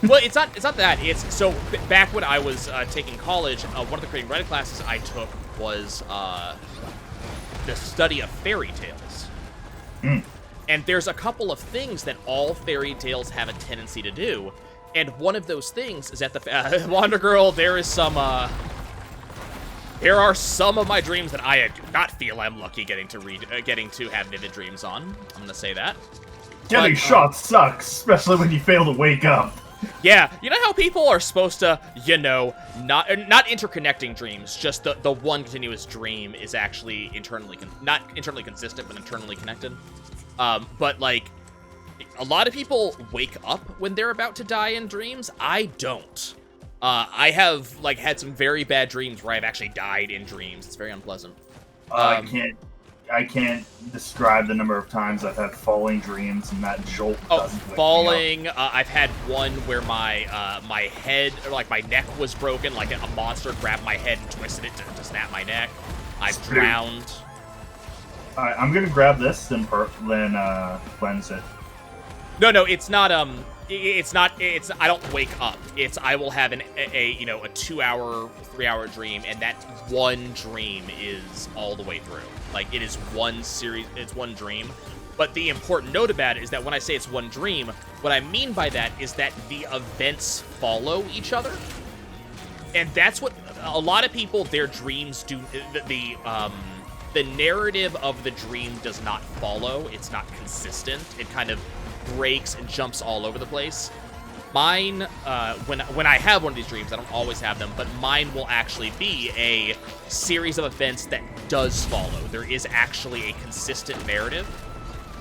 well, it's not that. It's, so, back when I was taking college, one of the creating writing classes I took was the study of fairy tales. Mm. And there's a couple of things that all fairy tales have a tendency to do. And one of those things is that the Wander Girl, there are some of my dreams that I do not feel I'm lucky getting to have vivid dreams on. I'm gonna say that. Getting shot sucks, especially when you fail to wake up. Yeah, you know how people are supposed to, not interconnecting dreams, just the one continuous dream is actually not internally consistent, but internally connected. But, like, a lot of people wake up when they're about to die in dreams. I don't. I have, like, had some very bad dreams where I've actually died in dreams. It's very unpleasant. I can't describe the number of times I've had falling dreams, and that jolt doesn't wake falling. me up. I've had one where my my head, or like my neck was broken, like a monster grabbed my head and twisted it to snap my neck. I've drowned. Alright, I'm gonna grab this and then cleanse it. No, it's not. It's I don't wake up. I will have a 2-hour, 3-hour dream, and that one dream is all the way through. Like, it is one series, it's one dream. But the important note about it is that when I say it's one dream, what I mean by that is that the events follow each other. And that's what a lot of people, their dreams do. The narrative of the dream does not follow. It's not consistent. It kind of breaks and jumps all over the place. Mine, when I have one of these dreams, I don't always have them, but mine will actually be a series of events that does follow. There is actually a consistent narrative,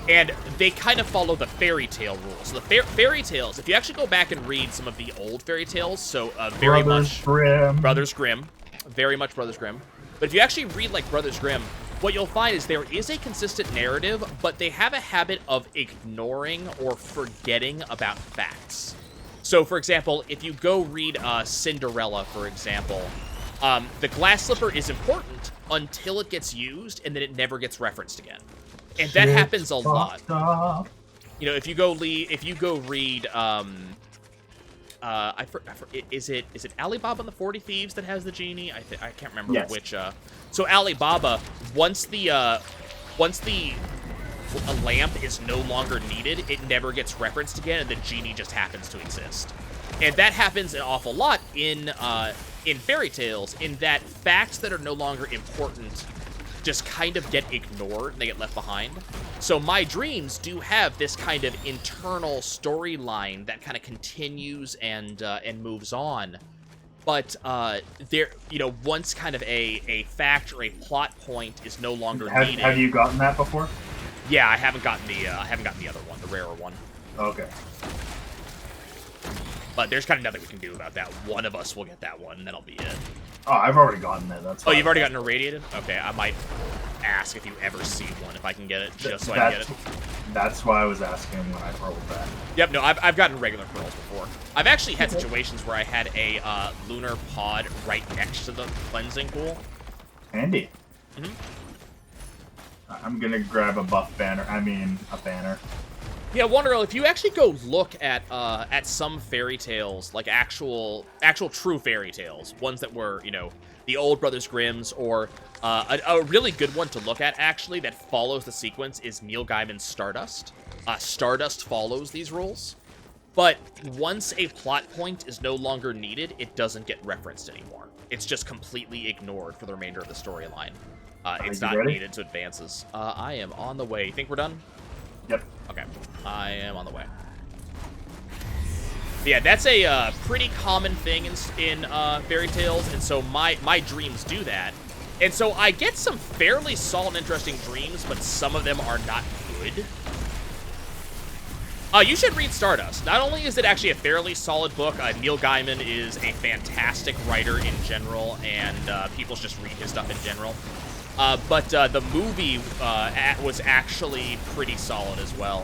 and they kind of follow the fairy tale rules. So the fairy tales, if you actually go back and read some of the old fairy tales, so very much Brothers Grimm, very much Brothers Grimm. But if you actually read like Brothers Grimm, what you'll find is there is a consistent narrative, but they have a habit of ignoring or forgetting about facts. So, for example, if you go read Cinderella, for example, the glass slipper is important until it gets used, and then it never gets referenced again. And that happens a lot. You know, if you go read, is it Alibaba and the 40 Thieves that has the genie? I can't remember which. So Alibaba, once a lamp is no longer needed, it never gets referenced again, and the genie just happens to exist. And that happens an awful lot in fairy tales, in that facts that are no longer important just kind of get ignored and they get left behind. So my dreams do have this kind of internal storyline that kind of continues and moves on. But there, once kind of a fact or a plot point is no longer needed. Have you gotten that before? Yeah, I haven't gotten the other one, the rarer one. Okay. But there's kind of nothing we can do about that. One of us will get that one, and that'll be it. Oh, I've already gotten it. That's. Oh, you've already gotten irradiated? Okay, I might ask if you ever see one, if I can get it, just so I can get it. That's why I was asking when I rolled that. Yep, no, I've gotten regular pearls before. I've actually had situations where I had a lunar pod right next to the cleansing pool. Handy. Mm-hmm. I'm gonna grab a buff banner. I mean, a banner. Yeah, Wonder Girl, if you actually go look at some fairy tales, like actual true fairy tales, ones that were, the old Brothers Grimm's, or a really good one to look at, actually, that follows the sequence is Neil Gaiman's Stardust. Stardust follows these rules, but once a plot point is no longer needed, it doesn't get referenced anymore. It's just completely ignored for the remainder of the storyline. It's not needed to advances. I am on the way. You think we're done? Yep. Okay. I am on the way. But yeah, that's a pretty common thing in fairy tales, and so my dreams do that. And so I get some fairly solid, interesting dreams, but some of them are not good. You should read Stardust. Not only is it actually a fairly solid book, Neil Gaiman is a fantastic writer in general, and people should just read his stuff in general. But the movie was actually pretty solid as well.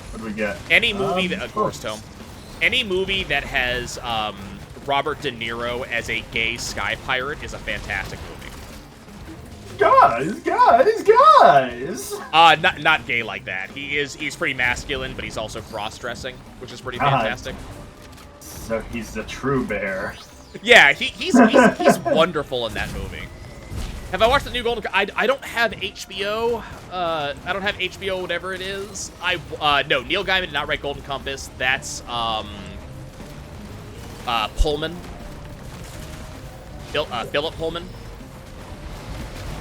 What do we get? Any movie that Forest Tome, any movie that has Robert De Niro as a gay sky pirate is a fantastic movie. Guys! Not gay like that. He's pretty masculine, but he's also cross-dressing, which is pretty fantastic. So he's the true bear. Yeah, he's wonderful in that movie. Have I watched the new Golden? I don't have HBO. I don't have HBO, whatever it is. No, Neil Gaiman did not write Golden Compass. That's Pullman. Philip Pullman.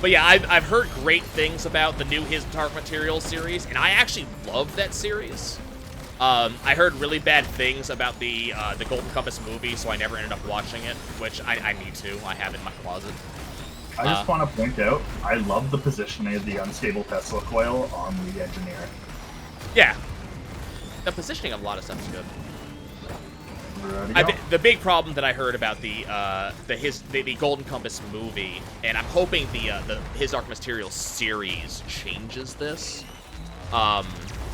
But yeah, I've heard great things about the new His Dark Materials series, and I actually love that series. I heard really bad things about the Golden Compass movie, so I never ended up watching it, which I need to. I have it in my closet. I just want to point out, I love the positioning of the unstable Tesla coil on the engineer. Yeah. The positioning of a lot of stuff is good. The big problem that I heard about the Golden Compass movie, and I'm hoping the His Dark Materials series changes this,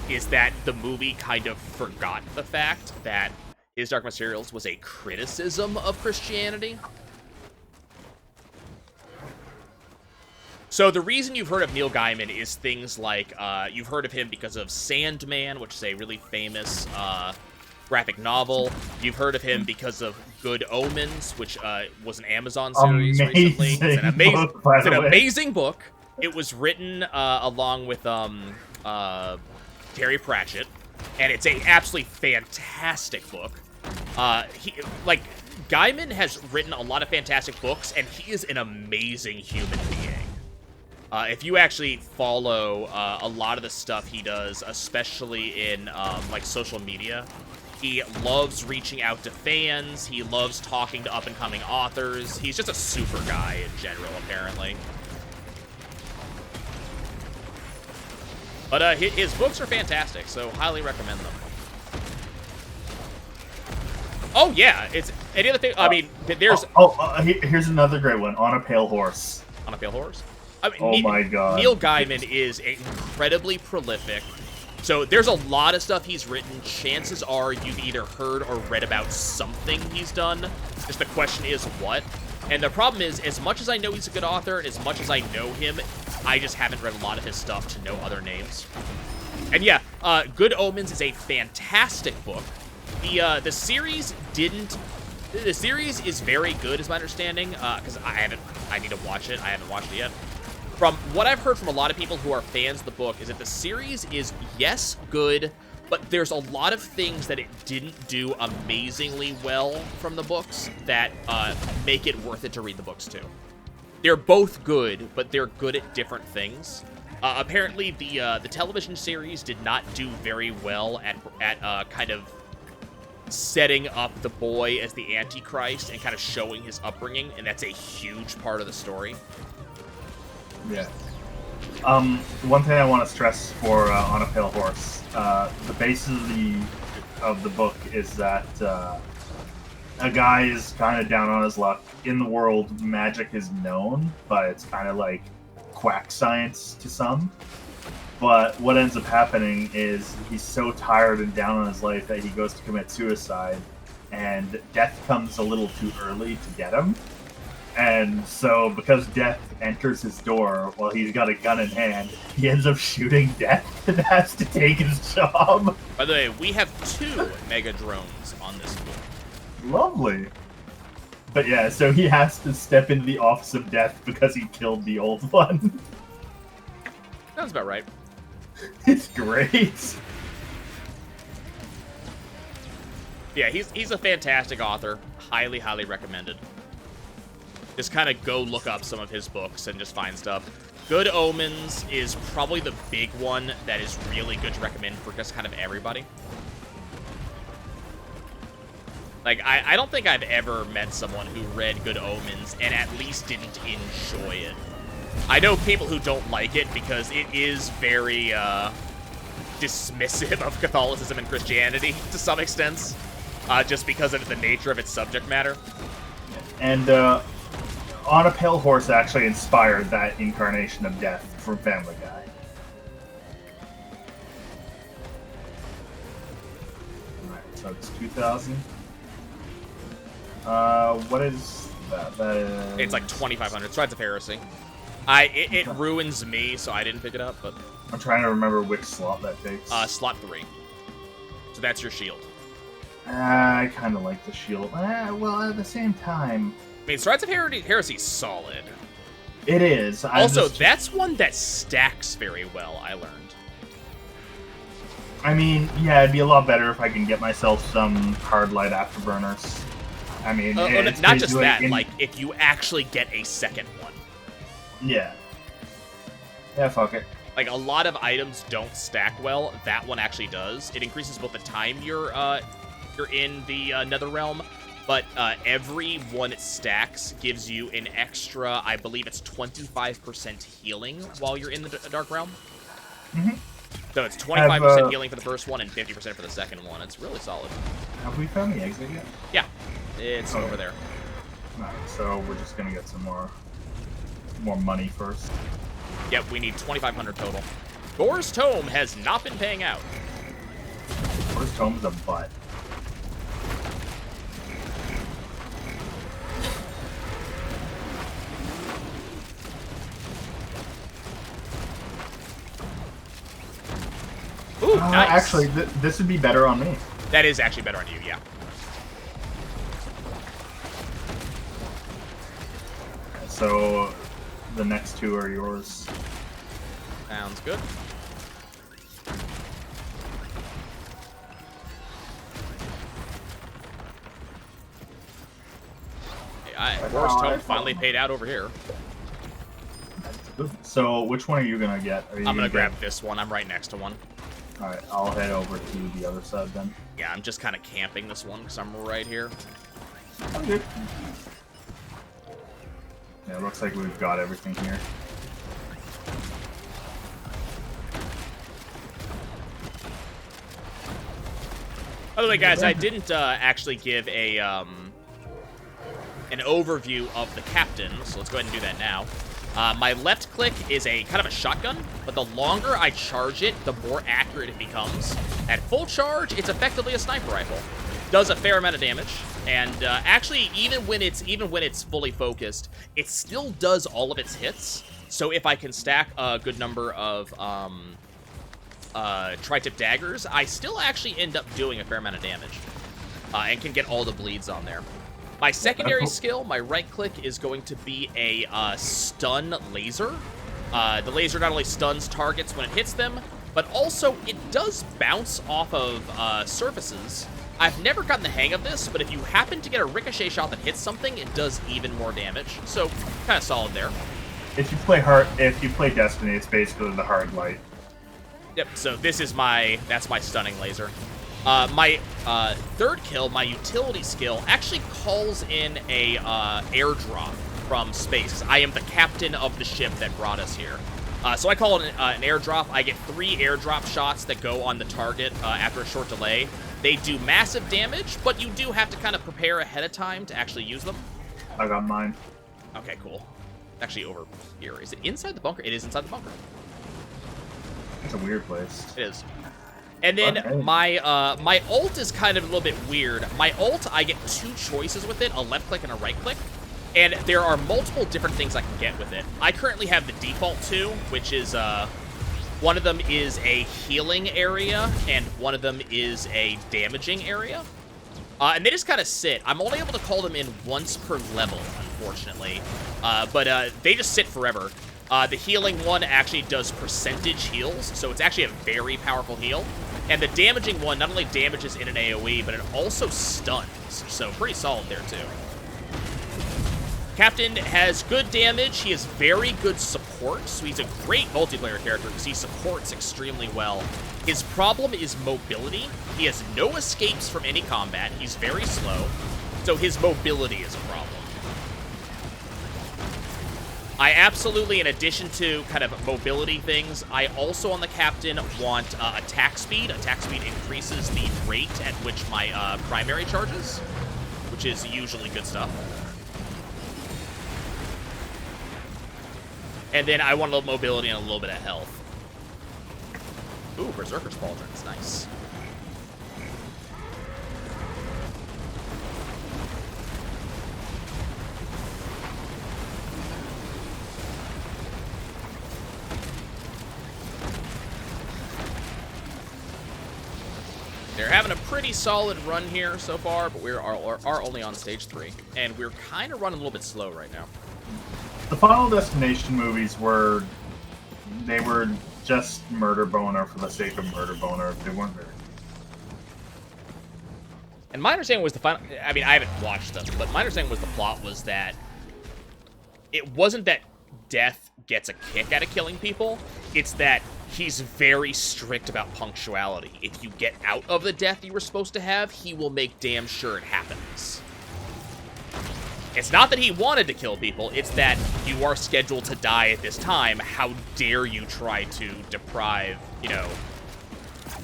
is that the movie kind of forgot the fact that His Dark Materials was a criticism of Christianity. So the reason you've heard of Neil Gaiman is things like, you've heard of him because of Sandman, which is a really famous graphic novel. You've heard of him because of Good Omens, which was an Amazon series recently. It's an amazing book. It was written along with Terry Pratchett, and it's a absolutely fantastic book. Gaiman has written a lot of fantastic books, and he is an amazing human being. If you actually follow a lot of the stuff he does, especially in social media, he loves reaching out to fans. He loves talking to up-and-coming authors. He's just a super guy in general, apparently. But his books are fantastic, so highly recommend them. Oh yeah, it's any other thing. I mean, there's. Here's another great one. On a Pale Horse. On a Pale Horse. I mean, oh my god. Neil Gaiman is incredibly prolific. So there's a lot of stuff he's written. Chances are you've either heard or read about something he's done. Just the question is what. And the problem is, as much as I know he's a good author, and as much as I know him, I just haven't read a lot of his stuff to know other names. And yeah, Good Omens is a fantastic book. The series didn't... The series is very good, is my understanding, because I need to watch it. I haven't watched it yet. From what I've heard from a lot of people who are fans of the book is that the series is, yes, good, but there's a lot of things that it didn't do amazingly well from the books that make it worth it to read the books too. They're both good, but they're good at different things. Apparently, the television series did not do very well at kind of setting up the boy as the Antichrist and kind of showing his upbringing, and that's a huge part of the story. Yeah. One thing I want to stress for On a Pale Horse, the basis of the book is that a guy is kind of down on his luck. In the world, magic is known, but it's kind of like quack science to some. But what ends up happening is he's so tired and down on his life that he goes to commit suicide, and death comes a little too early to get him. And so, because death enters his door while he's got a gun in hand, he ends up shooting death and has to take his job. By the way, we have 2 mega drones on this book. Lovely. But yeah, so he has to step into the office of death because he killed the old one. Sounds about right. It's great. Yeah, he's a fantastic author. Highly, highly recommended. Just kind of go look up some of his books and just find stuff. Good Omens is probably the big one that is really good to recommend for just kind of everybody. Like, I don't think I've ever met someone who read Good Omens and at least didn't enjoy it. I know people who don't like it because it is very dismissive of Catholicism and Christianity to some extent, just because of the nature of its subject matter. And On a Pale Horse actually inspired that incarnation of death from Family Guy. Alright, so it's 2000. What is that? That is... It's like 2,500. Strides of Heresy. It ruins me, so I didn't pick it up, but... I'm trying to remember which slot that takes. Slot 3. So that's your shield. I kind of like the shield. Well, at the same time... I mean, Strides of Heresy is solid. It is. Also, that's one that stacks very well, I learned. I mean, yeah, it'd be a lot better if I can get myself some hard light afterburners. I mean, not just that, like, if you actually get a second one. Yeah. Yeah, fuck it. Like, a lot of items don't stack well. That one actually does. It increases both the time you're in the Netherrealm, but every one it stacks gives you an extra, I believe it's 25% healing while you're in the Dark Realm. Mm-hmm. So it's 25% healing for the first one and 50% for the second one. It's really solid. Have we found the exit yet? Yeah, it's over there. Alright, so we're just gonna get some more money first. Yep, we need 2,500 total. Gore's Tome has not been paying out. Gore's Tome's a butt. Ooh, nice. Actually, this would be better on me. That is actually better on you, yeah. So, the next two are yours. Sounds good. Gore's Tome finally paid out over here. So, which one are you gonna get? I'm gonna grab this one. I'm right next to one. Alright, I'll head over to the other side then. Yeah, I'm just kind of camping this one because I'm right here. Okay. Yeah, it looks like we've got everything here. By the way, guys, I didn't actually give a an overview of the captain, so let's go ahead and do that now. My left click is a kind of a shotgun, but the longer I charge it, the more accurate it becomes. At full charge, it's effectively a sniper rifle. Does a fair amount of damage, and actually, even when it's fully focused, it still does all of its hits. So if I can stack a good number of tri-tip daggers, I still actually end up doing a fair amount of damage, and can get all the bleeds on there. My secondary skill, my right click, is going to be a stun laser. The laser not only stuns targets when it hits them, but also it does bounce off of surfaces. I've never gotten the hang of this, but if you happen to get a ricochet shot that hits something, it does even more damage. So, kind of solid there. If you play Destiny, it's basically the hard light. Yep, so this is that's my stunning laser. My third kill, my utility skill, actually calls in a airdrop from space. I am the captain of the ship that brought us here. So I call it an airdrop. I get 3 airdrop shots that go on the target after a short delay. They do massive damage, but you do have to kind of prepare ahead of time to actually use them. I got mine. Okay, cool. Actually over here. Is it inside the bunker? It is inside the bunker. It's a weird place. It is. And then my my ult is kind of a little bit weird. My ult, I get 2 choices with it, a left click and a right click. And there are multiple different things I can get with it. I currently have the default 2, which is, one of them is a healing area, and one of them is a damaging area. And they just kind of sit. I'm only able to call them in once per level, unfortunately. But they just sit forever. The healing one actually does percentage heals, so it's actually a very powerful heal. And the damaging one not only damages in an AoE, but it also stuns, so pretty solid there too. Captain has good damage. He has very good support, so he's a great multiplayer character because he supports extremely well. His problem is mobility. He has no escapes from any combat. He's very slow, so his mobility is a problem. I absolutely, in addition to kind of mobility things, I also on the captain want attack speed. Attack speed increases the rate at which my primary charges, which is usually good stuff. And then I want a little mobility and a little bit of health. Ooh, Berserker's Pauldron's nice. They're having a pretty solid run here so far, but we are only on stage 3. And we're kind of running a little bit slow right now. The Final Destination movies were just murder boner for the sake of murder boner. They weren't very. And my understanding was the final... I mean, I haven't watched them, but my understanding was the plot was that it wasn't that Death gets a kick out of killing people. It's that he's very strict about punctuality. If you get out of the death you were supposed to have, he will make damn sure it happens. It's not that he wanted to kill people, it's that you are scheduled to die at this time. How dare you try to deprive, you know,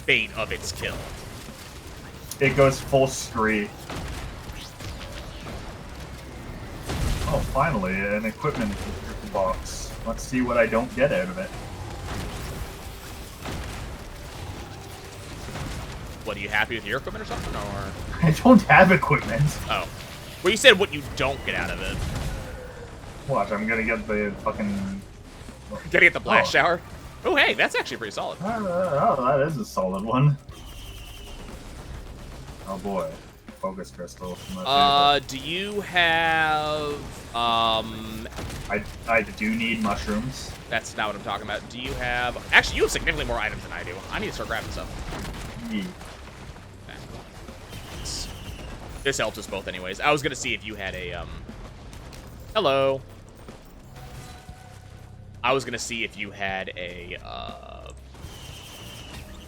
fate of its kill? It goes full scree. Oh, finally, an equipment box. Let's see what I don't get out of it. What, are you happy with your equipment or something, or...? I don't have equipment. Oh. Well, you said what you don't get out of it. Watch, I'm gonna get the fucking... Gonna get the blast shower? Oh, hey, that's actually pretty solid. Oh, that is a solid one. Oh boy. Focus crystal. Do you have, I do need mushrooms. That's not what I'm talking about. Do you have... Actually, you have significantly more items than I do. I need to start grabbing stuff. Yeah. Okay. This helps us both anyways. I was gonna see if you had a, Hello. I was gonna see if you had a,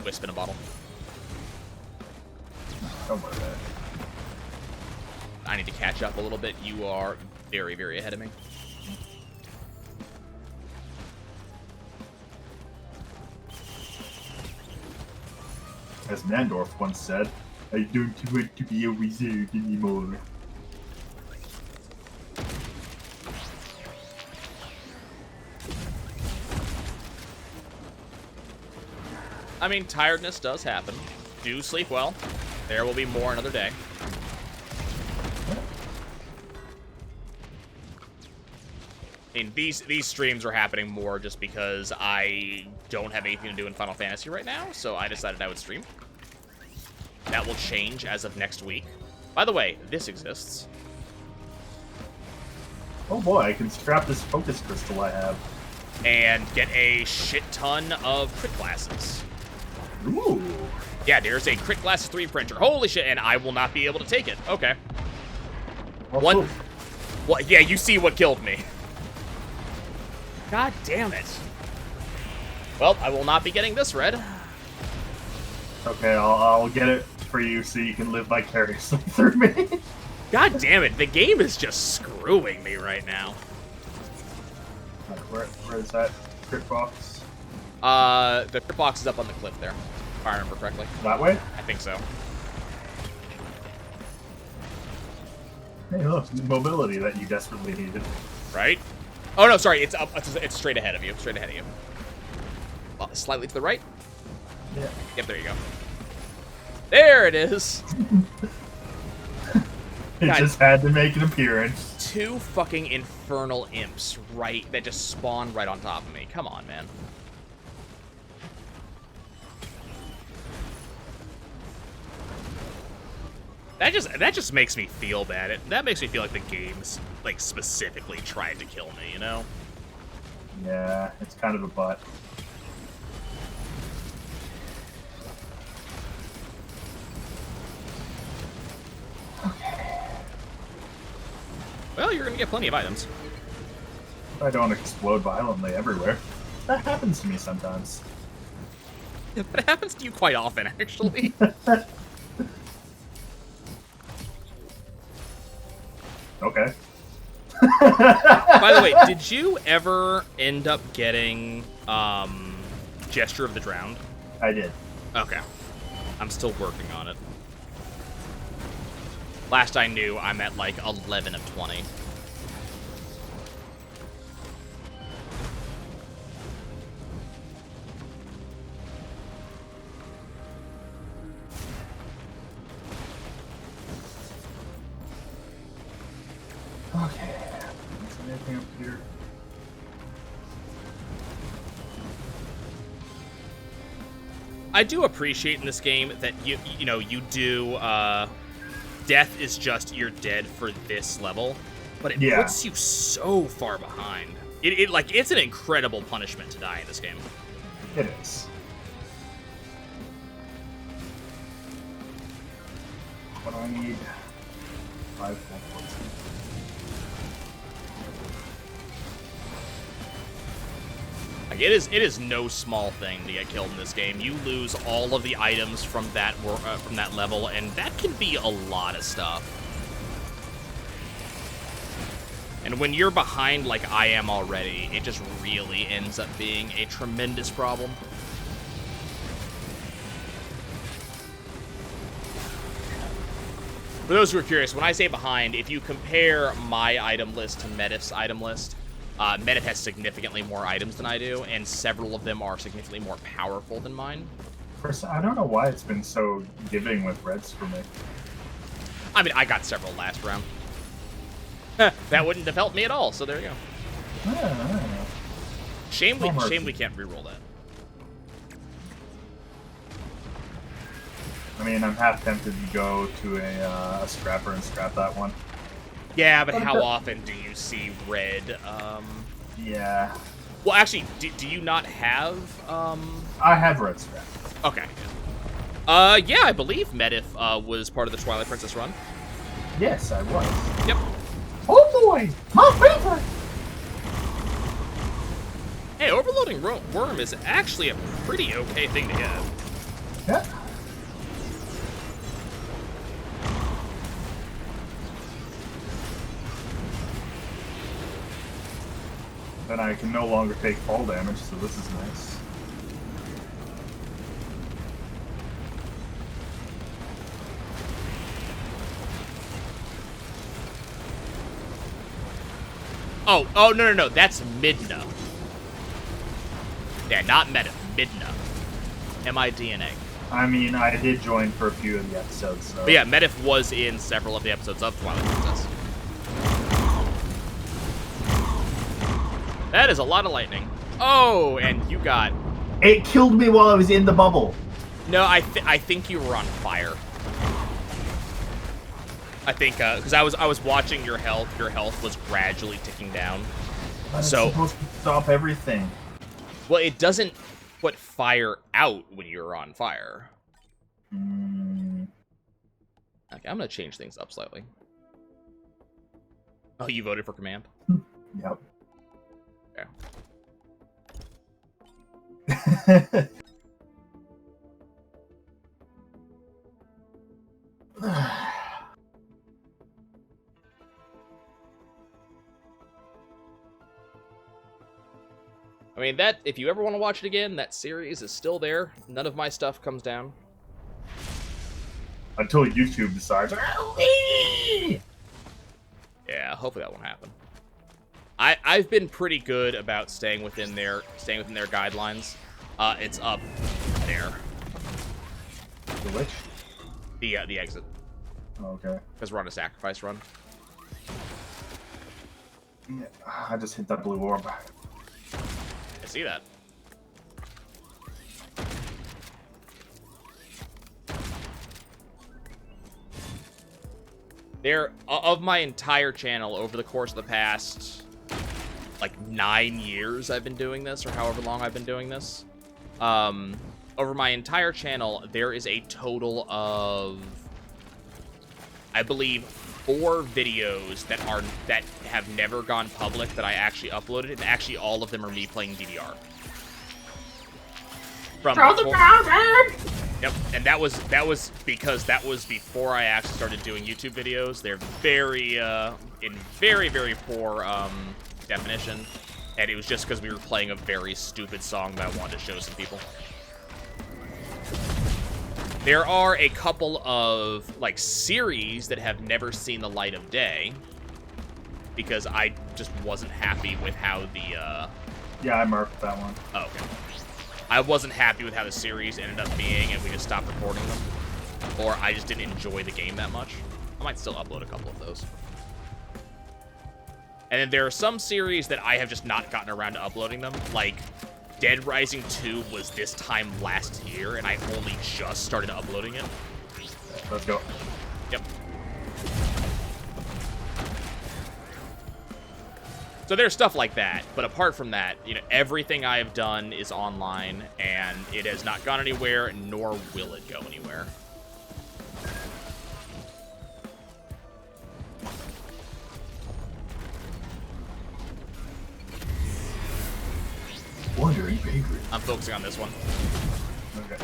Wisp in a bottle. Don't worry about it. I need to catch up a little bit. You are very, very ahead of me. As Nandorf once said, I don't want to be a wizard anymore. I mean, tiredness does happen. Do sleep well. There will be more another day. I mean, these streams are happening more just because I don't have anything to do in Final Fantasy right now, so I decided I would stream. That will change as of next week. By the way, this exists. Oh boy, I can scrap this focus crystal I have. And get a shit ton of crit glasses. Ooh. Yeah, there's a crit glasses 3 printer. Holy shit, and I will not be able to take it. Okay. Well, What? Yeah, you see what killed me. God damn it. Well, I will not be getting this red. Okay, I'll get it for you so you can live vicariously through me. God damn it, the game is just screwing me right now. Where is that crit box? The crit box is up on the cliff there, if I remember correctly. That way? I think so. Hey, look, the mobility that you desperately needed. Right? Oh no, sorry, it's up. It's straight ahead of you. Straight ahead of you. Well, slightly to the right. Yeah. Yep, there you go. There it is. It God. just had to make an appearance. 2 fucking infernal imps, right, that just spawn right on top of me. Come on, man. That just makes me feel bad. That makes me feel like the game's, like, specifically tried to kill me, you know? Yeah, it's kind of a butt. Well, you're gonna get plenty of items. I don't explode violently everywhere. That happens to me sometimes. That happens to you quite often, actually. Okay. By the way, did you ever end up getting, Gesture of the Drowned? I did. Okay. I'm still working on it. Last I knew, I'm at, like, 11 of 20. Okay. Is there anything up here? I do appreciate in this game that you know, you do, death is just you're dead for this level, but it puts you so far behind. Like, it's an incredible punishment to die in this game. It is. What do I need? 5 full points. Like, it is no small thing to get killed in this game. You lose all of the items from that level, and that can be a lot of stuff. And when you're behind like I am already, it just really ends up being a tremendous problem. For those who are curious, when I say behind, if you compare my item list to Medif's item list, Medif has significantly more items than I do, and several of them are significantly more powerful than mine. First, I don't know why it's been so giving with reds for me. I mean, I got several last round. That wouldn't have helped me at all, so there you go. Yeah. Shame we can't reroll that. I mean, I'm half tempted to go to a scrapper and scrap that one. Yeah, but how often do you see red? Yeah. Well, actually, do you not have? I have red scrap. Okay. Yeah, I believe Medif was part of the Twilight Princess run. Yes, I was. Yep. Oh boy, my favorite. Hey, overloading worm is actually a pretty okay thing to get. Yeah. Then I can no longer take fall damage, so this is nice. Oh, no, that's Midna. Yeah, not Meta, Midna. M-I-D-N-A. I mean, I did join for a few of the episodes, so... But yeah, Medif was in several of the episodes of Twilight Princess. That is a lot of lightning. Oh, and you got... It killed me while I was in the bubble. No, I think you were on fire. I think, because I was watching your health. Your health was gradually ticking down. But it's supposed to stop everything. Well, it doesn't put fire out when you're on fire. Mm. Okay, I'm gonna change things up slightly. Oh, you voted for command? Yep. Okay. I mean, that, if you ever want to watch it again, that series is still there. None of my stuff comes down. Until YouTube decides. Yeah, hopefully that won't happen. I've been pretty good about staying within their guidelines. It's up there. The which? The exit. Okay. Because we're on a sacrifice run. Yeah, I just hit that blue orb. I see that. Of my entire channel, over the course of the past, like, 9 years I've been doing this, or however long I've been doing this, over my entire channel, there is a total of, I believe, 4 videos that have never gone public that I actually uploaded, and actually all of them are me playing DDR. Yep, and that was because that was before I actually started doing YouTube videos. They're very in very, very poor definition, and it was just because we were playing a very stupid song that I wanted to show some people. There are a couple of, like, series that have never seen the light of day, because I just wasn't happy with how the, Yeah, I marked that one. Oh, okay. I wasn't happy with how the series ended up being, and we just stopped recording them. Or I just didn't enjoy the game that much. I might still upload a couple of those. And then there are some series that I have just not gotten around to uploading them, like Dead Rising 2 was this time last year, and I only just started uploading it. Let's go. Yep. So there's stuff like that, but apart from that, you know, everything I have done is online, and it has not gone anywhere, nor will it go anywhere. Wandering vagrant. I'm focusing on this one. Okay.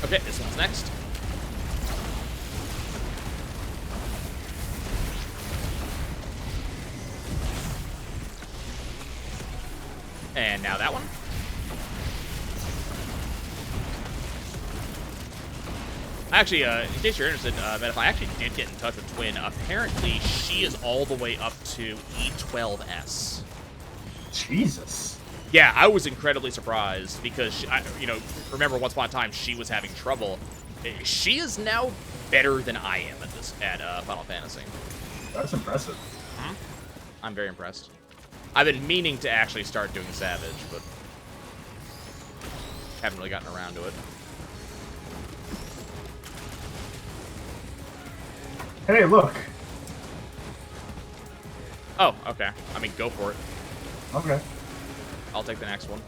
Okay, this one's next. And now that one. Actually, in case you're interested, if I actually did get in touch with Twin, apparently she is all the way up to E12S. Jesus. Yeah, I was incredibly surprised because, you know, remember once upon a time she was having trouble. She is now better than I am at Final Fantasy. That's impressive. Hmm? I'm very impressed. I've been meaning to actually start doing Savage, but haven't really gotten around to it. Hey, look. Oh, okay. I mean, go for it. Okay. I'll take the next one.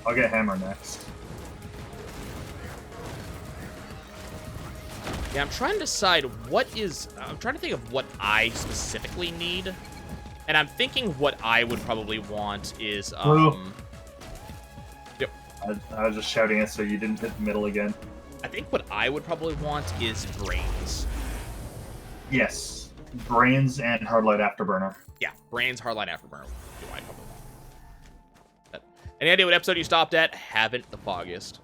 I'll get Hammer next. Yeah, I'm trying to decide what is... I'm trying to think of what I specifically need. And I'm thinking what I would probably want is... Yep. I was just shouting it so you didn't hit the middle again. I think what I would probably want is Brains. Yes. Brains and Hardlight Afterburner. Yeah, Brains, Hardline, Afterburner. Do I probably want. But any idea what episode you stopped at? Haven't the foggiest.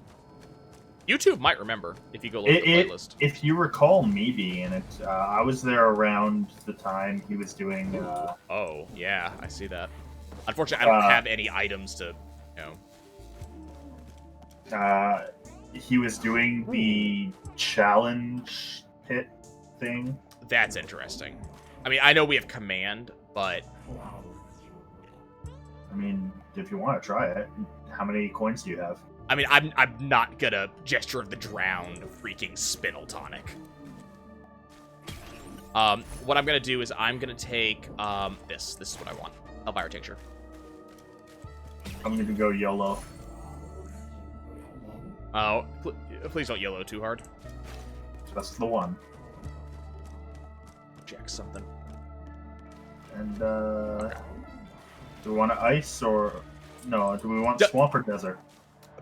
YouTube might remember if you go look at the playlist. If you recall me being in it, I was there around the time he was doing... Oh, yeah, I see that. Unfortunately, I don't have any items to, you know... he was doing the challenge pit thing. That's interesting. I mean, I know we have command, but... I mean, if you want to try it, how many coins do you have? I mean, I'm not gonna Gesture of the Drowned freaking Spinel Tonic. What I'm gonna do is I'm gonna take, this. This is what I want. Elvira Tincture. I'm gonna go YOLO. Oh, please don't YOLO too hard. Just the one. Jack something. And, do we want to ice or... No, do we want swamp or desert?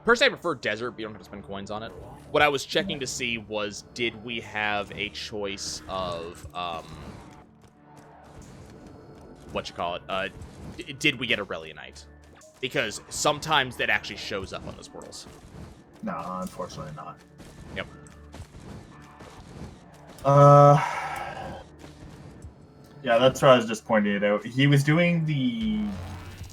Personally, I prefer desert, but you don't have to spend coins on it. What I was checking to see was, did we have a choice of, did we get a Relianite? Because sometimes that actually shows up on those portals. No, unfortunately not. Yep. Yeah, that's why I was just pointing it out. He was doing the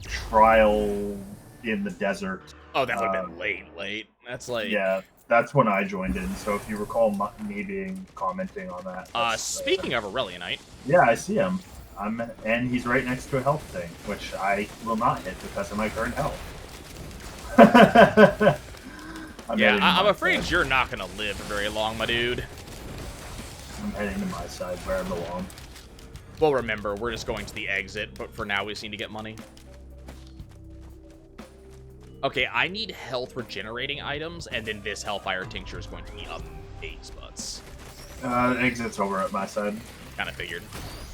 trial in the desert. Oh, that would have been late. That's like... Yeah, that's when I joined in, so if you recall me being commenting on that. Speaking of Aurelionite... Yeah, I see him. And he's right next to a health thing, which I will not hit because of my current health. I'm afraid you're not going to live for very long, my dude. I'm heading to my side where I belong. Well, remember, we're just going to the exit, but for now we just need to get money. Okay, I need health regenerating items, and then this Hellfire Tincture is going to be amaze butts. Exit's over at my side. Kind of figured.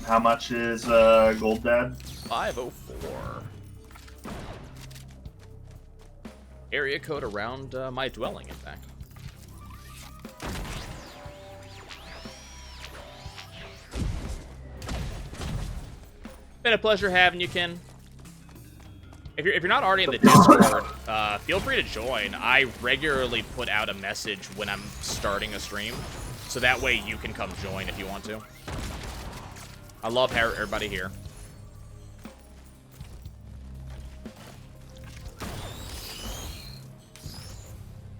How much is Gold Dad? 504. Area code around my dwelling, in fact. Been a pleasure having you, Ken. If you're not already in the Discord, feel free to join. I regularly put out a message when I'm starting a stream, so that way you can come join if you want to. I love everybody here.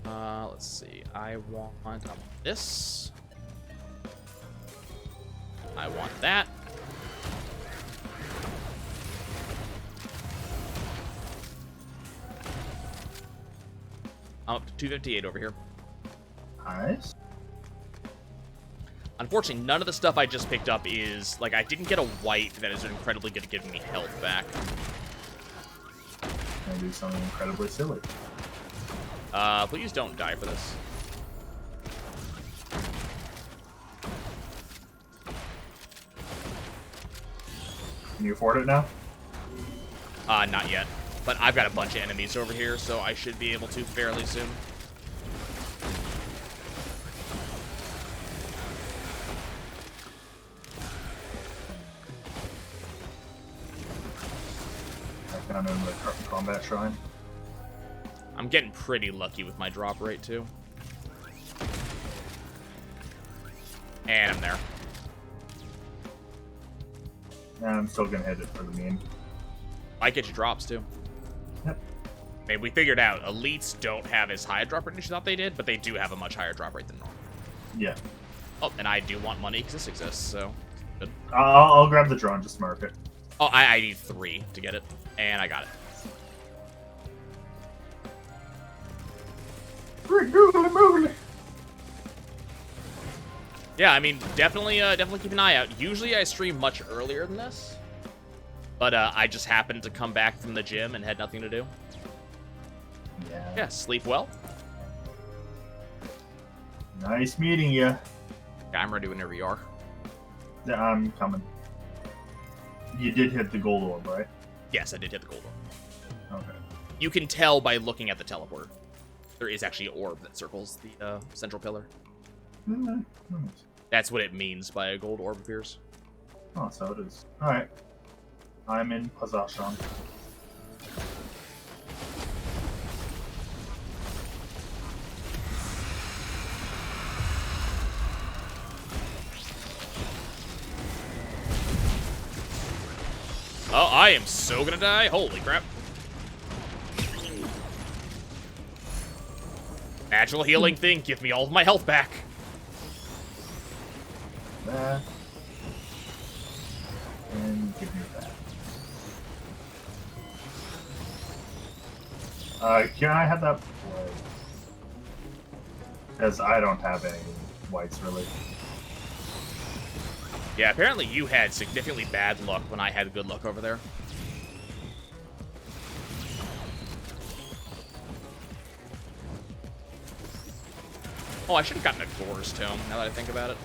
Let's see. I want this. I want that. I'm up to 258 over here. Nice. Unfortunately, none of the stuff I just picked up is... Like, I didn't get a white that is incredibly good at giving me health back. Gonna do something incredibly silly. Please don't die for this. Can you afford it now? Not yet. But I've got a bunch of enemies over here, so I should be able to fairly soon. I found another combat shrine. I'm getting pretty lucky with my drop rate, too. And I'm there. And I'm still gonna hit it for the meme. I get you drops, too. Yep. Maybe we figured out elites don't have as high a drop rate as you thought they did, but they do have a much higher drop rate than normal. Yeah. Oh, and I do want money because this exists, so good. I'll grab the drone, just mark it. Oh, I need 3 to get it, and I got it. Yeah, I mean, definitely keep an eye out. Usually I stream much earlier than this, but I just happened to come back from the gym and had nothing to do. Yeah, sleep well. Nice meeting you. Yeah, I'm ready whenever you are. Yeah, I'm coming. You did hit the gold orb, right? Yes, I did hit the gold orb. Okay. You can tell by looking at the teleporter. There is actually an orb that circles the central pillar. Nice. That's what it means by a gold orb appears. Oh, so it is. Alright. I'm in possession. Oh, I am so gonna die. Holy crap. Natural healing thing. Give me all of my health back. That. And give me that. Can I have that play? Because I don't have any whites, really. Yeah, apparently you had significantly bad luck when I had good luck over there. Oh, I should have gotten a Gore's Tome, now that I think about it.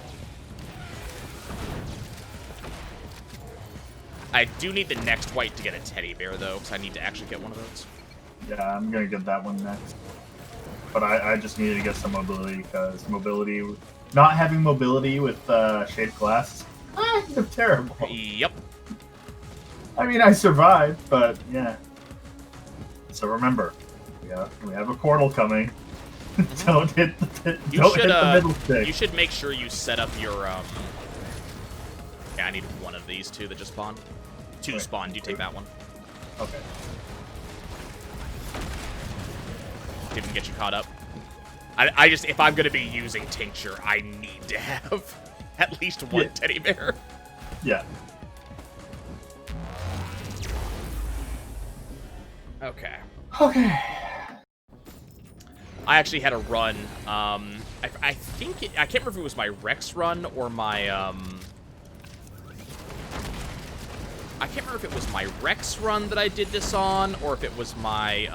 I do need the next white to get a teddy bear, though, because I need to actually get one of those. Yeah, I'm gonna get that one next. But I just needed to get some mobility, because mobility... Not having mobility with shaded glass is kind of terrible. Yep. I mean, I survived, but yeah. So remember, we have a portal coming. Don't hit the middle stick. You should make sure you set up your Yeah, I need one of these two that just spawned. Two spawned. You take that one. Okay. Didn't get you caught up. I just, if I'm gonna be using tincture, I need to have at least one teddy bear. Yeah. Okay. Okay. I actually had a run. I think I can't remember if it was my Rex run or my I can't remember if it was my Rex run that I did this on, or if it was my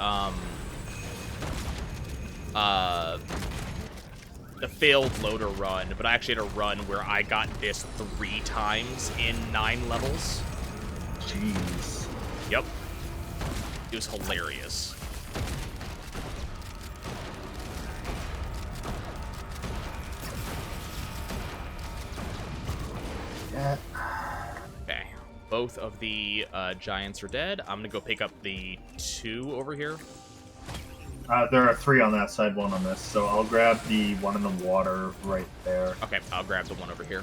the failed loader run. But I actually had a run where I got this 3 times in 9 levels. Jeez. Yep. It was hilarious. Yeah. Okay. Both of the giants are dead. I'm gonna go pick up the 2 over here. There are 3 on that side, 1 on this, so I'll grab the one in the water right there. Okay, I'll grab the one over here.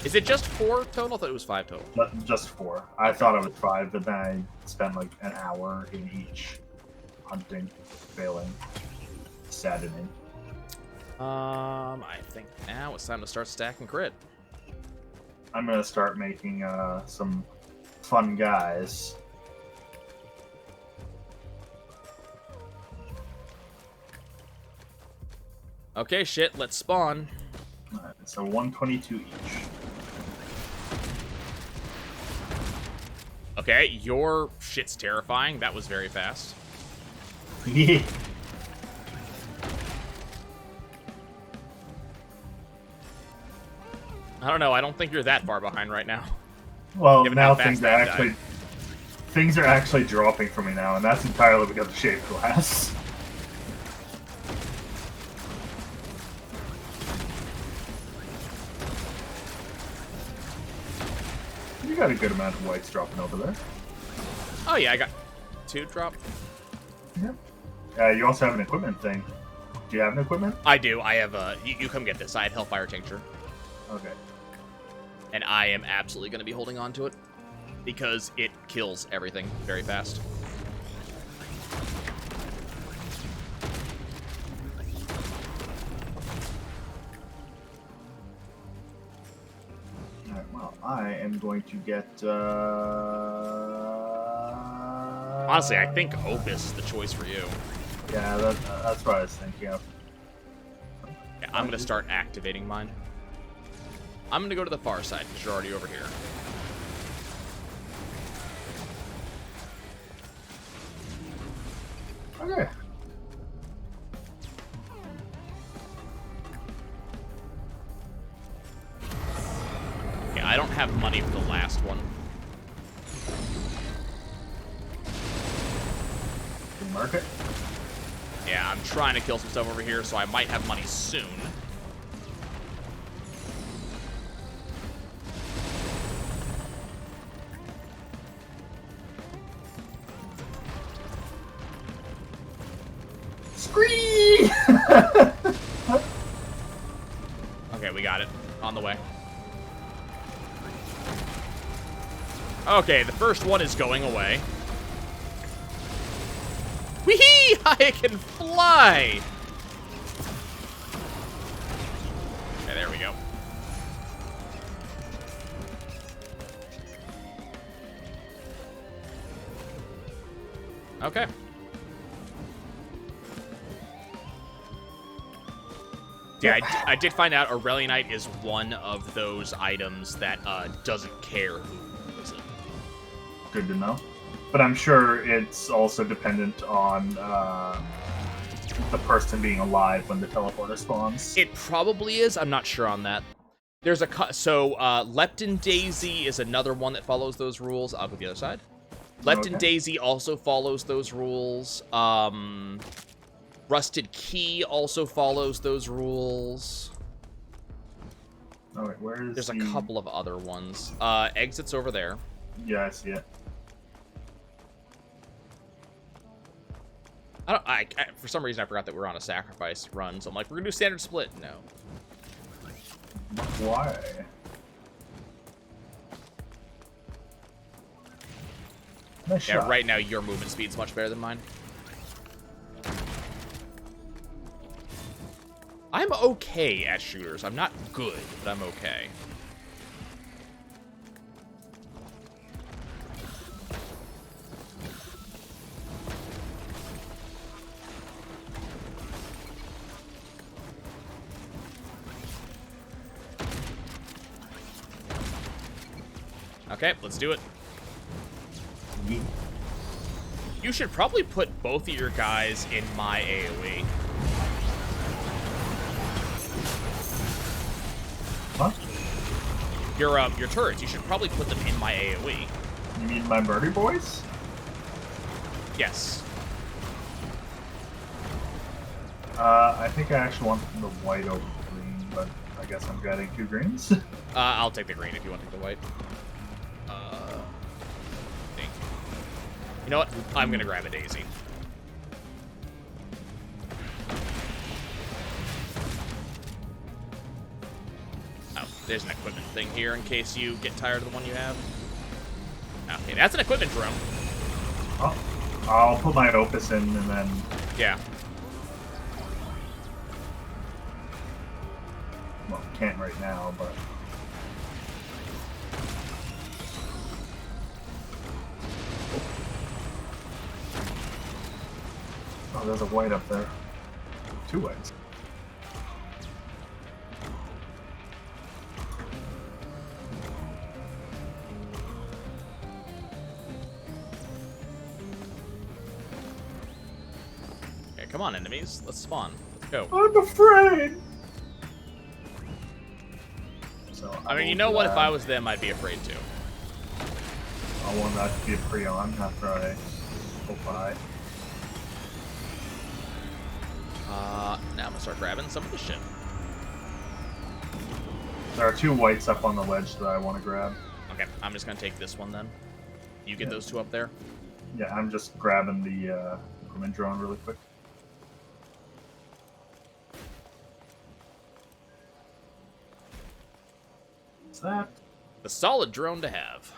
Is it just 4 total? I thought it was 5 total. Just 4. I thought it was 5, but then I spent like an hour in each hunting failing. Saddening. I think now it's time to start stacking crit. I'm gonna start making some fun guys. Okay, shit, let's spawn. Alright, so 122 each. Okay, your shit's terrifying. That was very fast. Yeah. I don't know, I don't think you're that far behind right now. Well, Given now how fast things are that actually died. things are actually dropping for me now, and that's entirely because of shade glass. You got a good amount of whites dropping over there. Oh yeah, I got 2 drop. Yep. You also have an equipment thing. Do you have an equipment? I do, I have you come get this. I have Hellfire Tincture. Okay. And I am absolutely going to be holding on to it. Because it kills everything very fast. Alright, well, I am going to get, Honestly, I think Opus is the choice for you. Yeah, that's what I was thinking of. Yeah, I'm going to start activating mine. I'm going to go to the far side, because you're already over here. Okay. Yeah, I don't have money for the last one. Can mark it. Yeah, I'm trying to kill some stuff over here, so I might have money soon. Scree! Okay, we got it. On the way. Okay, the first one is going away. Whee! I can fly! Okay, there we go. Okay. Yeah, I did find out Aurelionite is one of those items that doesn't care who uses it. Good to know. But I'm sure it's also dependent on the person being alive when the teleporter spawns. It probably is. I'm not sure on that. There's a Lepton Daisy is another one that follows those rules. I'll go the other side. Lepton Daisy also follows those rules. Rusted Key also follows those rules. Oh, wait, where is There's a the... couple of other ones. Exit's over there. Yeah, I see it. I for some reason I forgot that we're on a sacrifice run, so I'm like, we're gonna do standard split. No. Why? Nice Yeah, shot. right now your movement speed's much better than mine. I'm okay at shooters. I'm not good, but I'm okay. Okay, let's do it. You should probably put both of your guys in my AoE. Huh? Your turrets, you should probably put them in my AoE. You mean my murder boys? Yes. I think I actually want the white over green, but I guess I'm getting 2 greens. I'll take the green if you want to take the white. Thank you. You know what? I'm gonna grab a daisy. Oh, there's an equipment thing here in case you get tired of the one you have. Okay, that's an equipment drone. Oh. I'll put my Opus in and then... Yeah. Well, can't right now, but... Oh, there's a white up there. 2 whites. Okay, come on, enemies. Let's spawn. Let's go. I'm afraid! So I mean, you know what? If I was them, I'd be afraid too. I want that to be a Prion after I go by. Now I'm gonna start grabbing some of this shit. There are 2 whites up on the ledge that I want to grab. Okay, I'm just gonna take this one then. You get those 2 up there? Yeah, I'm just grabbing the equipment drone really quick. What's that? The solid drone to have.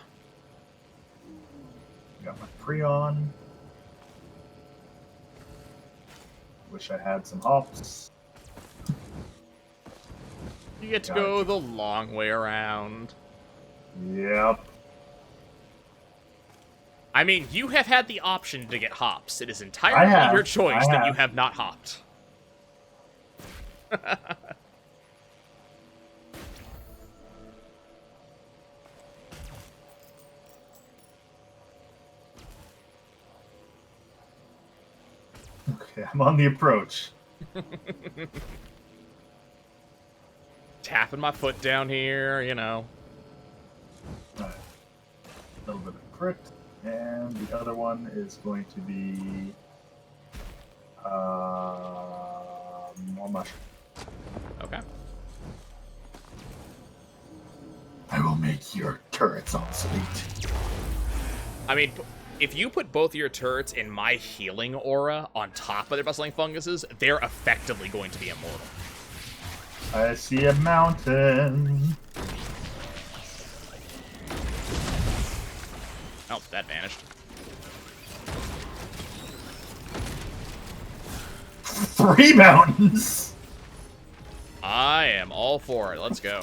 Got my Prion. Wish I had some hops. You get to go the long way around. Yep. I mean, you have had the option to get hops. It is entirely your choice that you have not hopped. Okay, I'm on the approach. Tapping my foot down here, you know. Alright. A little bit of crit. And the other one is going to be... more mushroom. Okay. I will make your turrets obsolete. I mean, if you put both of your turrets in my healing aura on top of their bustling funguses, they're effectively going to be immortal. I see a mountain. Oh, that vanished. 3 mountains! I am all for it. Let's go.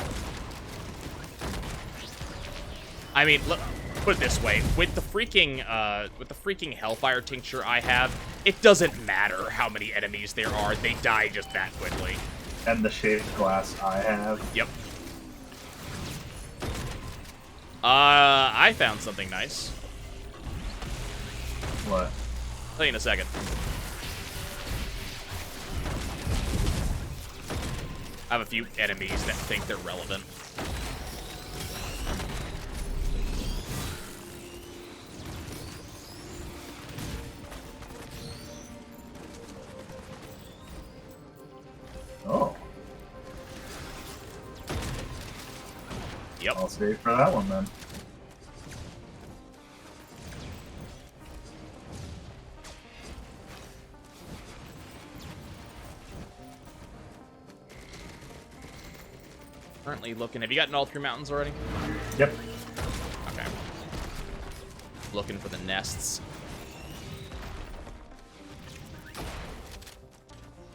I mean, look, put it this way: with the freaking Hellfire tincture I have, it doesn't matter how many enemies there are; they die just that quickly. And the shaded glass I have. Yep. I found something nice. What? I'll tell you in a second. I have a few enemies that think they're relevant. Oh. Yep. I'll save for that one then. Currently looking. Have you gotten all 3 mountains already? Yep. Okay. Looking for the nests.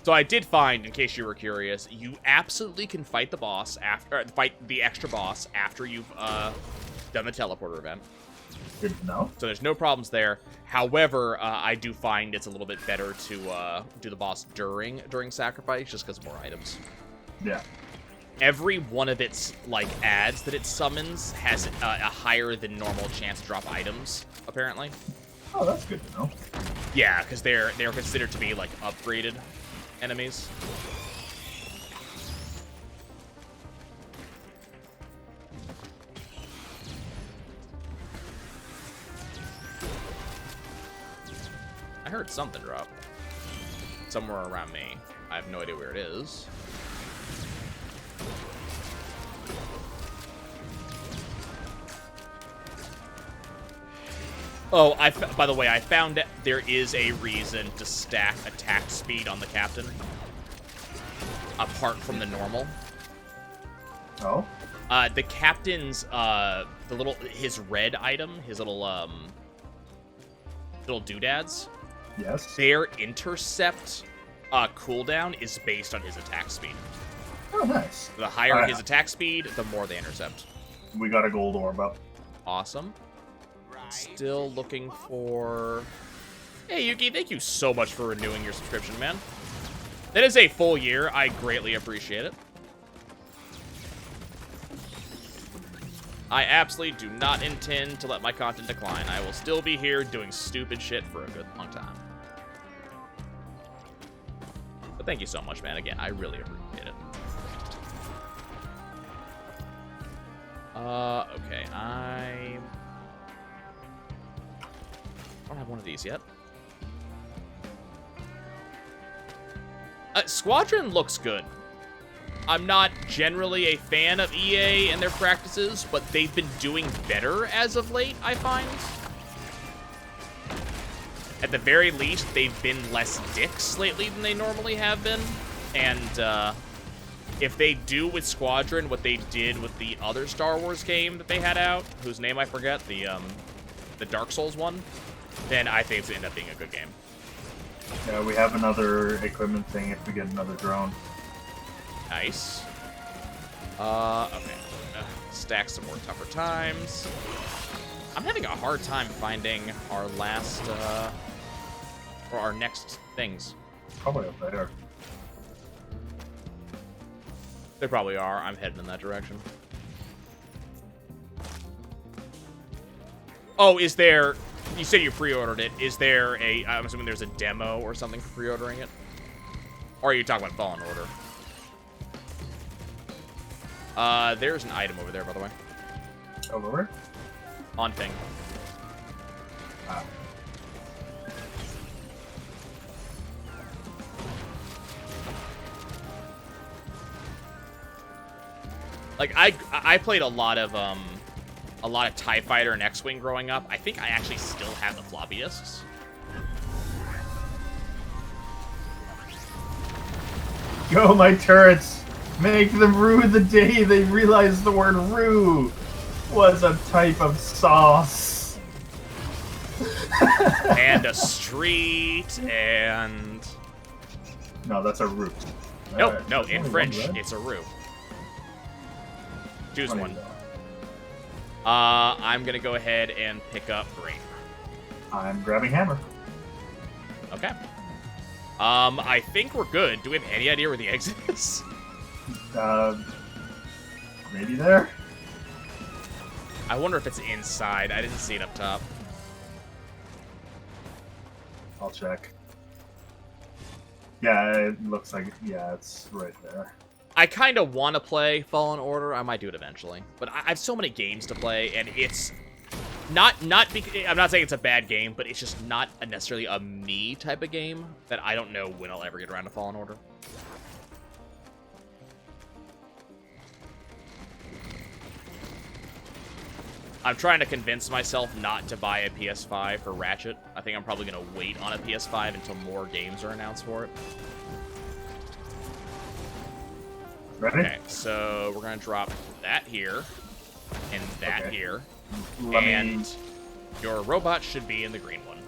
So I did find, in case you were curious, you absolutely can fight the boss after, fight the extra boss after you've done the teleporter event. Good to know. So there's no problems there. However, I do find it's a little bit better to do the boss during sacrifice, just because more items. Yeah. Every one of its like ads that it summons has a higher than normal chance to drop items, apparently. Oh, that's good to know. Yeah, because they're considered to be like upgraded enemies. I heard something drop somewhere around me. I have no idea where it is. Oh, by the way, I found that there is a reason to stack attack speed on the captain, apart from the normal. Oh? The captain's, his red item, his little, little doodads. Yes. Their intercept cooldown is based on his attack speed. Oh, nice. The higher his attack speed, the more they intercept. We got a gold orb up. Awesome. Still looking for... Hey, Yuki, thank you so much for renewing your subscription, man. That is a full year. I greatly appreciate it. I absolutely do not intend to let my content decline. I will still be here doing stupid shit for a good long time. But thank you so much, man. Again, I really appreciate it. Okay, I don't have one of these yet. Squadron looks good. I'm not generally a fan of EA and their practices, but they've been doing better as of late, I find. At the very least, they've been less dicks lately than they normally have been. And, if they do with Squadron what they did with the other Star Wars game that they had out, whose name I forget, the Dark Souls one, then I think it's going to end up being a good game. Yeah, we have another equipment thing if we get another drone. Nice. Okay. Stack some more tougher times. I'm having a hard time finding our last, or our next things. Probably up there. They probably are. I'm heading in that direction. Oh, is there... You said you pre-ordered it. Is there a... I'm assuming there's a demo or something for pre-ordering it? Or are you talking about Fallen Order? There's an item over there, by the way. Over where? On ping. Ah. Like, I played a lot of TIE Fighter and X-Wing growing up. I think I actually still have the floppy disks. Go, my turrets! Make them rue the day they realize the word rue was a type of sauce. And a street, and... No, that's a root. Nope, no, in French, it's a roux. Choose one. I'm gonna go ahead and pick up grape. I'm grabbing hammer. Okay. I think we're good. Do we have any idea where the exit is? Maybe there? I wonder if it's inside. I didn't see it up top. I'll check. Yeah, it looks like, yeah, it's right there. I kind of want to play Fallen Order. I might do it eventually. But I have so many games to play, and it's not I'm not saying it's a bad game, but it's just not necessarily a me type of game that I don't know when I'll ever get around to Fallen Order. I'm trying to convince myself not to buy a PS5 for Ratchet. I think I'm probably going to wait on a PS5 until more games are announced for it. Ready? Okay, so we're going to drop that here and that here. And your robot should be in the green one.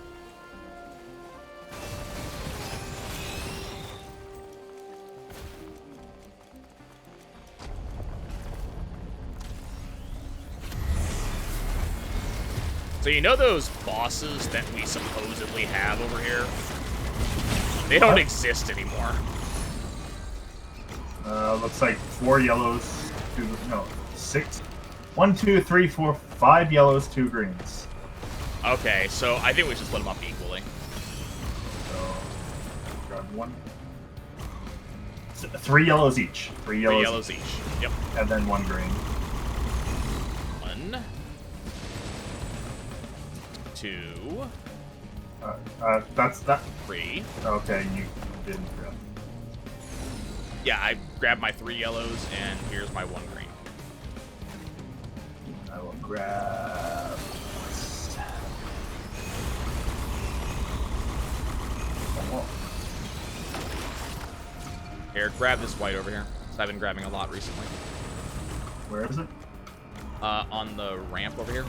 So you know those bosses that we supposedly have over here? They don't exist anymore. Looks like 4 yellows, 6. 1, 2, 3, 4, 5 yellows, 2 greens. Okay, so I think we should split them up equally. So, grab 1. 3 yellows each. 3 yellows each. Yep. And then 1 green. 1, 2. That's that. 3. Okay, you didn't grab. Yeah, I grabbed my 3 yellows, and here's my 1 green. I will grab. Here, grab this white over here. So I've been grabbing a lot recently. Where is it? On the ramp over here.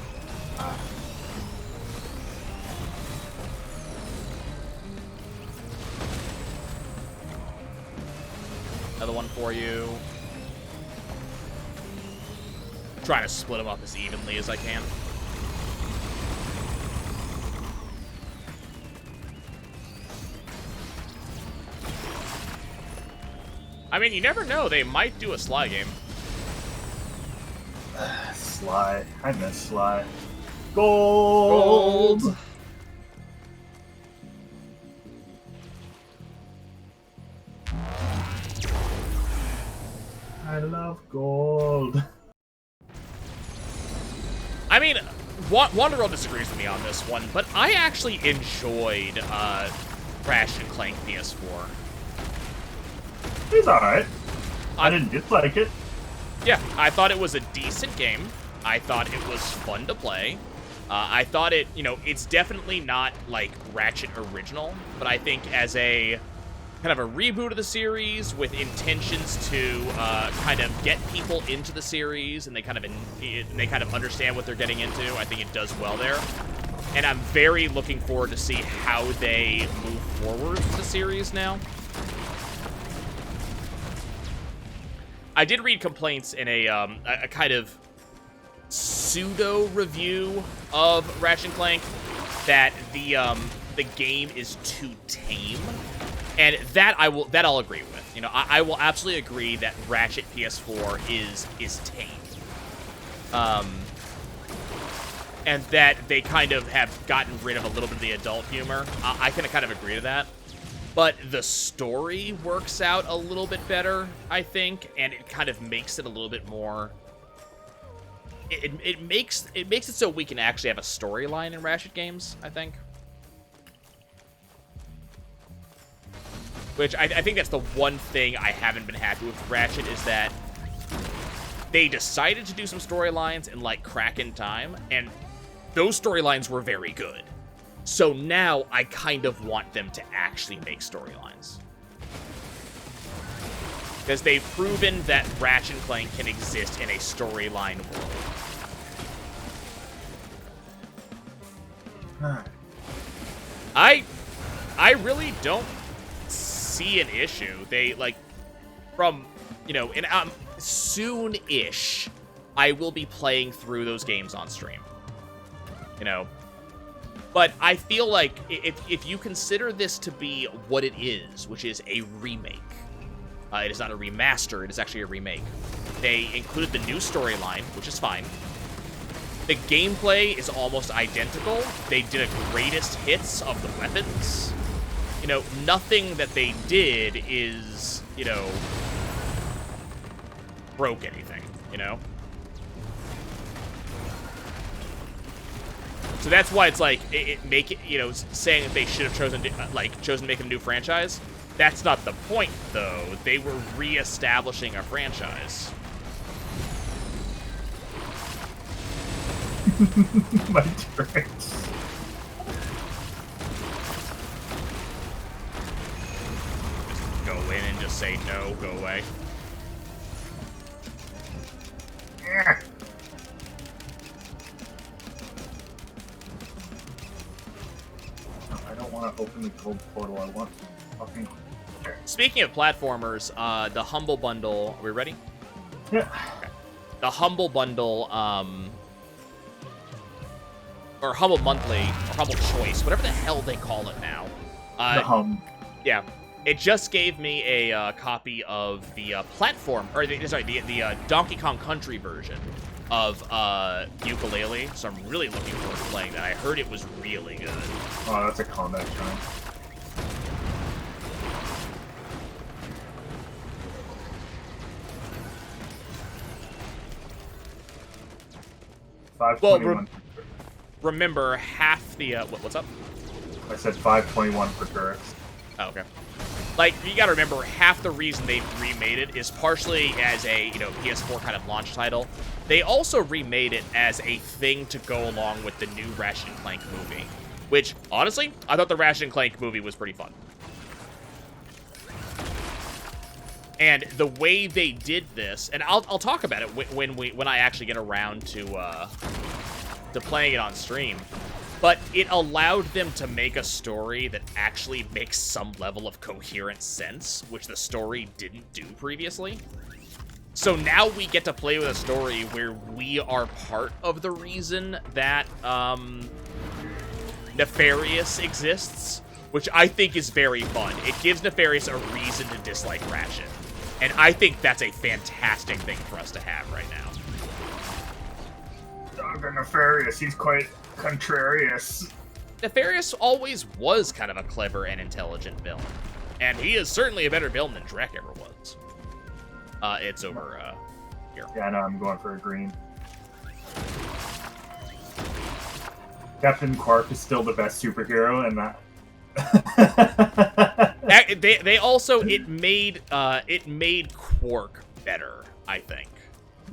another one for you. Trying to split them up as evenly as I can. I mean, you never know. They might do a Sly game. Sly. I miss Sly. Gold! I love gold. I mean, Wanderworld disagrees with me on this one, but I actually enjoyed Ratchet and Clank PS4. He's alright. I didn't dislike it. Yeah, I thought it was a decent game. I thought it was fun to play. I thought it, you know, it's definitely not like Ratchet original, but I think as a kind of a reboot of the series with intentions to kind of get people into the series and they kind of understand what they're getting into, I think it does well there. And I'm very looking forward to see how they move forward with the series now. I did read complaints in a kind of pseudo review of Ratchet and Clank that the game is too tame, and that I'll agree with. You know, I will absolutely agree that Ratchet PS4 is tame, and that they kind of have gotten rid of a little bit of the adult humor. I can kind of agree to that. But the story works out a little bit better, I think, and it kind of makes it a little bit more. It makes it so we can actually have a storyline in Ratchet games, I think. Which I think that's the one thing I haven't been happy with Ratchet is that they decided to do some storylines in like Kraken time, and those storylines were very good. So now I kind of want them to actually make storylines. Because they've proven that Ratchet and Clank can exist in a storyline world. I really don't see an issue. They, like, from, you know, and soon-ish, I will be playing through those games on stream. You know? But I feel like if you consider this to be what it is, which is a remake, it is not a remaster, it is actually a remake. They included the new storyline, which is fine. The gameplay is almost identical. They did a greatest hits of the weapons. You know, nothing that they did is, you know, broke anything, you know? So that's why it's like, you know, saying that they should have chosen to make a new franchise. That's not the point, though. They were re-establishing a franchise. My turrets. Just go in and just say no, go away. Yeah. I don't want to open the gold portal. I want to fucking. Okay. Speaking of platformers, the Humble Bundle. Are we ready? Yeah. Okay. The Humble Bundle, or Humble Monthly, or Humble Choice, whatever the hell they call it now. Yeah. It just gave me a copy of the platform, or the Donkey Kong Country version of Ukulele, so I'm really looking forward to playing that. I heard it was really good. Oh, that's a combat shrine. Well, remember, half the... what's up? I said 521 for turrets. Oh, okay. Like, you gotta remember, half the reason they remade it is partially as a, you know, PS4 kind of launch title. They also remade it as a thing to go along with the new Ratchet and Clank movie. Which, honestly, I thought the Ratchet and Clank movie was pretty fun. And the way they did this, and I'll talk about it when I actually get around to playing it on stream. but it allowed them to make a story that actually makes some level of coherent sense, which the story didn't do previously. So now we get to play with a story where we are part of the reason that Nefarious exists, which I think is very fun. It gives Nefarious a reason to dislike Ratchet. And I think that's a fantastic thing for us to have right now. Dr. Nefarious, he's quite contrarious. Nefarious always was kind of a clever and intelligent villain. And he is certainly a better villain than Drek ever was. It's over, here. Yeah, no, I'm going for a green. Captain Quark is still the best superhero, and that... they also, it made Quark better, I think.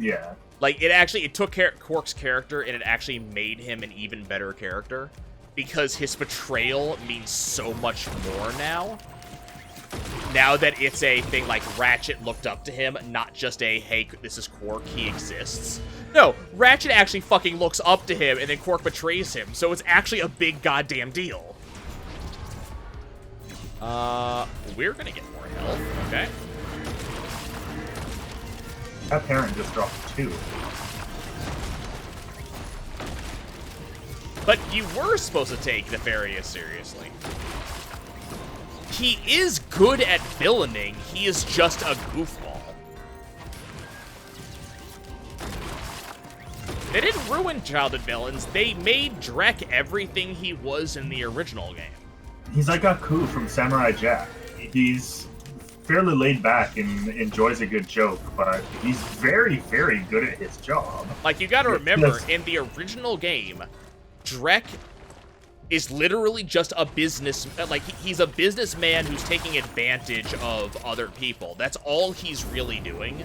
Yeah. Like, it took Quark's character and it actually made him an even better character. Because his betrayal means so much more now. Now that it's a thing like Ratchet looked up to him, not just a, hey, this is Quark, he exists. No, Ratchet actually fucking looks up to him and then Quark betrays him, so it's actually a big goddamn deal. We're gonna get more health, okay. That parent just dropped 2. But you were supposed to take Nefarious seriously. He is good at villaining, he is just a goofball. They didn't ruin childhood villains, they made Drek everything he was in the original game. He's like Aku from Samurai Jack. He's fairly laid back and enjoys a good joke, but he's very, very good at his job. Like, you gotta remember, in the original game, Drek is literally just a he's a businessman who's taking advantage of other people. That's all he's really doing.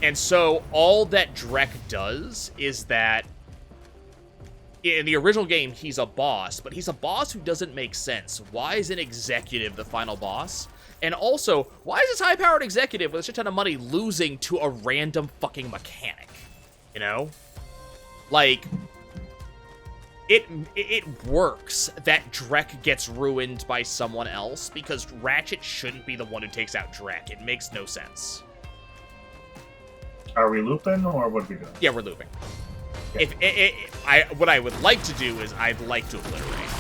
And so all that Drek does is that in the original game, he's a boss, but he's a boss who doesn't make sense. Why is an executive the final boss? And also, why is this high-powered executive with a shit ton of money losing to a random fucking mechanic? You know? Like, it works that Drek gets ruined by someone else because Ratchet shouldn't be the one who takes out Drek. It makes no sense. Are we looping, or what are we doing? Yeah, we're looping. Okay. What I would like to do is I'd like to obliterate.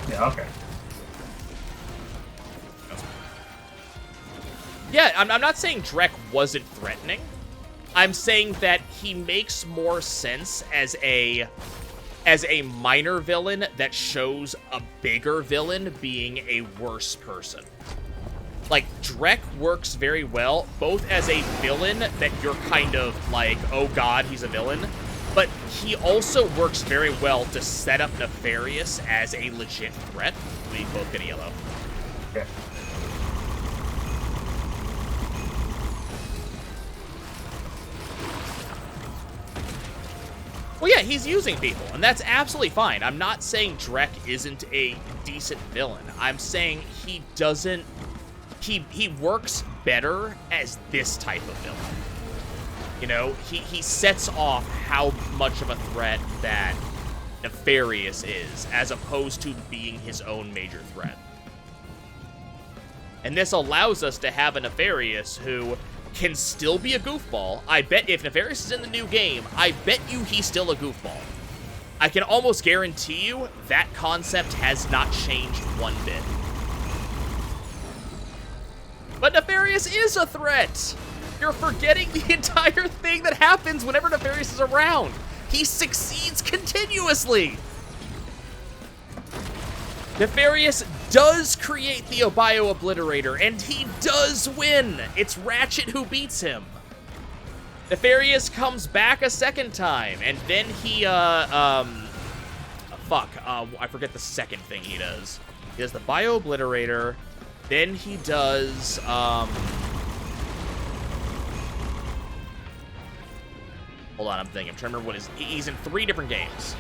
Yeah, okay. Yeah, I'm not saying Drek wasn't threatening. I'm saying that he makes more sense as a minor villain that shows a bigger villain being a worse person. Like, Drek works very well, both as a villain that you're kind of like, oh god, he's a villain, but he also works very well to set up Nefarious as a legit threat. We both get a yellow. Okay. Well, yeah, he's using people, and that's absolutely fine. I'm not saying Drek isn't a decent villain. I'm saying he doesn't... He works better as this type of villain. You know, he sets off how much of a threat that Nefarious is, as opposed to being his own major threat. And this allows us to have a Nefarious who can still be a goofball. I bet if Nefarious is in the new game, I bet you he's still a goofball. I can almost guarantee you that concept has not changed one bit. But Nefarious is a threat! You're forgetting the entire thing that happens whenever Nefarious is around. He succeeds continuously! Nefarious does create the Obio Obliterator, and he does win! It's Ratchet who beats him. Nefarious comes back a second time, and then he, I forget the second thing he does. He does the Bio Obliterator, then he does, hold on, I'm trying to remember what he's in 3 different games.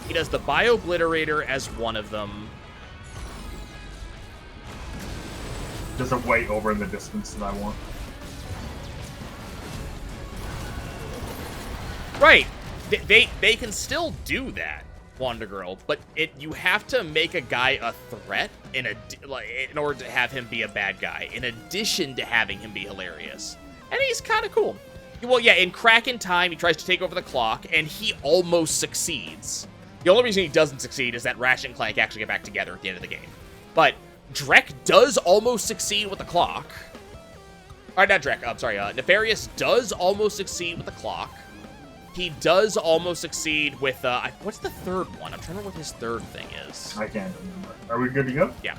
He does the Bio Obliterator as one of them. There's a white over in the distance that I want. Right. they can still do that, Wonder Girl, but you have to make a guy a threat in order to have him be a bad guy, in addition to having him be hilarious. And he's kind of cool. Well, yeah, in Kraken Time, he tries to take over the clock, and he almost succeeds. The only reason he doesn't succeed is that Ratchet and Clank actually get back together at the end of the game. But Drek does almost succeed with the clock. Or not Drek, I'm sorry, Nefarious does almost succeed with the clock. He does almost succeed with, what's the third one? I'm trying to remember what his third thing is. I can't remember. Are we good to go? Yeah.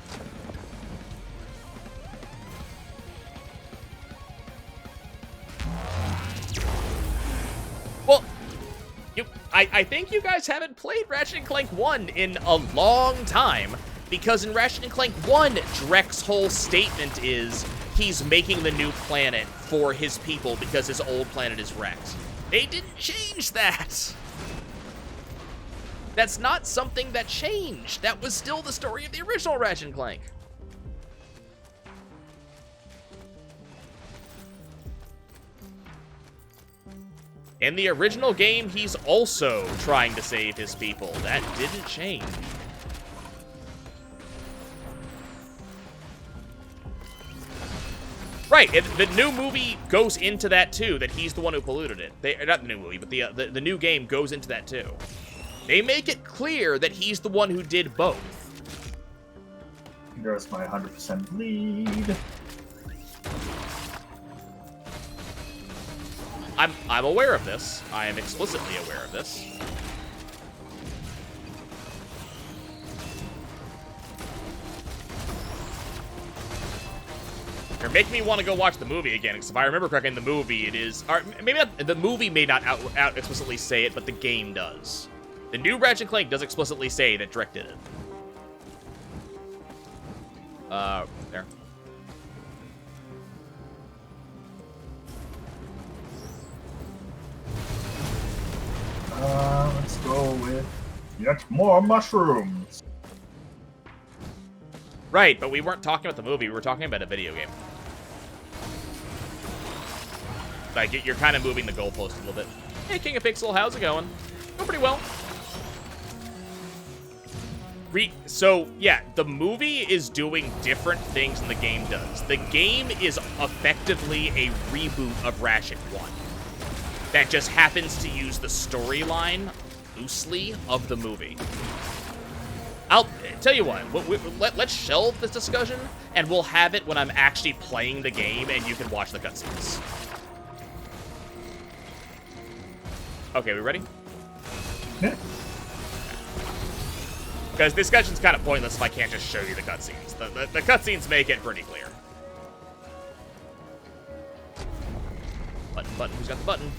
Well, I think you guys haven't played Ratchet & Clank 1 in a long time, because in Ratchet & Clank 1, Drek's whole statement is he's making the new planet for his people because his old planet is wrecked. They didn't change that. That's not something that changed. That was still the story of the original Ratchet & Clank. In the original game, he's also trying to save his people. That didn't change. Right, the new movie goes into that too, that he's the one who polluted it. Not the new movie, but the new game goes into that too. They make it clear that he's the one who did both. There's my 100% lead. I'm aware of this. I am explicitly aware of this. You're making me want to go watch the movie again, because if I remember correctly, in the movie it is... Or maybe not, the movie may not out explicitly say it, but the game does. The new Ratchet & Clank does explicitly say that Drek did it. There. Let's go with yet more mushrooms. Right, but we weren't talking about the movie, we were talking about a video game. Like, you're kind of moving the goalpost a little bit. Hey, King of Pixel, how's it going? Going pretty well. So, yeah, the movie is doing different things than the game does. The game is effectively a reboot of Ratchet 1. That just happens to use the storyline, loosely, of the movie. I'll tell you what, let's shelve this discussion, and we'll have it when I'm actually playing the game, and you can watch the cutscenes. Okay, we ready? Yeah. Because this discussion's kind of pointless if I can't just show you the cutscenes. The cutscenes make it pretty clear. Button, who's got the button?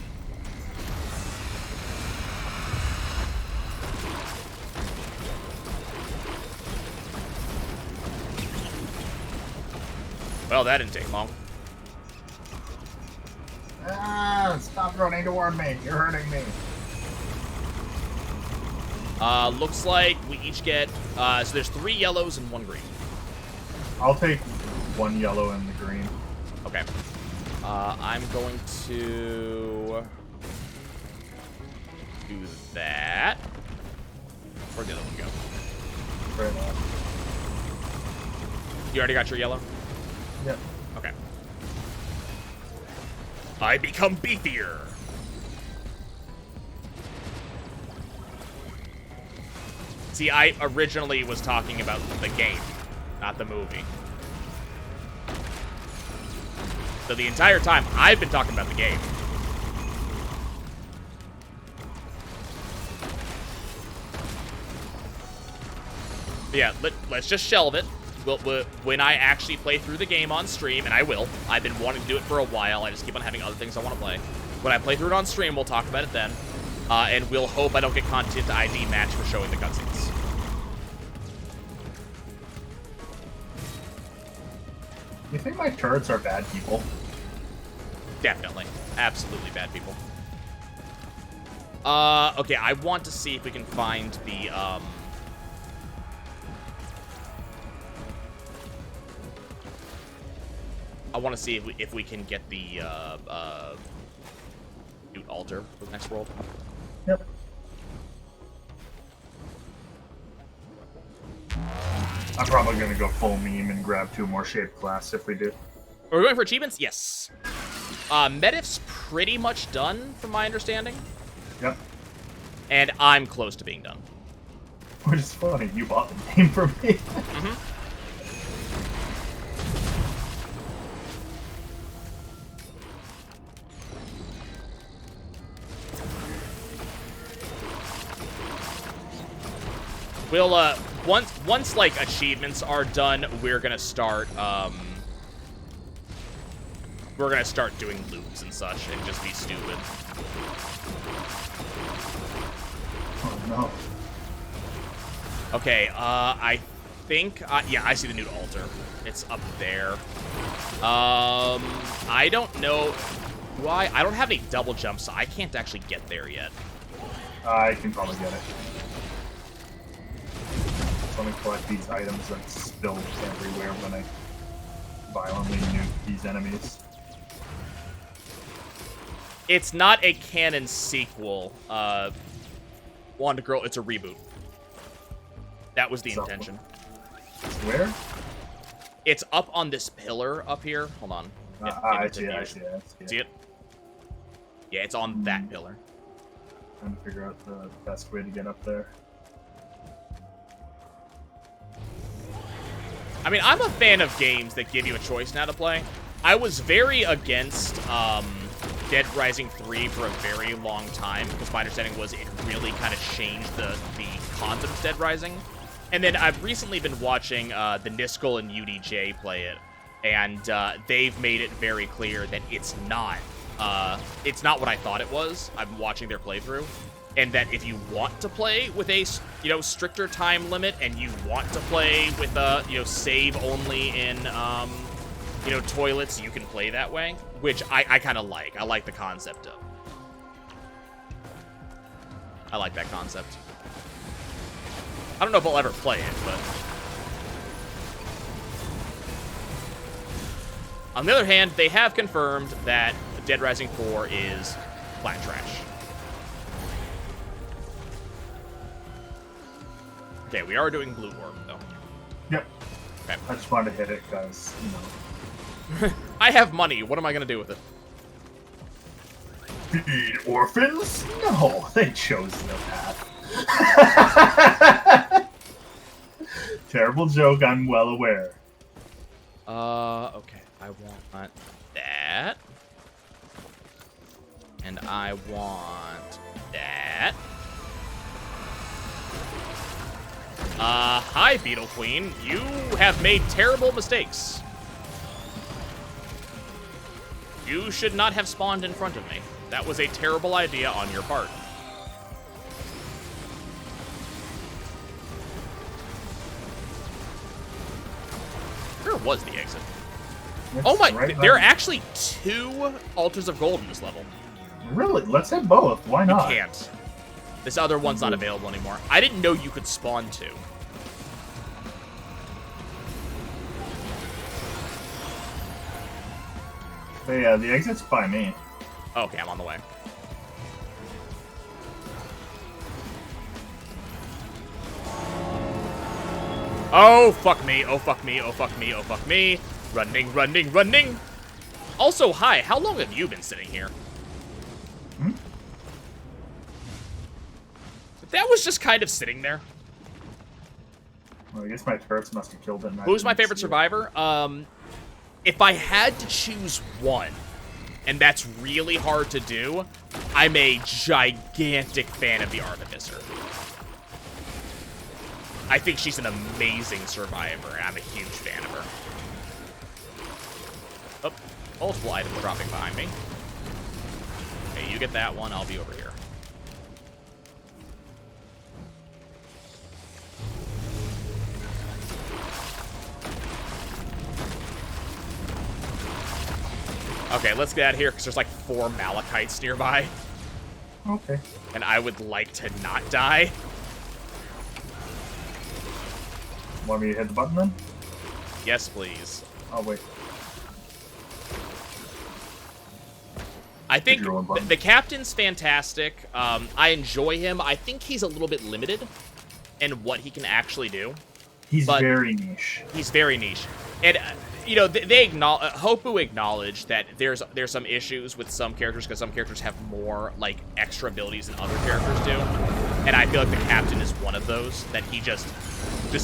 Well, that didn't take long. Stop running toward me. You're hurting me. Looks like we each get, so there's 3 yellows and 1 green. I'll take 1 yellow and the green. Okay. I'm going to do that. Where'd the other one go? Right now. You already got your yellow? Yep. Okay. I become beefier. See, I originally was talking about the game, not the movie. So the entire time, I've been talking about the game. But yeah, let's just shelve it. When I actually play through the game on stream, and I will. I've been wanting to do it for a while. I just keep on having other things I want to play. When I play through it on stream, we'll talk about it then. And we'll hope I don't get content ID match for showing the cutscenes. You think my turrets are bad people? Definitely. Absolutely bad people. Okay, I want to see if we can find the, I want to see if we can get the, Newt altar for the next world. Yep. I'm probably gonna go full meme and grab 2 more shaped glass if we do. Are we going for achievements? Yes. Medivh's pretty much done, from my understanding. Yep. And I'm close to being done. Which is funny, you bought the game for me. We'll, once like, achievements are done, we're gonna start, doing loops and such and just be stupid. Oh, no. Okay, I think, yeah, I see the new altar. It's up there. I don't know why. I don't have any double jumps, so I can't actually get there yet. I can probably get it. Let me collect these items that spill everywhere when I violently nuke these enemies. It's not a canon sequel, Wanda Girl, it's a reboot. That was the intention. Where? It's up on this pillar up here. Hold on. I see it. See it? Yeah, it's on that pillar. Trying to figure out the best way to get up there. I mean, I'm a fan of games that give you a choice now to play. I was very against Dead Rising 3 for a very long time, because my understanding was it really kind of changed the concept of Dead Rising. And then I've recently been watching the Niskel and UDJ play it, and they've made it very clear that it's not what I thought it was. I've been watching their playthrough, and that if you want to play with a stricter time limit, and you want to play with save only in toilets, you can play that way, which I kind of like. I like the concept of. I like that concept. I don't know if I'll ever play it, but on the other hand, they have confirmed that Dead Rising 4 is flat trash. Okay, we are doing blue orb, though. Yep. Okay. I just wanted to hit it because, I have money. What am I going to do with it? Feed orphans? No, they chose the path. Terrible joke, I'm well aware. Okay. I want that. And I want that. Hi, Beetle Queen. You have made terrible mistakes. You should not have spawned in front of me. That was a terrible idea on your part. Where was the exit? Oh my, right there are actually 2 altars of gold in this level. Really? Let's hit both. Why not? You can't. This other one's not available anymore. I didn't know you could spawn 2. But yeah, the exit's by me. Okay, I'm on the way. Oh, fuck me. Oh, fuck me. Oh, fuck me. Oh, fuck me. Running, running, running. Also, hi. How long have you been sitting here? That was just kind of sitting there. Well, I guess my turrets must have killed it. Who's my favorite survivor? If I had to choose one, and that's really hard to do, I'm a gigantic fan of the Artificer. I think she's an amazing survivor, and I'm a huge fan of her. Oh, multiple items dropping behind me. Okay, you get that one, I'll be over here. Okay, let's get out of here, because there's like 4 Malachites nearby. Okay. And I would like to not die. Want me to hit the button then? Yes, please. Oh, wait. I think the captain's fantastic. I enjoy him. I think he's a little bit limited in what he can actually do. He's very niche. He's very niche. And, you know, they acknowledge, Hopu acknowledged that there's some issues with some characters because some characters have more, like, extra abilities than other characters do. And I feel like the captain is one of those, that he just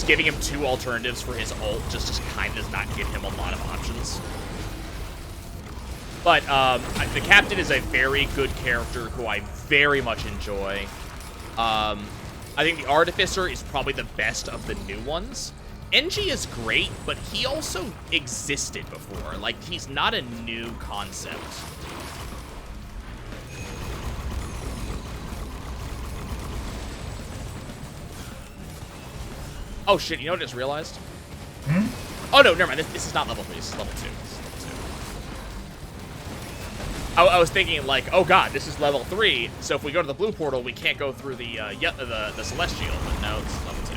giving him 2 alternatives for his ult just kind of does not give him a lot of options. But the captain is a very good character who I very much enjoy. I think the Artificer is probably the best of the new ones. NG is great, but he also existed before. Like, he's not a new concept. Oh shit, you know what I just realized? Hmm? Oh no, never mind. This is not level 3, this is level 2. I was thinking, like, oh god, this is level 3, so if we go to the blue portal, we can't go through the Celestial, but no, it's level 2.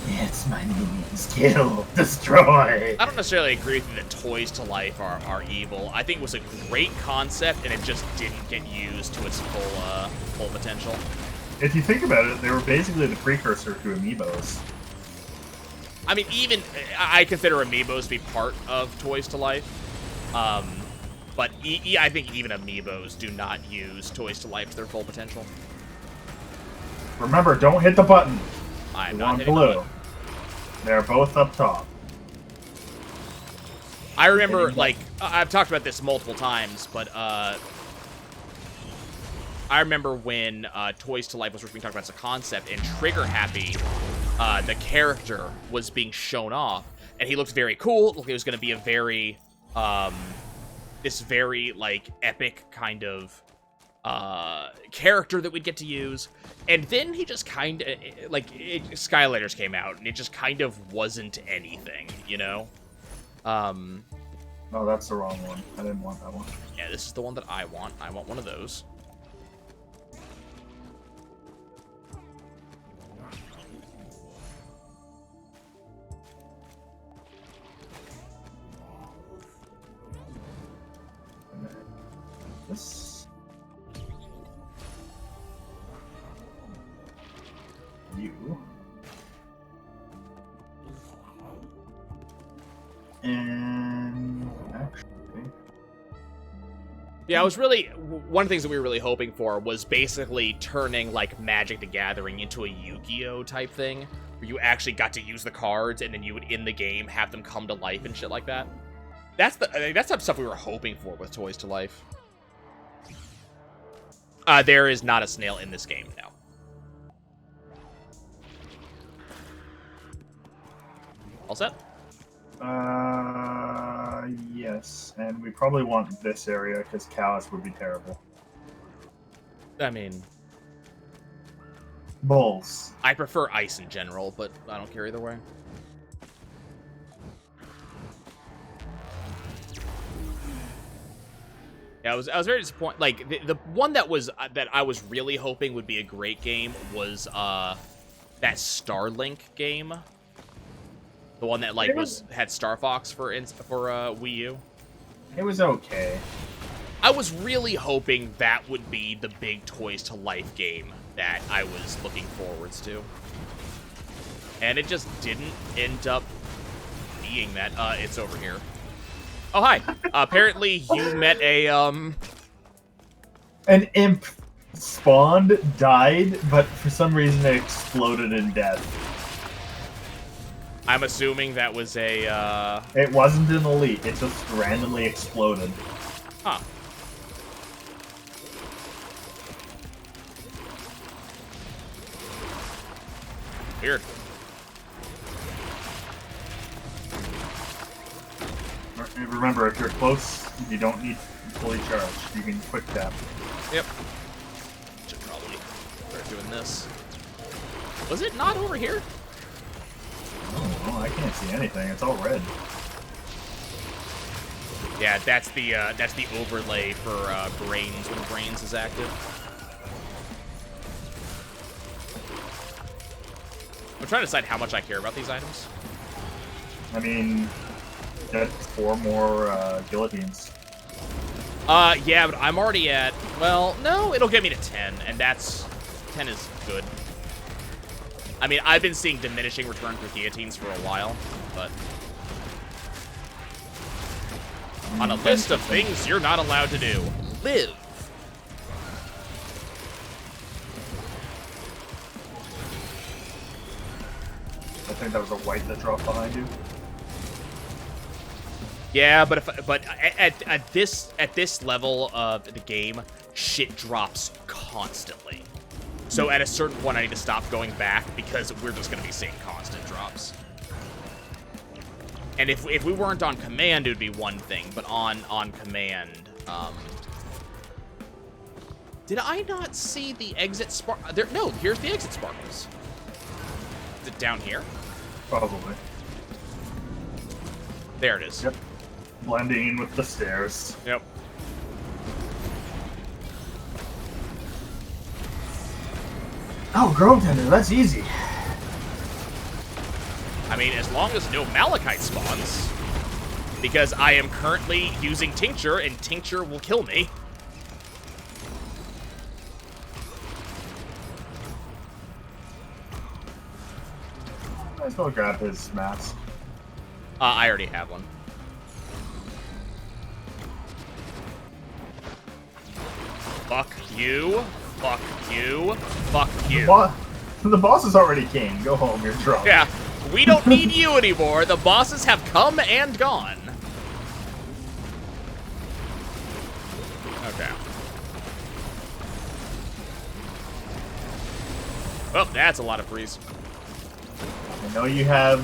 Yes, my minions, kill, destroy. I don't necessarily agree with you that toys to life are evil. I think it was a great concept, and it just didn't get used to its full potential. If you think about it, they were basically the precursor to amiibos. I mean, even I consider amiibos to be part of toys to life, but I think even amiibos do not use toys to life to their full potential. Remember, don't hit the button. I'm you not want hitting blue. the button. They're both up top. I remember, like, I've talked about this multiple times, but I remember when Toys to Life was first being talked about as a concept, and Trigger Happy, the character, was being shown off, and he looked very cool. It looked like it was going to be a very, this very, like, epic kind of character that we'd get to use. And then he just kind of, like, Skylanders came out, and it just kind of wasn't anything, you know? Oh, that's the wrong one. I didn't want that one. Yeah, this is the one that I want. I want one of those. This. You. And actually, yeah, I was really, one of the things that we were really hoping for was basically turning, like, Magic the Gathering into a Yu-Gi-Oh! Type thing, where you actually got to use the cards, and then you would, in the game, have them come to life and shit like that. That's the stuff we were hoping for with Toys to Life. There is not a snail in this game now. All set? Yes, and we probably want this area because Callus would be terrible. I mean, Bulls. I prefer ice in general, but I don't care either way. Yeah, I was very disappointed. Like, the one that I was really hoping would be a great game was that Starlink game. The one that, like, had Star Fox for Wii U. It was okay. I was really hoping that would be the big Toys to Life game that I was looking forwards to. And it just didn't end up being that. It's over here. Oh, hi. Apparently you met a, An imp spawned, died, but for some reason it exploded in death. I'm assuming that was a, It wasn't an elite, it just randomly exploded. Huh. Weird. Remember, if you're close, you don't need fully charged. You can quick tap. Yep. Should probably start doing this. Was it not over here? Oh, well, I can't see anything. It's all red. Yeah, that's the overlay for Brains when Brains is active. I'm trying to decide how much I care about these items. I mean, that's 4 more guillotines. Yeah, but I'm already at, well, no, it'll get me to 10, and 10 is good. I mean, I've been seeing diminishing return for guillotines for a while, but on a list of things you're not allowed to do, live. I think that was a white that dropped behind you. Yeah, but at this level of the game, shit drops constantly. So at a certain point, I need to stop going back because we're just going to be seeing constant drops. And if we weren't on command, it would be one thing, but on command, did I not see the exit spark? There, no, here's the exit sparkles. Is it down here? Probably. There it is. Yep. Blending in with the stairs. Yep. Oh, Grove Tender, that's easy. I mean, as long as no Malachite spawns, because I am currently using Tincture, and Tincture will kill me. Might as well grab his mask. I already have one. Fuck you. Fuck you. Fuck you. The boss is already king. Go home, you're drunk. Yeah, we don't need you anymore. The bosses have come and gone. Okay. Oh, that's a lot of freeze. I know you have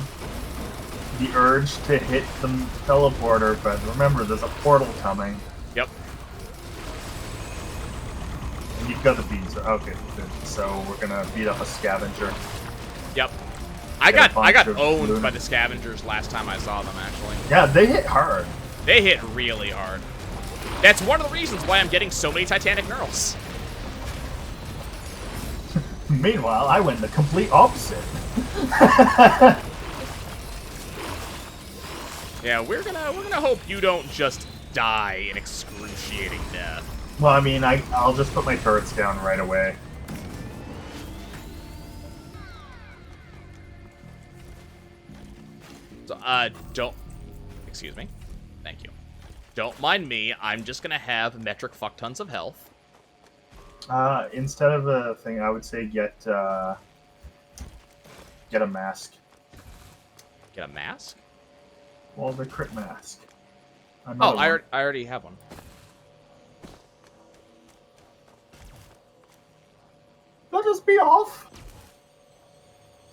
the urge to hit the teleporter, but remember, there's a portal coming. Yep. And you've got the beads. Okay, good. So we're gonna beat up a scavenger. Yep. I got owned by the scavengers last time I saw them, actually. Yeah, they hit hard. They hit really hard. That's one of the reasons why I'm getting so many Titanic Knurls. Meanwhile, I went the complete opposite. Yeah, we're gonna hope you don't just die an excruciating death. Well, I mean, I'll just put my turrets down right away. So, don't... Excuse me. Thank you. Don't mind me. I'm just gonna have metric fuck tons of health. Instead of a thing, I would say get a mask. Get a mask? Well, the crit mask. Oh, I already have one. Let us be off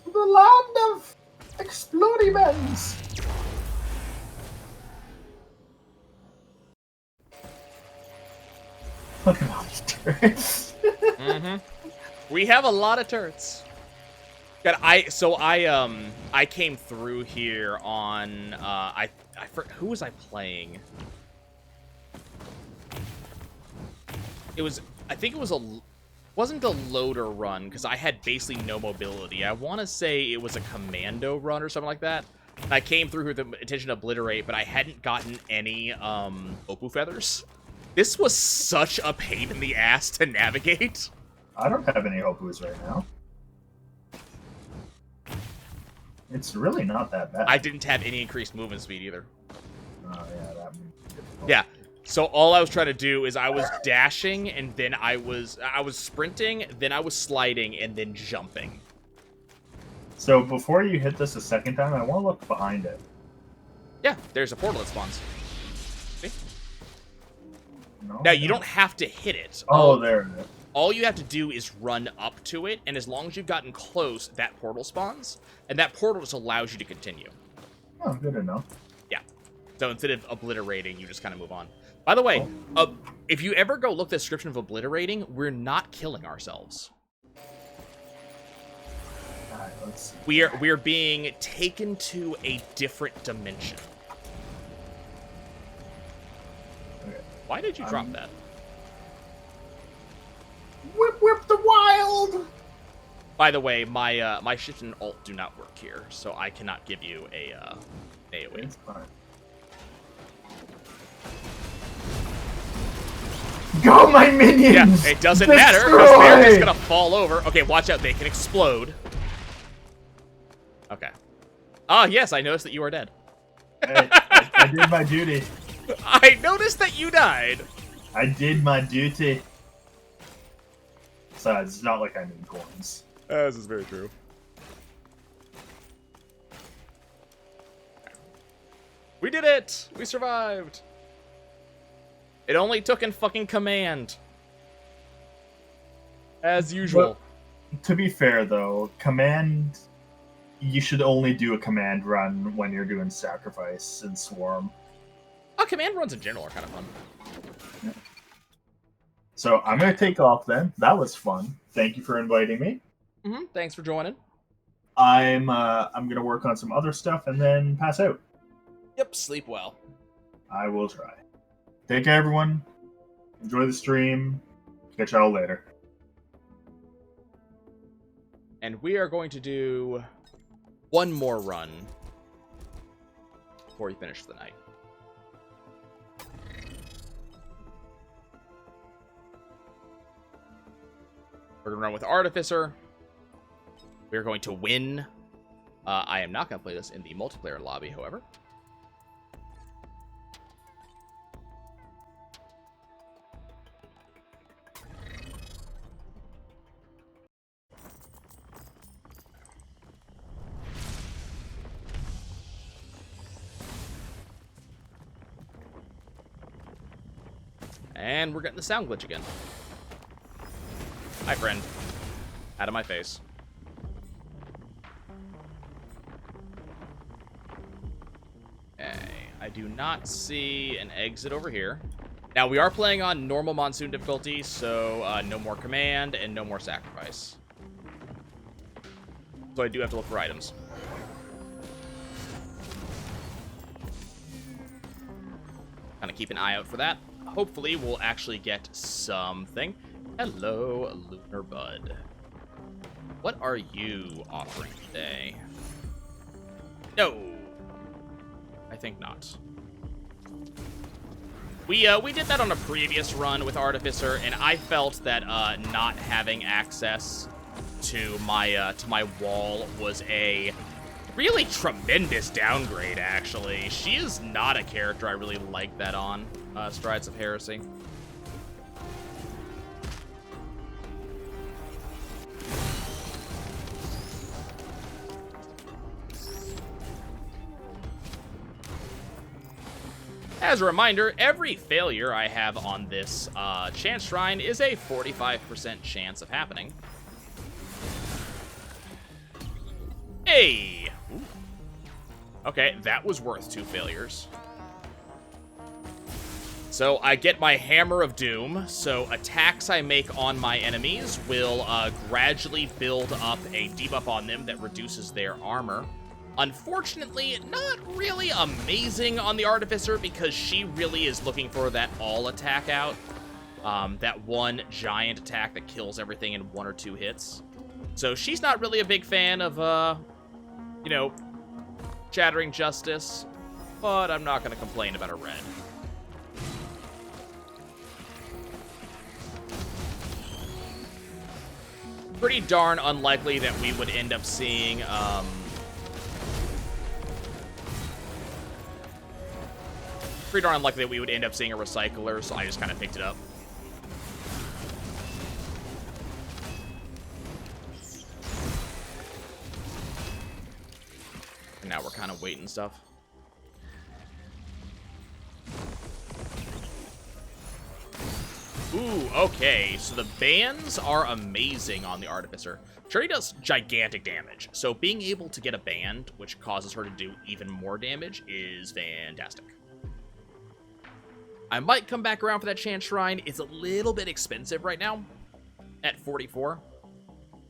to the land of explodiments. Look at all these turrets. We have a lot of turrets. God, I came through here on who was I playing? I think it wasn't a loader run because I had basically no mobility. I want to say it was a commando run or something like that. And I came through with the intention to obliterate, but I hadn't gotten any Opu feathers. This was such a pain in the ass to navigate. I don't have any Opus right now. It's really not that bad. I didn't have any increased movement speed either. Oh, yeah, that would be difficult. Yeah. So all I was trying to do is I was dashing, and then I was sprinting, then I was sliding, and then jumping. So before you hit this a second time, I want to look behind it. Yeah, there's a portal that spawns. See? No, Now, you don't have to hit it. Oh, there it is. All you have to do is run up to it, and as long as you've gotten close, that portal spawns, and that portal just allows you to continue. Oh, good enough. Yeah. So instead of obliterating, you just kind of move on. By the way, if you ever go look at the description of obliterating, we're not killing ourselves. Alright, let's see. We're being taken to a different dimension. Why did you drop that? Whip the wild! By the way, my shift and alt do not work here, so I cannot give you a AoE. It's fine. Go, my minions! Yeah, it doesn't matter, because they're just gonna fall over. Okay, watch out, they can explode. Okay. Ah, yes, I noticed that you are dead. Hey, I did my duty. I noticed that you died. I did my duty. Besides, it's not like I need coins. This is very true. We did it! We survived! It only took in fucking command. As usual. But, to be fair, though, command... You should only do a command run when you're doing sacrifice and swarm. Command runs in general are kind of fun. Yeah. So I'm going to take off then. That was fun. Thank you for inviting me. Thanks for joining. I'm going to work on some other stuff and then pass out. Yep, sleep well. I will try. Take care, everyone. Enjoy the stream. Catch y'all later. And we are going to do one more run before we finish the night. We're going to run with Artificer. We're going to win. I am not going to play this in the multiplayer lobby, however. And we're getting the sound glitch again. Hi, friend. Out of my face. Okay, I do not see an exit over here. Now, we are playing on normal monsoon difficulty, so no more command and no more sacrifice. So I do have to look for items. Kind of keep an eye out for that. Hopefully, we'll actually get something. Hello, Lunar Bud. What are you offering today? No. I think not. We did that on a previous run with Artificer, and I felt that not having access to my wall was a really tremendous downgrade, actually. She is not a character I really like that on Strides of Heresy. As a reminder, every failure I have on this Chance Shrine is a 45% chance of happening. Hey! Ooh. Okay, that was worth 2 failures. So I get my Hammer of Doom, so attacks I make on my enemies will gradually build up a debuff on them that reduces their armor. Unfortunately, not really amazing on the Artificer because she really is looking for that all attack out. That one giant attack that kills everything in 1 or 2 hits. So she's not really a big fan of, you know, Shattering Justice, but I'm not going to complain about a red. Pretty darn unlikely that we would end up seeing, pretty darn unlikely that we would end up seeing a recycler, so I just kind of picked it up. And now we're kind of waiting stuff. Ooh, okay, so the bans are amazing on the Artificer. Sure, he does gigantic damage, so being able to get a band, which causes her to do even more damage, is fantastic. I might come back around for that Chance Shrine. It's a little bit expensive right now at 44.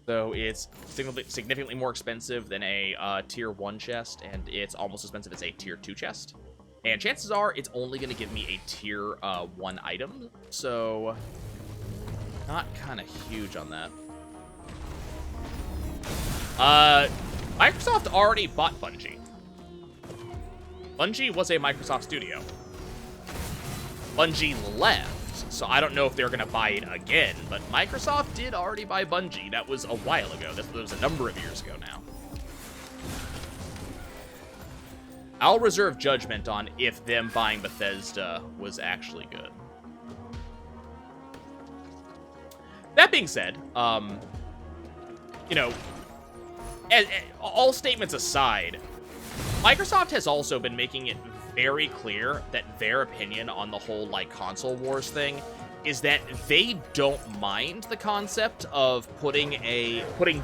So it's significantly more expensive than a tier 1 chest, and it's almost as expensive as a tier 2 chest. And chances are it's only going to give me a tier 1 item, so not kind of huge on that. Microsoft already bought Bungie. Bungie was a Microsoft studio. Bungie left, so I don't know if they're going to buy it again, but Microsoft did already buy Bungie. That was a while ago. That was a number of years ago now. I'll reserve judgment on if them buying Bethesda was actually good. That being said, you know, all statements aside, Microsoft has also been making it very clear that their opinion on the whole, like, console wars thing is that they don't mind the concept of putting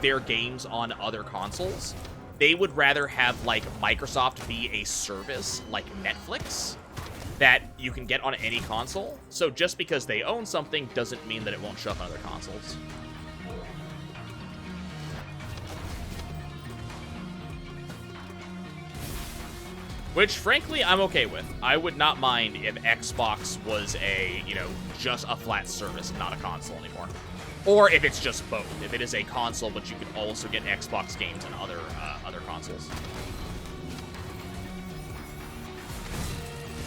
their games on other consoles. They would rather have, like, Microsoft be a service like Netflix that you can get on any console. So just because they own something doesn't mean that it won't show up on other consoles. Which, frankly, I'm okay with. I would not mind if Xbox was a, you know, just a flat service and not a console anymore. Or if it's just both. If it is a console, but you can also get Xbox games on other consoles.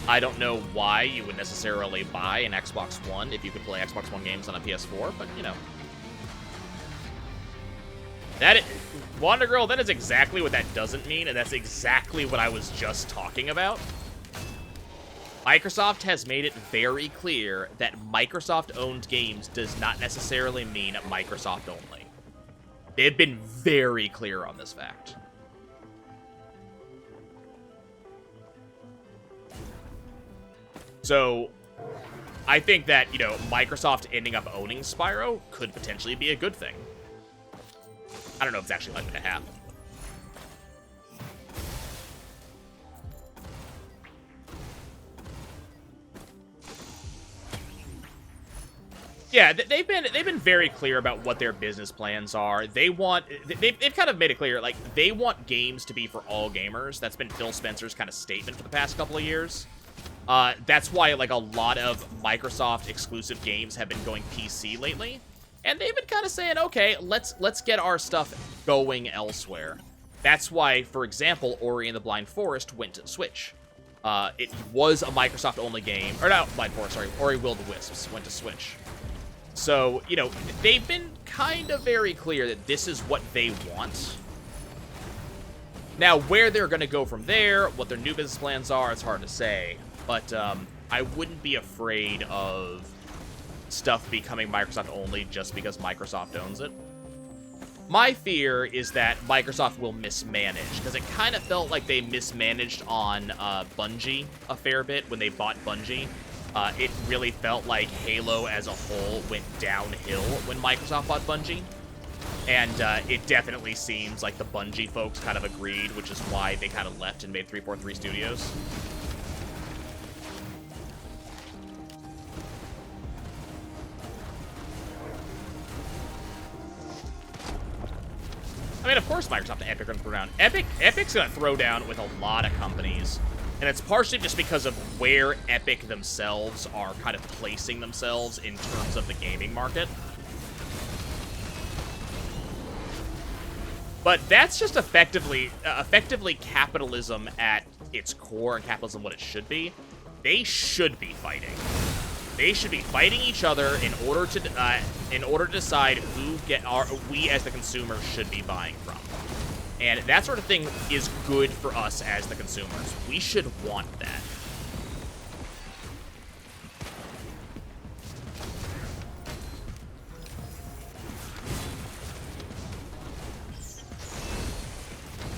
I don't know why you would necessarily buy an Xbox One if you could play Xbox One games on a PS4, but, you know. Wonder Girl, that is exactly what that doesn't mean, and that's exactly what I was just talking about. Microsoft has made it very clear that Microsoft-owned games does not necessarily mean Microsoft only. They've been very clear on this fact. So, I think that, you know, Microsoft ending up owning Spyro could potentially be a good thing. I don't know if it's actually likely to happen. Yeah, they've been very clear about what their business plans are. They've kind of made it clear, like, they want games to be for all gamers. That's been Phil Spencer's kind of statement for the past couple of years. That's why, like, a lot of Microsoft exclusive games have been going PC lately. And they've been kind of saying, okay, let's get our stuff going elsewhere. That's why, for example, Ori and the Blind Forest went to Switch. It was a Microsoft-only game. Or not Blind Forest, sorry. Ori Will the Wisps went to Switch. So, you know, they've been kind of very clear that this is what they want. Now, where they're going to go from there, what their new business plans are, it's hard to say. But I wouldn't be afraid of stuff becoming Microsoft only just because Microsoft owns it. My fear is that Microsoft will mismanage, because it kind of felt like they mismanaged on Bungie a fair bit when they bought Bungie. It really felt like Halo as a whole went downhill when Microsoft bought Bungie. And it definitely seems like the Bungie folks kind of agreed, which is why they kind of left and made 343 Studios. I mean, of course Microsoft and Epic are going to throw down. Epic's going to throw down with a lot of companies. And it's partially just because of where Epic themselves are kind of placing themselves in terms of the gaming market. But that's just effectively capitalism at its core, and capitalism what it should be. They should be fighting. They should be fighting each other in order to decide who we as the consumer should be buying from. And that sort of thing is good for us as the consumers. We should want that.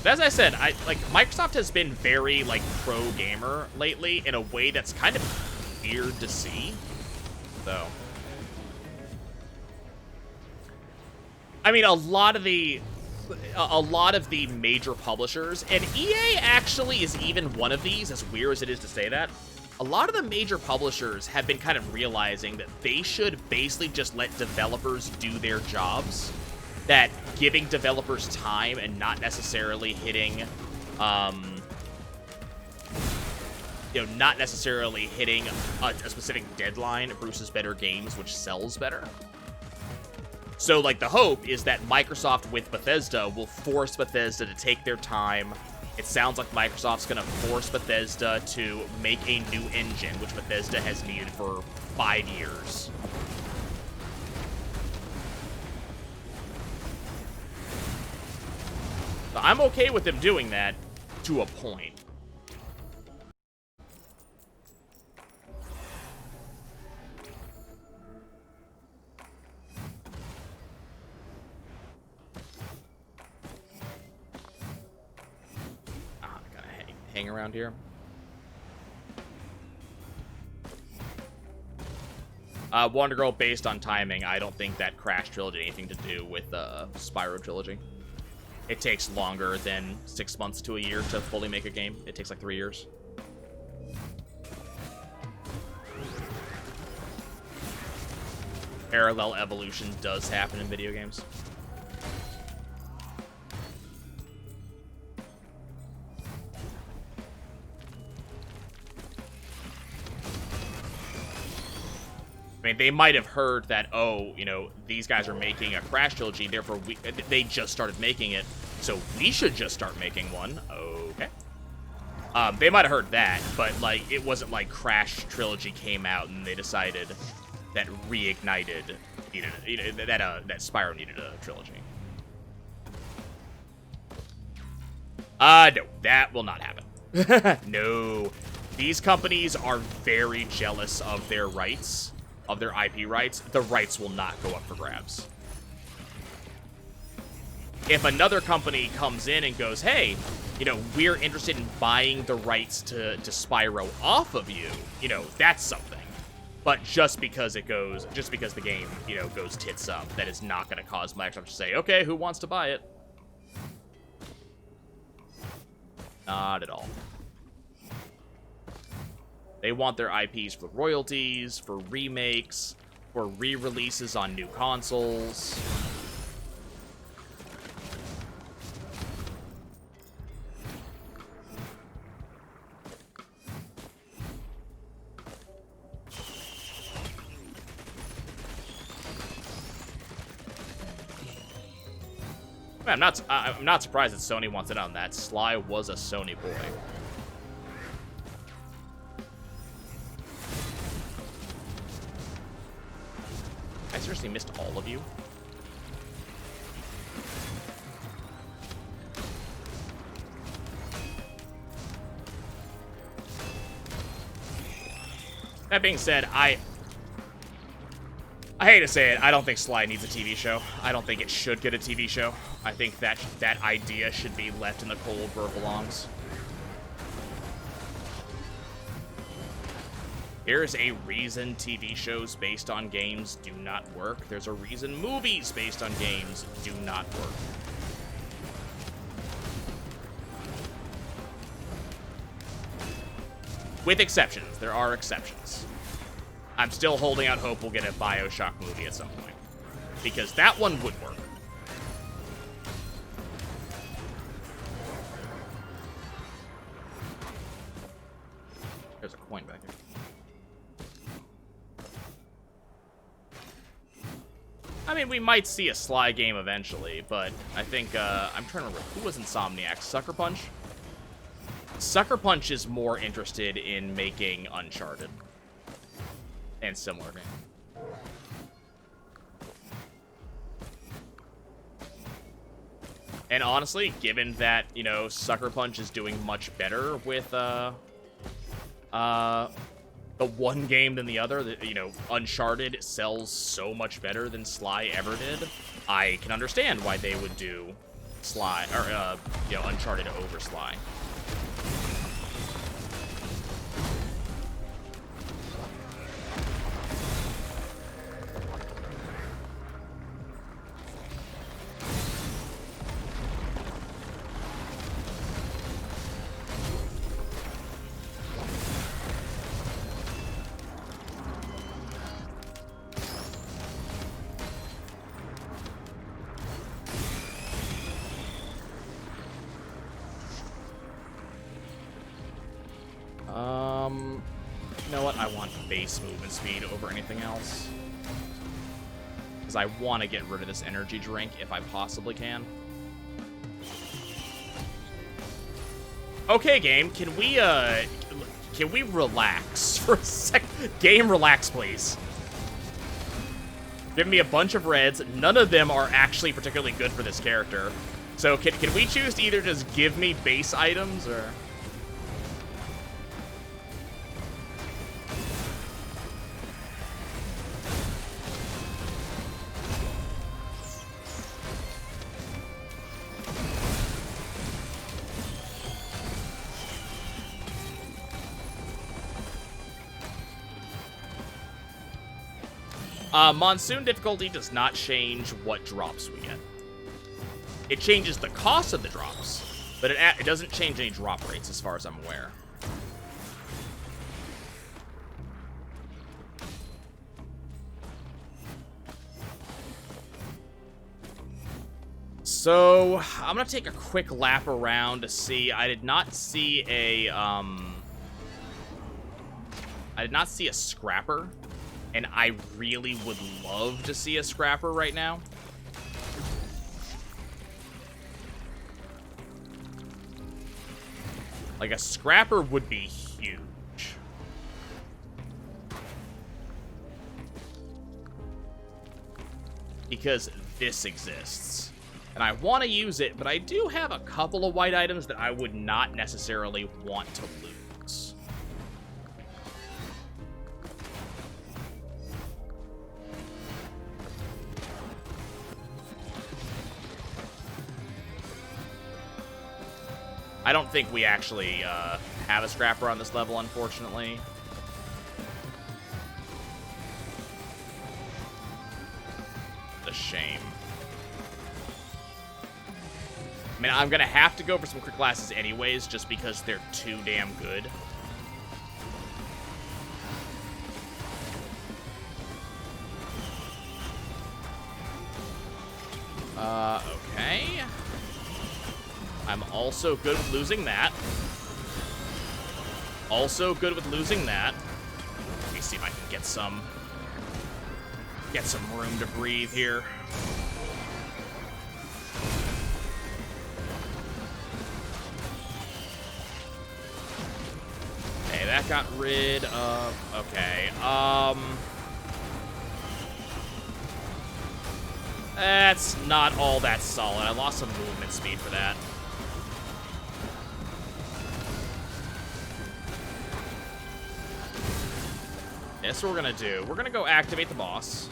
But as I said, Microsoft has been very, like, pro-gamer lately in a way that's kind of weird to see. So, I mean, a lot of the major publishers, and EA actually is even one of these, as weird as it is to say that, a lot of the major publishers have been kind of realizing that they should basically just let developers do their jobs, that giving developers time and not necessarily hitting, not necessarily hitting a specific deadline produces better games, which sells better. So, like, the hope is that Microsoft with Bethesda will force Bethesda to take their time. It sounds like Microsoft's going to force Bethesda to make a new engine, which Bethesda has needed for 5 years. So I'm okay with them doing that to a point. Hang around here. Wonder Girl, based on timing, I don't think that Crash Trilogy had anything to do with Spyro Trilogy. It takes longer than 6 months to a year to fully make a game. It takes like 3 years. Parallel evolution does happen in video games. I mean, they might have heard that, oh, these guys are making a Crash Trilogy, therefore they just started making it, so we should just start making one. Okay. They might have heard that, but, like, it wasn't like Crash Trilogy came out and they decided that Reignited needed, that Spyro needed a trilogy. No, that will not happen. No. These companies are very jealous of their rights. Of their IP rights, the rights will not go up for grabs. If another company comes in and goes, hey, we're interested in buying the rights to Spyro off of you, that's something. But just because the game, goes tits up, that is not going to cause Microsoft to say, okay, who wants to buy it? Not at all. They want their IPs for royalties, for remakes, for re-releases on new consoles. I'm not surprised that Sony wants it on that. Sly was a Sony boy. I seriously missed all of you. That being said, I hate to say it, I don't think Sly needs a TV show. I don't think it should get a TV show. I think that idea should be left in the cold where it belongs. There's a reason TV shows based on games do not work. There's a reason movies based on games do not work. With exceptions. There are exceptions. I'm still holding out hope we'll get a BioShock movie at some point. Because that one would work. There's a coin back here. I mean, we might see a Sly game eventually, but I think, I'm trying to remember, who was Insomniac? Sucker Punch? Sucker Punch is more interested in making Uncharted. And similar game. And honestly, given that, Sucker Punch is doing much better with, the one game than the other, Uncharted sells so much better than Sly ever did. I can understand why they would do Sly, or, Uncharted over Sly. You know what? I want base movement speed over anything else. Because I want to get rid of this energy drink if I possibly can. Okay, game, can we relax for a sec? Game, relax, please. Give me a bunch of reds. None of them are actually particularly good for this character. So can we choose to either just give me base items, or... Monsoon difficulty does not change what drops we get. It changes the cost of the drops, but it doesn't change any drop rates as far as I'm aware. So, I'm gonna take a quick lap around to see. I did not see a scrapper. And I really would love to see a scrapper right now. Like, a scrapper would be huge. Because this exists. And I want to use it, but I do have a couple of white items that I would not necessarily want to lose. I don't think we actually have a scrapper on this level, unfortunately. A shame. I mean, I'm gonna have to go for some quick glasses anyways, just because they're too damn good. Okay. I'm also good with losing that. Also good with losing that. Let me see if I can get some room to breathe here. Okay, that got rid of... Okay, that's not all that solid. I lost some movement speed for that. That's what we're gonna do. We're gonna go activate the boss.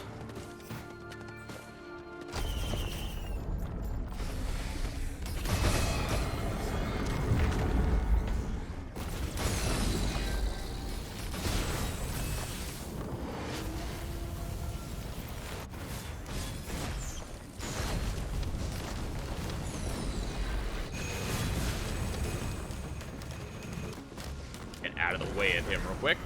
Get out of the way of him real quick.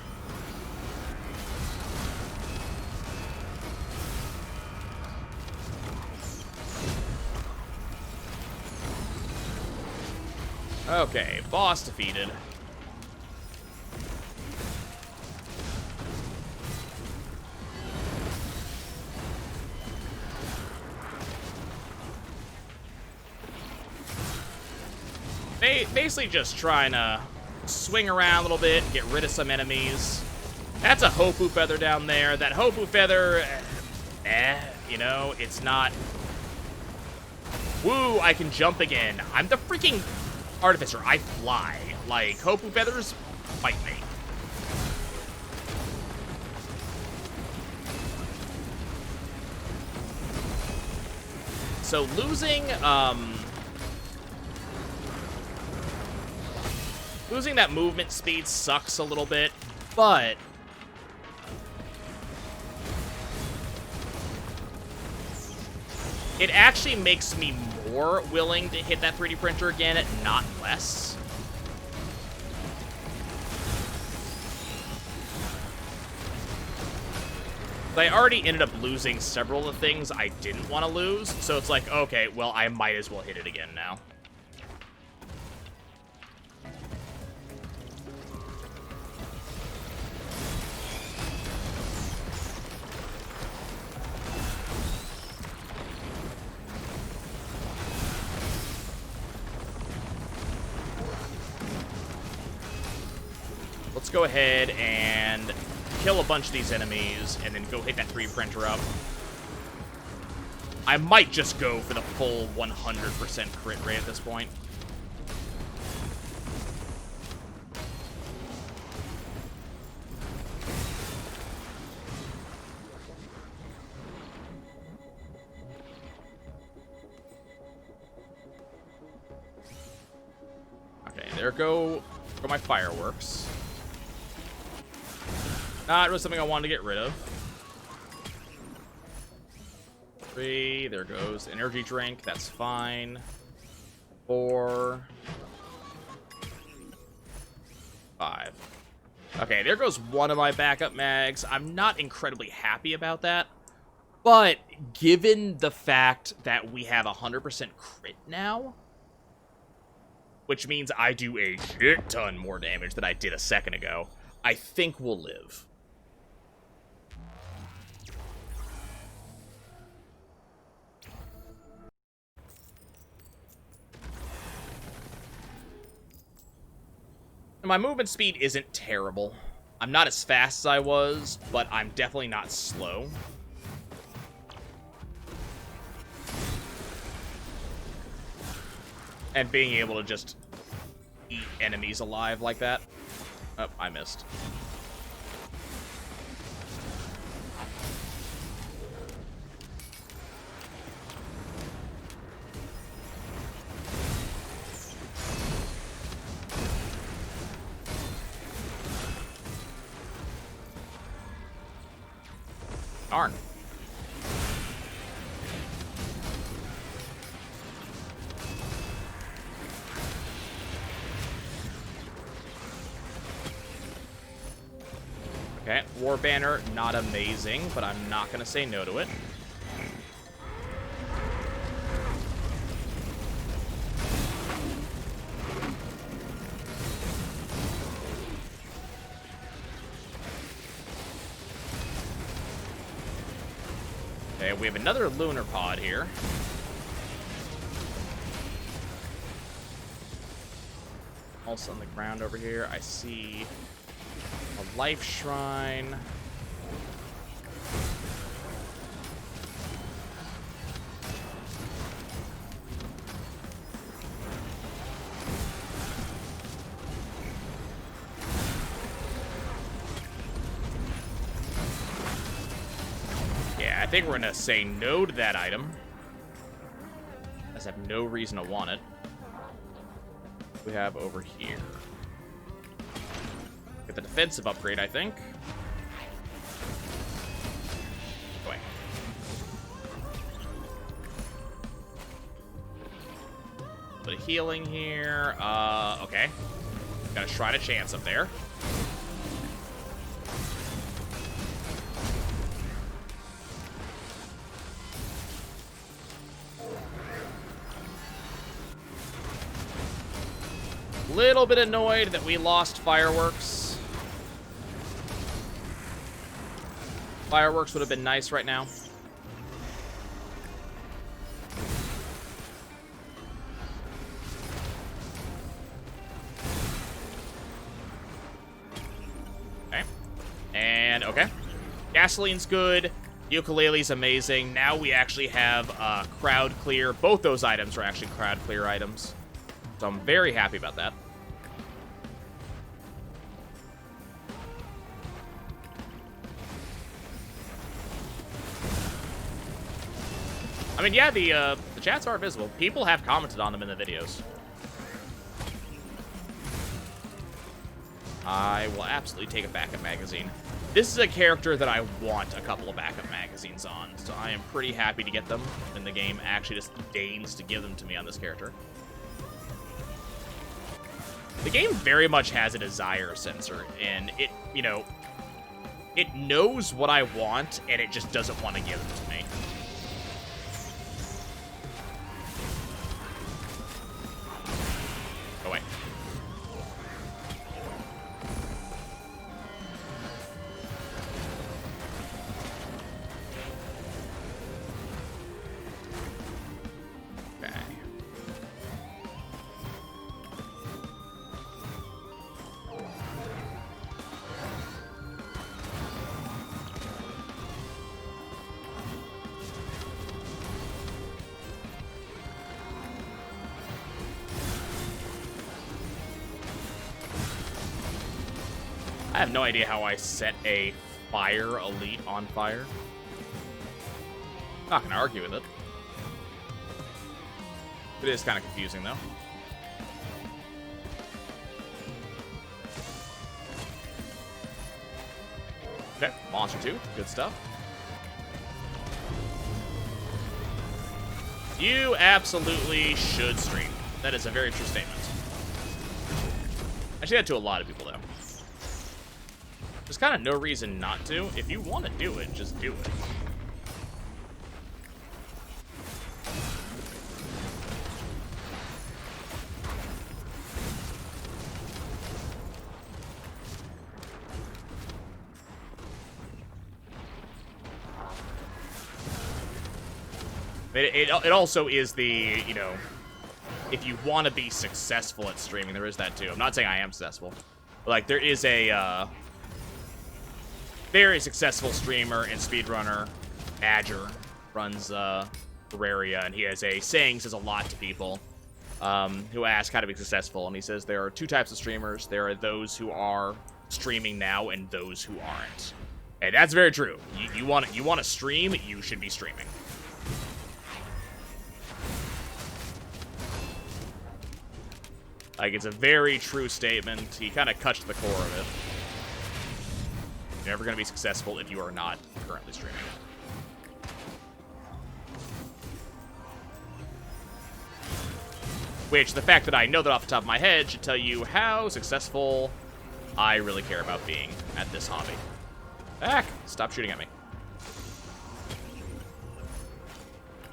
Okay, boss defeated. Basically just trying to swing around a little bit, get rid of some enemies. That's a Hopu feather down there. That Hopu feather, you know, it's not... Woo, I can jump again. I'm the freaking... Artificer, I fly. Like, Hopu feathers, fight me. So losing that movement speed sucks a little bit, but it actually makes me more willing to hit that 3D printer again, not less. I already ended up losing several of the things I didn't want to lose, so it's like, okay, well, I might as well hit it again now. let's go ahead and kill a bunch of these enemies, and then go hit that 3 printer up. I might just go for the full 100% crit rate at this point. Okay, there go my fireworks. Not really something I wanted to get rid of. 3, there goes energy drink, that's fine. 4, 5. Okay, there goes one of my backup mags. I'm not incredibly happy about that, but given the fact that we have 100% crit now, which means I do a shit ton more damage than I did a second ago, I think we'll live. My movement speed isn't terrible. I'm not as fast as I was, but I'm definitely not slow. And being able to just eat enemies alive like that. Oh, I missed. Darn. Okay, War Banner, not amazing, but I'm not going to say no to it. Okay, we have another lunar pod here. Also on the ground over here, I see a life shrine. Yeah, I think we're gonna say no to that item, as I have no reason to want it. We have over here. Get the defensive upgrade, I think. Go away. A bit of healing here. Okay. Got a Shrine of Chance up there. Little bit annoyed that we lost fireworks. Fireworks would have been nice right now. Okay. And, okay. Gasoline's good. Ukulele's amazing. Now we actually have crowd clear. Both those items are actually crowd clear items. So I'm very happy about that. I mean, yeah, the chats are visible. People have commented on them in the videos. I will absolutely take a backup magazine. This is a character that I want a couple of backup magazines on, so I am pretty happy to get them. And the game actually just deigns to give them to me on this character. The game very much has a desire sensor, and it, you know, it knows what I want, and it just doesn't want to give it to me. Go away. Okay. I have no idea how I set a fire elite on fire. Not gonna argue with it. It is kind of confusing, though. Okay, Monster 2. Good stuff. You absolutely should stream. That is a very true statement. I say that to a lot of people, though. There's kind of no reason not to. If you want to do it, just do it. It also is the, you know, if you want to be successful at streaming, there is that too. I'm not saying I am successful. But, like, there is a very successful streamer and speedrunner, Badger, runs Terraria, and he has a saying, says a lot to people who ask how to be successful. And he says there are two types of streamers. There are those who are streaming now and those who aren't. And that's very true. You want to stream, you should be streaming. Like, it's a very true statement. He kind of cuts to the core of it. You're never going to be successful if you are not currently streaming. Which, the fact that I know that off the top of my head should tell you how successful I really care about being at this hobby. Back! Stop shooting at me.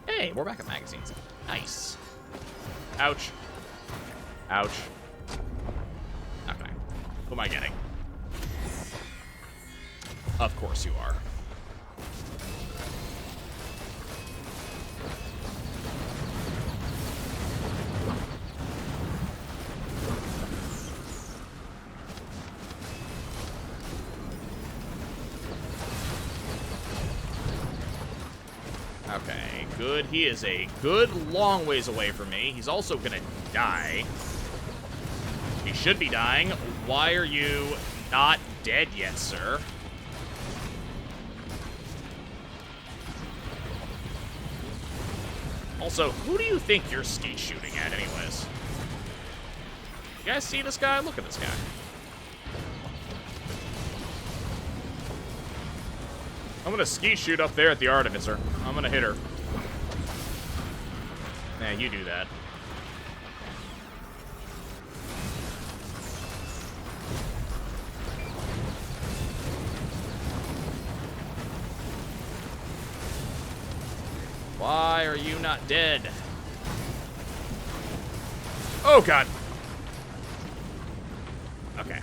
Hey, more backup magazines. Nice. Ouch. Ouch. Okay. Who am I getting? Of course you are. Okay, good. He is a good long ways away from me. He's also gonna die. He should be dying. Why are you not dead yet, sir? Also, who do you think you're skeet shooting at anyways? You guys see this guy? Look at this guy. I'm gonna skeet shoot up there at the Artificer. I'm gonna hit her. Nah, you do that. Why are you not dead? Oh, God. Okay.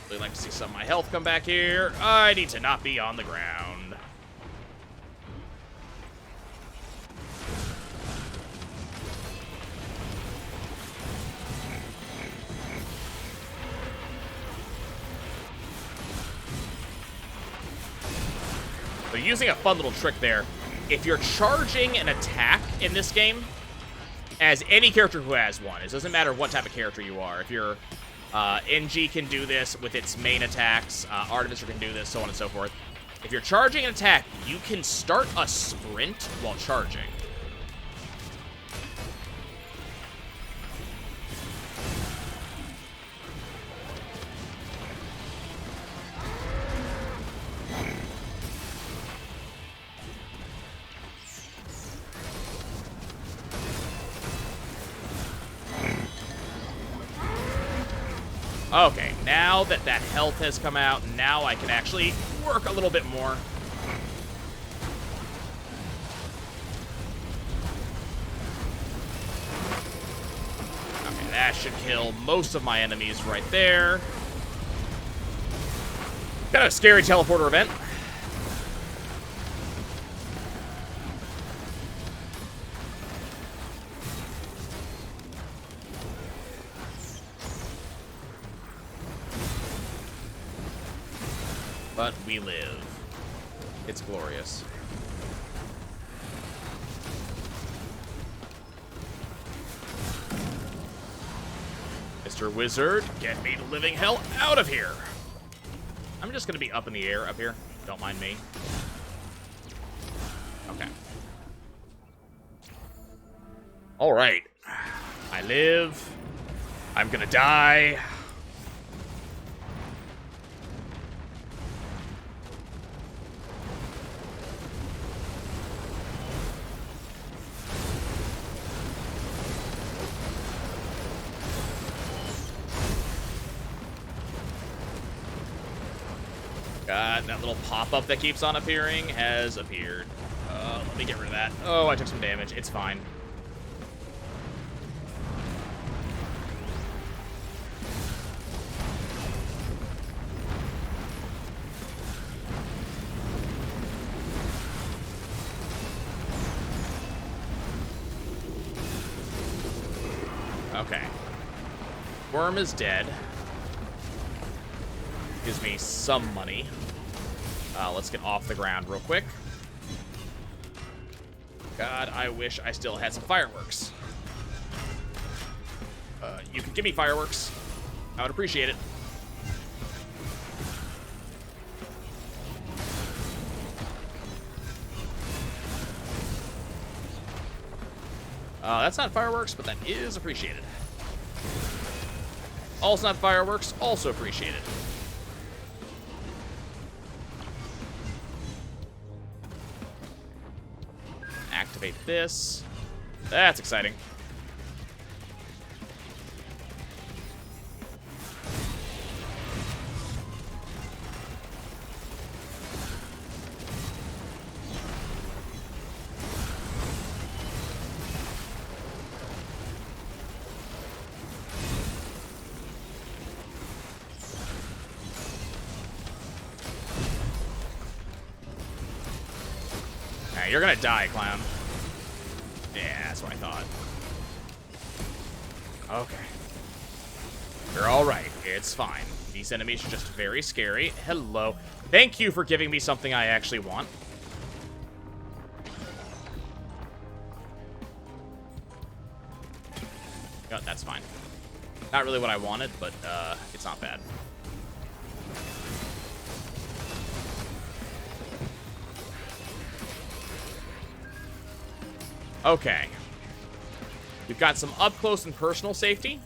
Really like to see some of my health come back here. I need to not be on the ground. So using a fun little trick there, if you're charging an attack in this game, as any character who has one, it doesn't matter what type of character you are. If you're NG can do this with its main attacks, Artificer can do this, so on and so forth. If you're charging an attack, you can start a sprint while charging. Okay, now that that health has come out, now I can actually work a little bit more. Okay, that should kill most of my enemies right there. Kind of a scary teleporter event. But we live. It's glorious. Mr. Wizard, get me the living hell out of here. I'm just gonna be up in the air up here. Don't mind me. Okay. All right. I live. I'm gonna die. God, that little pop-up that keeps on appearing has appeared. Let me get rid of that. Oh, I took some damage. It's fine. Okay. Worm is dead. Gives me some money. Let's get off the ground real quick. God, I wish I still had some fireworks. You could give me fireworks. I would appreciate it. That's not fireworks, but that is appreciated. Also not fireworks, also appreciated. Activate this. That's exciting. You're gonna die, clown. Yeah, that's what I thought. Okay. You're alright. It's fine. These enemies are just very scary. Hello. Thank you for giving me something I actually want. Oh, that's fine. Not really what I wanted, but it's not bad. Okay. We've got some up-close and personal safety.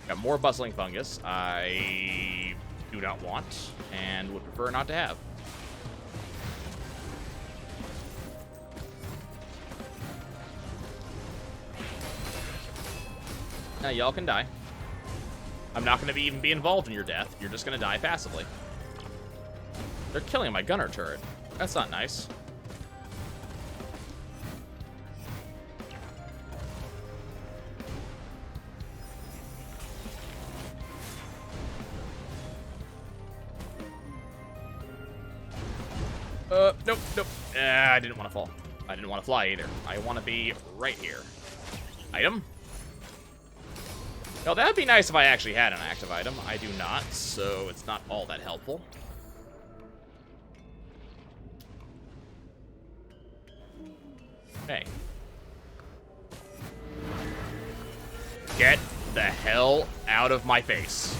Got more bustling fungus. I do not want, and would prefer not to have. Now, y'all can die. I'm not going to even be involved in your death. You're just going to die passively. They're killing my gunner turret. That's not nice. Nope, nope. I didn't want to fall. I didn't want to fly either. I want to be right here. Item? Now, that would be nice if I actually had an active item. I do not, so it's not all that helpful. Okay. Get the hell out of my face.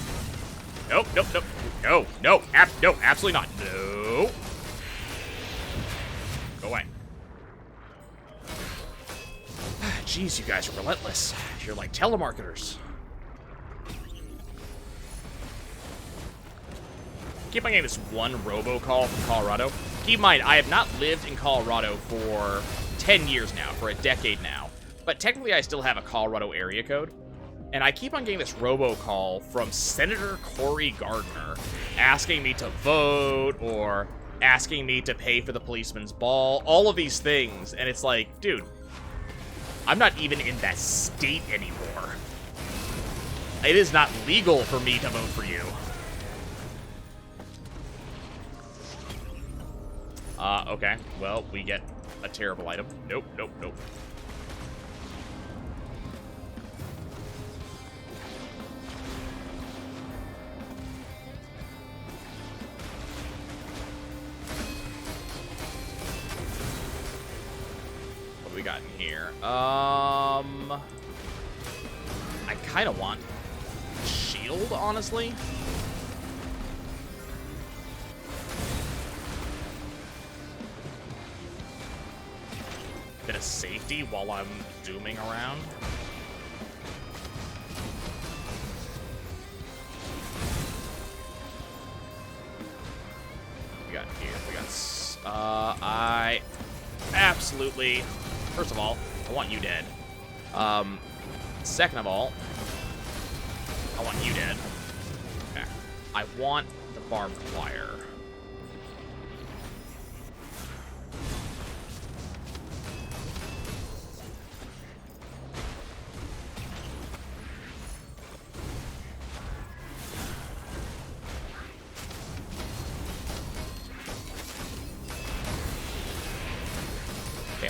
Nope, nope, nope. No, no, no, absolutely not. No. Go away. Jeez, you guys are relentless. You're like telemarketers. Keep on getting this one robocall from Colorado. Keep in mind, I have not lived in Colorado for 10 years now, for a decade now. But technically, I still have a Colorado area code. And I keep on getting this robocall from Senator Cory Gardner asking me to vote or asking me to pay for the policeman's ball, all of these things. And it's like, dude, I'm not even in that state anymore. It is not legal for me to vote for you. Okay. Well, we get a terrible item. Nope, nope, nope. What do we got in here? I kind of want shield, honestly. Bit of safety while I'm zooming around. We got here. We got. I absolutely. First of all, I want you dead. Second of all, I want you dead. Okay. I want the barbed wire.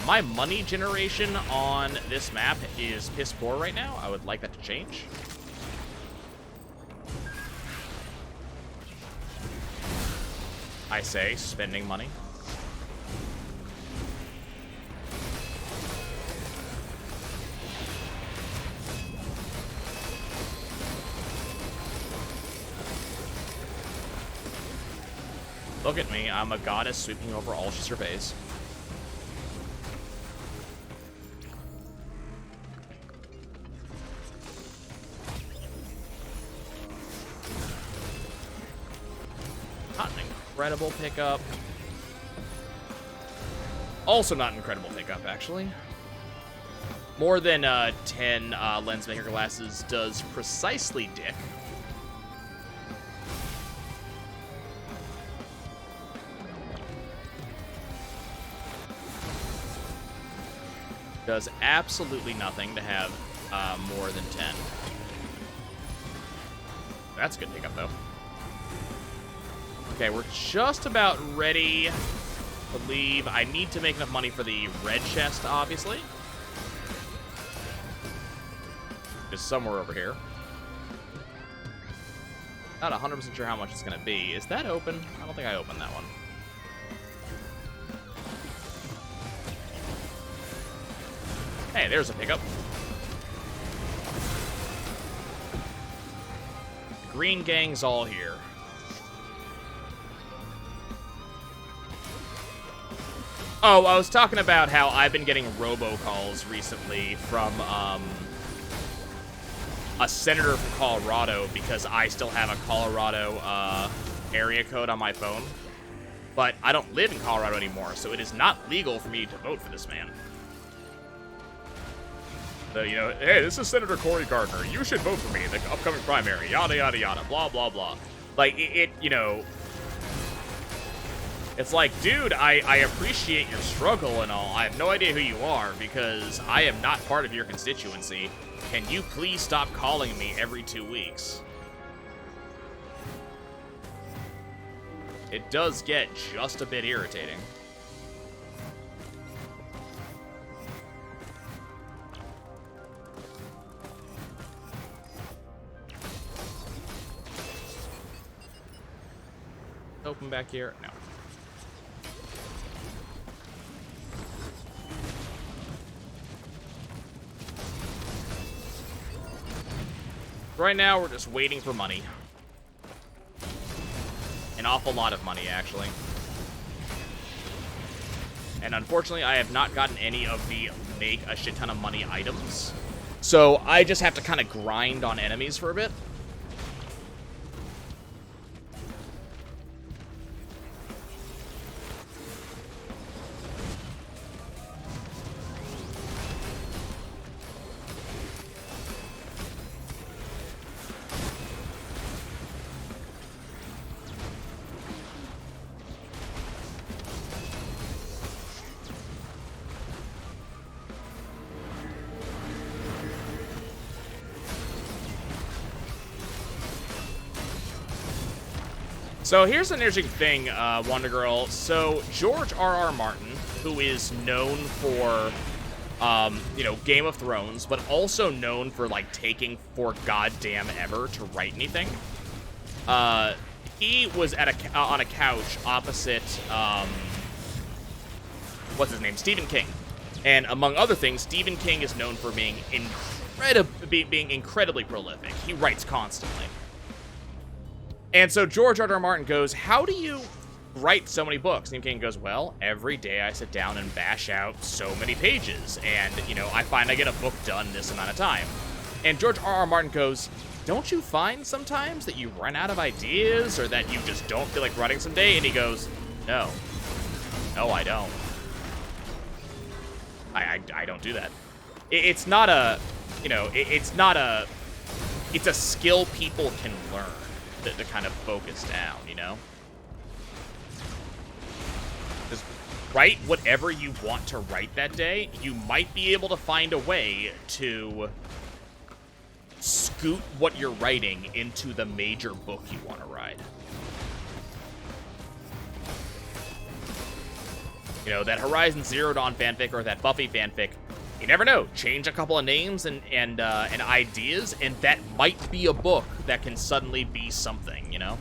My money generation on this map is piss poor right now. I would like that to change. I say spending money. Look at me. I'm a goddess sweeping over all she surveys. Incredible pickup. Also not incredible pickup, actually. More than 10 lens maker glasses does precisely dick. Does absolutely nothing to have more than 10. That's a good pickup, though. Okay, we're just about ready to leave. I need to make enough money for the red chest, obviously. Just somewhere over here. Not 100% sure how much it's going to be. Is that open? I don't think I opened that one. Hey, there's a pickup. The green gang's all here. Oh, I was talking about how I've been getting robocalls recently from a senator from Colorado because I still have a Colorado area code on my phone. But I don't live in Colorado anymore, so it is not legal for me to vote for this man. So, you know, hey, this is Senator Cory Gardner. You should vote for me in the upcoming primary. Yada, yada, yada. Blah, blah, blah. Like, you know... It's like, dude, I appreciate your struggle and all. I have no idea who you are because I am not part of your constituency. Can you please stop calling me every 2 weeks? It does get just a bit irritating. Open back here? No. Right now, we're just waiting for money. An awful lot of money, actually. And unfortunately, I have not gotten any of the make a shit ton of money items. So I just have to kind of grind on enemies for a bit. So here's an interesting thing, Wonder Girl. So George R.R. Martin, who is known for, you know, Game of Thrones, but also known for, like, taking for goddamn ever to write anything. He was at on a couch opposite, what's his name? Stephen King. And among other things, Stephen King is known for being being incredibly prolific. He writes constantly. And so George R.R. Martin goes, how do you write so many books? And King goes, well, every day I sit down and bash out so many pages. And, you know, I find I get a book done in this amount of time. And George R.R. Martin goes, don't you find sometimes that you run out of ideas or that you just don't feel like writing someday? And he goes, no. No, I don't. I don't do that. It's not a, you know, it's a skill people can learn to kind of focus down, you know? Just write whatever you want to write that day. You might be able to find a way to scoot what you're writing into the major book you want to write. You know, that Horizon Zero Dawn fanfic or that Buffy fanfic, you never know. Change a couple of names and ideas, and that might be a book that can suddenly be something, you know?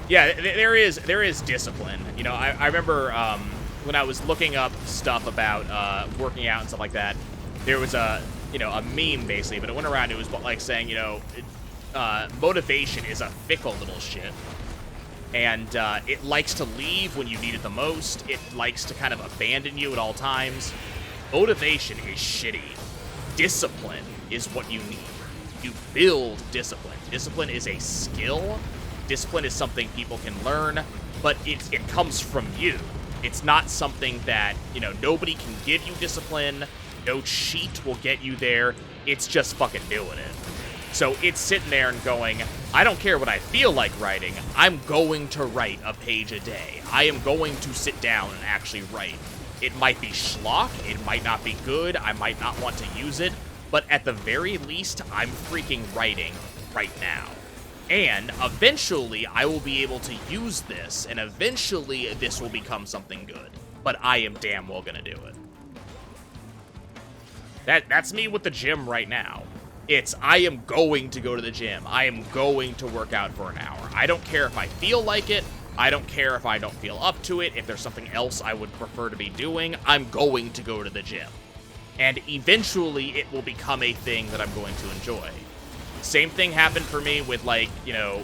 Yeah, there is discipline. You know, I remember when I was looking up stuff about working out and stuff like that, there was a meme basically, but it went around. It was like saying, you know, motivation is a fickle little shit, and it likes to leave when you need it the most. It likes to kind of abandon you at all times. Motivation is shitty. Discipline is what you need. You build discipline. Discipline is a skill. Discipline is something people can learn, but it comes from you. It's not something that, you know, nobody can give you discipline. No cheat will get you there. It's just fucking doing it. So it's sitting there and going, I don't care what I feel like writing. I'm going to write a page a day. I am going to sit down and actually write. It might be schlock. It might not be good. I might not want to use it. But at the very least, I'm freaking writing right now. And eventually, I will be able to use this, and eventually, this will become something good. But I am damn well gonna do it. That's me with the gym right now. It's, I am going to go to the gym. I am going to work out for an hour. I don't care if I feel like it. I don't care if I don't feel up to it. If there's something else I would prefer to be doing, I'm going to go to the gym. And eventually, it will become a thing that I'm going to enjoy. Same thing happened for me with, like, you know,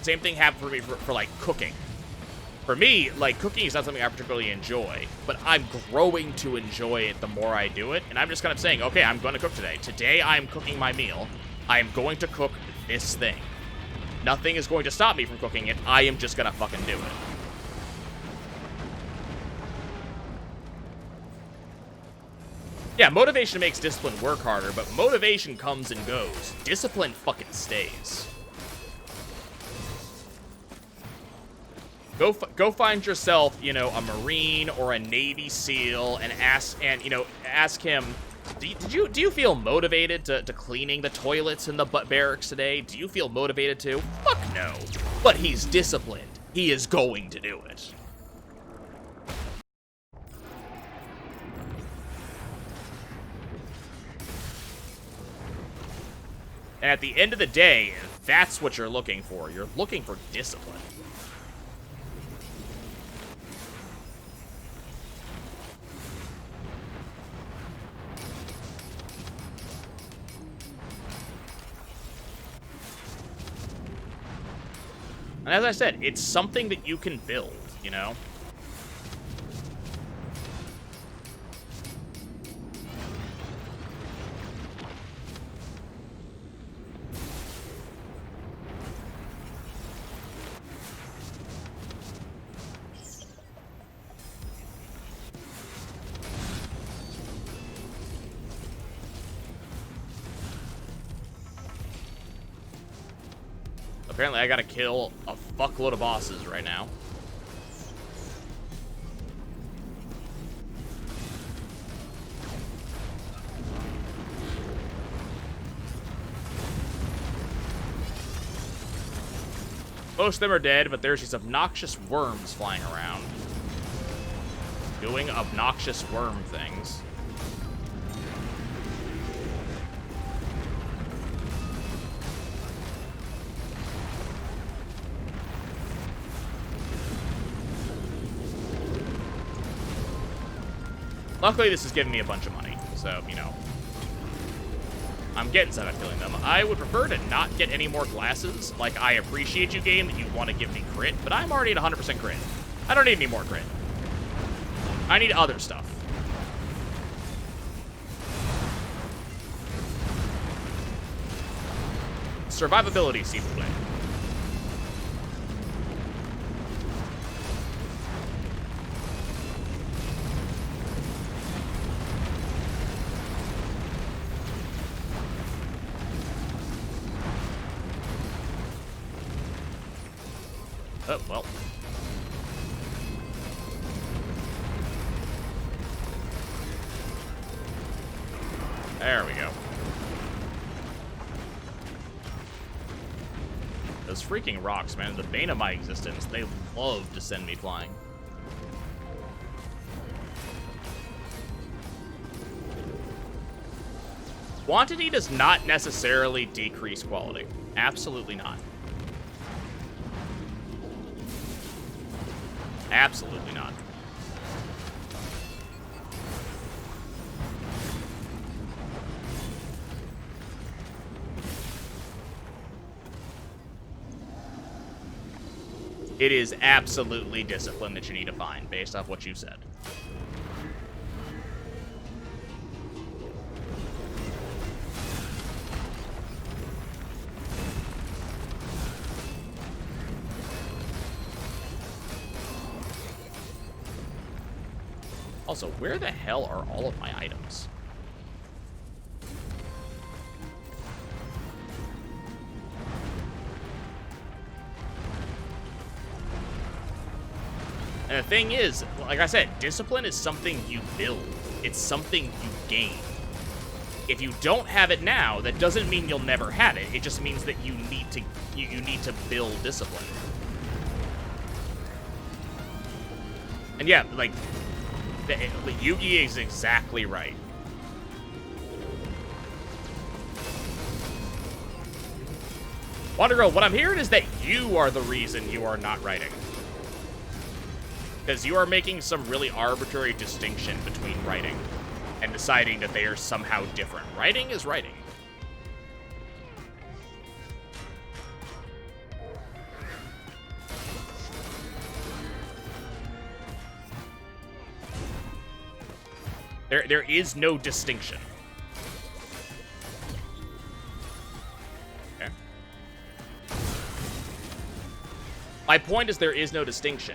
same thing happened for me for like, cooking. For me, like, cooking is not something I particularly enjoy, but I'm growing to enjoy it the more I do it, and I'm just kind of saying, okay, I'm going to cook today. Today, I'm cooking my meal. I am going to cook this thing. Nothing is going to stop me from cooking it. I am just going to fucking do it. Yeah, motivation makes discipline work harder, but motivation comes and goes. Discipline fucking stays. Go find yourself, you know, a Marine or a Navy SEAL and ask him, do you feel motivated to cleaning the toilets in the barracks today? Do you feel motivated to? Fuck no. But he's disciplined. He is going to do it. And at the end of the day, that's what you're looking for. You're looking for discipline. And as I said, it's something that you can build, you know? Apparently, I gotta kill a fuckload of bosses right now. Most of them are dead, but there's these obnoxious worms flying around. Doing obnoxious worm things. Luckily, this is giving me a bunch of money, so, you know. I'm getting set up killing them. I would prefer to not get any more glasses. Like, I appreciate you, game, that you want to give me crit, but I'm already at 100% crit. I don't need any more crit. I need other stuff. Survivability, s'il vous plaît. Oh, well. There we go. Those freaking rocks, man, the bane of my existence. They love to send me flying. Quantity does not necessarily decrease quality. Absolutely not. Absolutely not. It is absolutely discipline that you need to find, based off what you said. Also, where the hell are all of my items? And the thing is, like I said, discipline is something you build. It's something you gain. If you don't have it now, that doesn't mean you'll never have it. It just means that you need to build discipline. And yeah, like Yugi is exactly right. Wonder Girl, what I'm hearing is that you are the reason you are not writing. Because you are making some really arbitrary distinction between writing and deciding that they are somehow different. Writing is writing. There is no distinction. Okay. My point is there is no distinction.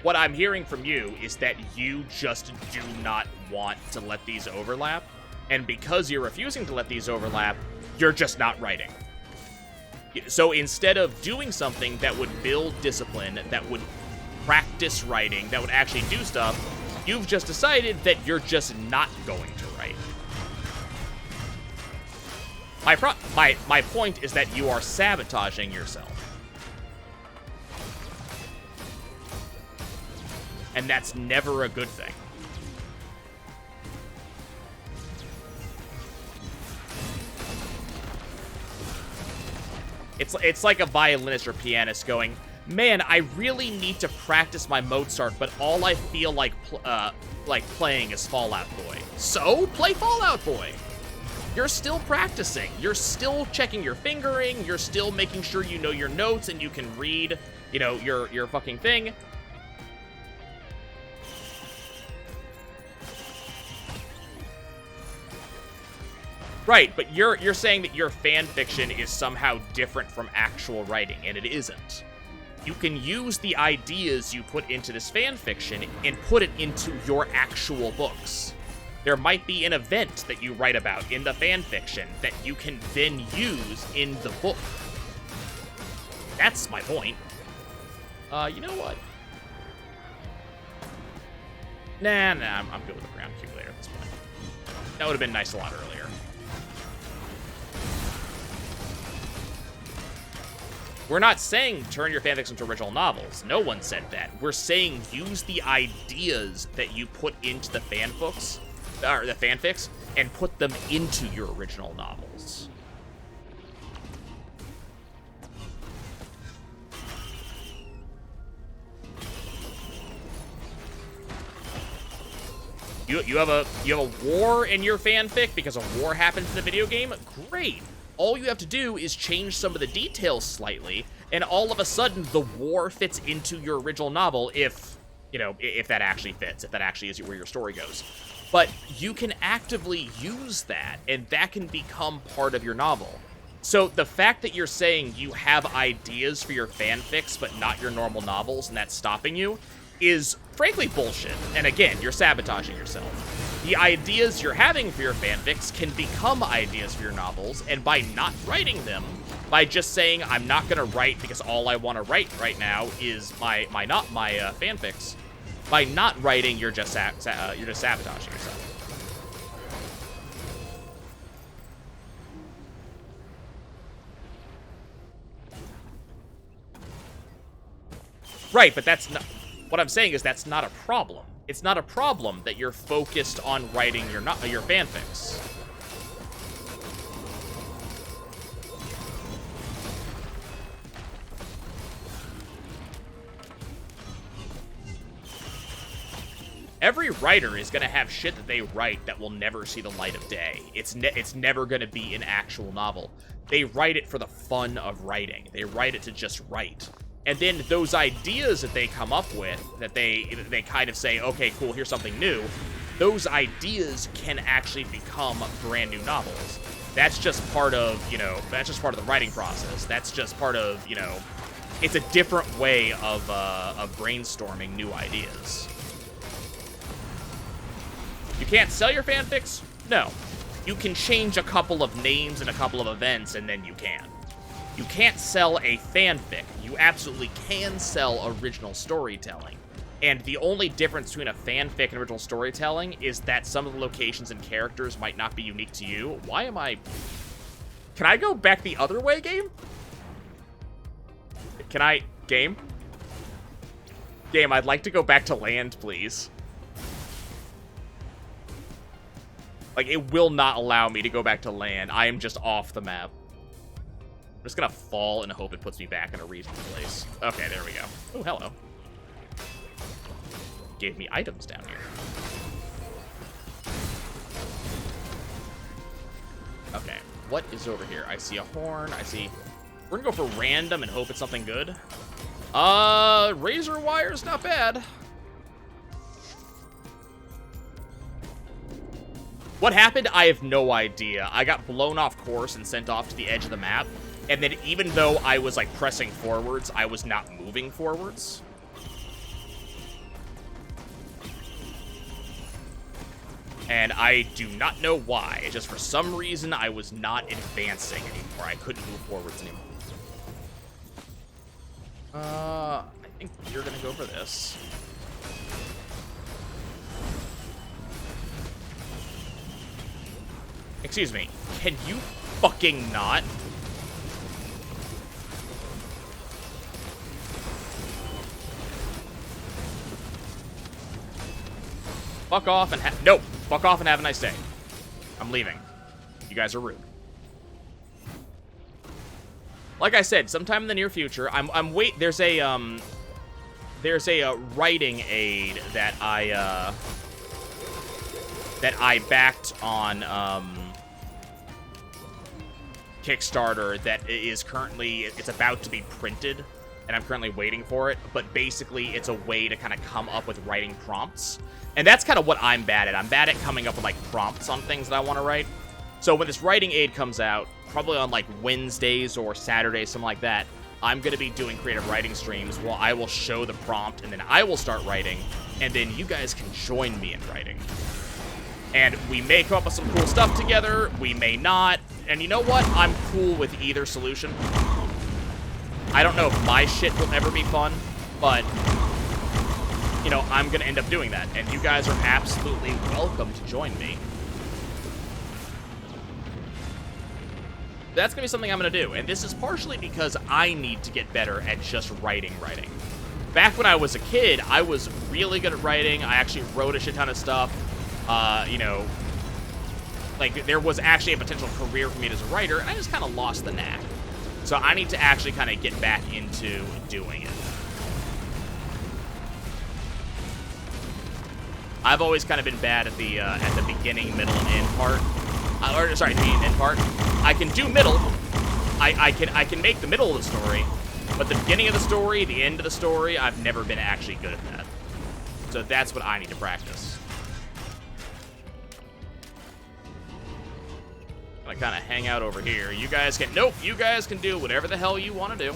What I'm hearing from you is that you just do not want to let these overlap, and because you're refusing to let these overlap, you're just not writing. So instead of doing something that would build discipline, that would practice writing, that would actually do stuff, you've just decided that you're just not going to write. My point is that you are sabotaging yourself. And that's never a good thing. It's like a violinist or pianist going, man, I really need to practice my Mozart, but all I feel like playing is Fallout Boy. So, play Fallout Boy. You're still practicing. You're still checking your fingering. You're still making sure you know your notes and you can read, you know, your fucking thing. Right, but you're saying that your fan fiction is somehow different from actual writing, and it isn't. You can use the ideas you put into this fan fiction and put it into your actual books. There might be an event that you write about in the fan fiction that you can then use in the book. That's my point. You know what? Nah, I'm good with the ground accumulator at this point. That would have been nice a lot earlier. We're not saying turn your fanfics into original novels. No one said that. We're saying use the ideas that you put into the fanbooks, or the fanfics, and put them into your original novels. You have a war in your fanfic because a war happens in the video game? Great. All you have to do is change some of the details slightly, and all of a sudden the war fits into your original novel if, you know, if that actually fits, if that actually is where your story goes. But you can actively use that, and that can become part of your novel. So the fact that you're saying you have ideas for your fanfics but not your normal novels and that's stopping you is frankly bullshit. And again, you're sabotaging yourself. The ideas you're having for your fanfics can become ideas for your novels, and by not writing them, by just saying I'm not gonna write because all I want to write right now is my fanfics, by not writing, you're just sabotaging yourself. Right, but that's not what I'm saying. Is that's not a problem. It's not a problem that you're focused on writing your fanfics. Every writer is gonna have shit that they write that will never see the light of day. It's never gonna be an actual novel. They write it for the fun of writing. They write it to just write. And then those ideas that they come up with, that they kind of say, okay, cool, here's something new, those ideas can actually become brand new novels. That's just part of, you know, that's just part of the writing process. That's just part of, you know, it's a different way of brainstorming new ideas. You can't sell your fanfics? No. You can change a couple of names and a couple of events, and then you can. You can't sell a fanfic. You absolutely can sell original storytelling. And the only difference between a fanfic and original storytelling is that some of the locations and characters might not be unique to you. Why am I... Can I go back the other way, game? Can I... Game? Game, I'd like to go back to land, please. Like, it will not allow me to go back to land. I am just off the map. I'm just gonna fall and hope it puts me back in a reasonable place. Okay, there we go. Oh, hello. Gave me items down here. Okay, what is over here? I see a horn, I see... We're gonna go for random and hope it's something good. Razor wire's not bad. What happened? I have no idea. I got blown off course and sent off to the edge of the map. And then even though I was, like, pressing forwards, I was not moving forwards. And I do not know why. It's just for some reason I was not advancing anymore. I couldn't move forwards anymore. I think you're gonna go for this. Excuse me. Can you fucking not? Fuck off and no! Fuck off and have a nice day. I'm leaving. You guys are rude. Like I said, sometime in the near future, there's a writing aid that I backed on Kickstarter that is currently, it's about to be printed, and I'm currently waiting for it, but basically it's a way to kind of come up with writing prompts. And that's kind of what I'm bad at. I'm bad at coming up with, like, prompts on things that I want to write. So when this writing aid comes out, probably on, like, Wednesdays or Saturdays, something like that, I'm going to be doing creative writing streams where I will show the prompt, and then I will start writing, and then you guys can join me in writing. And we may come up with some cool stuff together, we may not, and you know what? I'm cool with either solution. I don't know if my shit will ever be fun, but... you know, I'm going to end up doing that, and you guys are absolutely welcome to join me. That's going to be something I'm going to do, and this is partially because I need to get better at just writing. Back when I was a kid, I was really good at writing. I actually wrote a shit ton of stuff. You know, like, there was actually a potential career for me as a writer, and I just kind of lost the knack. So I need to actually kind of get back into doing it. I've always kind of been bad at the beginning, middle, and end part. Or sorry, the end part. I can do middle. I can make the middle of the story, but the beginning of the story, the end of the story, I've never been actually good at that. So that's what I need to practice. I kind of hang out over here. You guys can... Nope, you guys can do whatever the hell you want to do.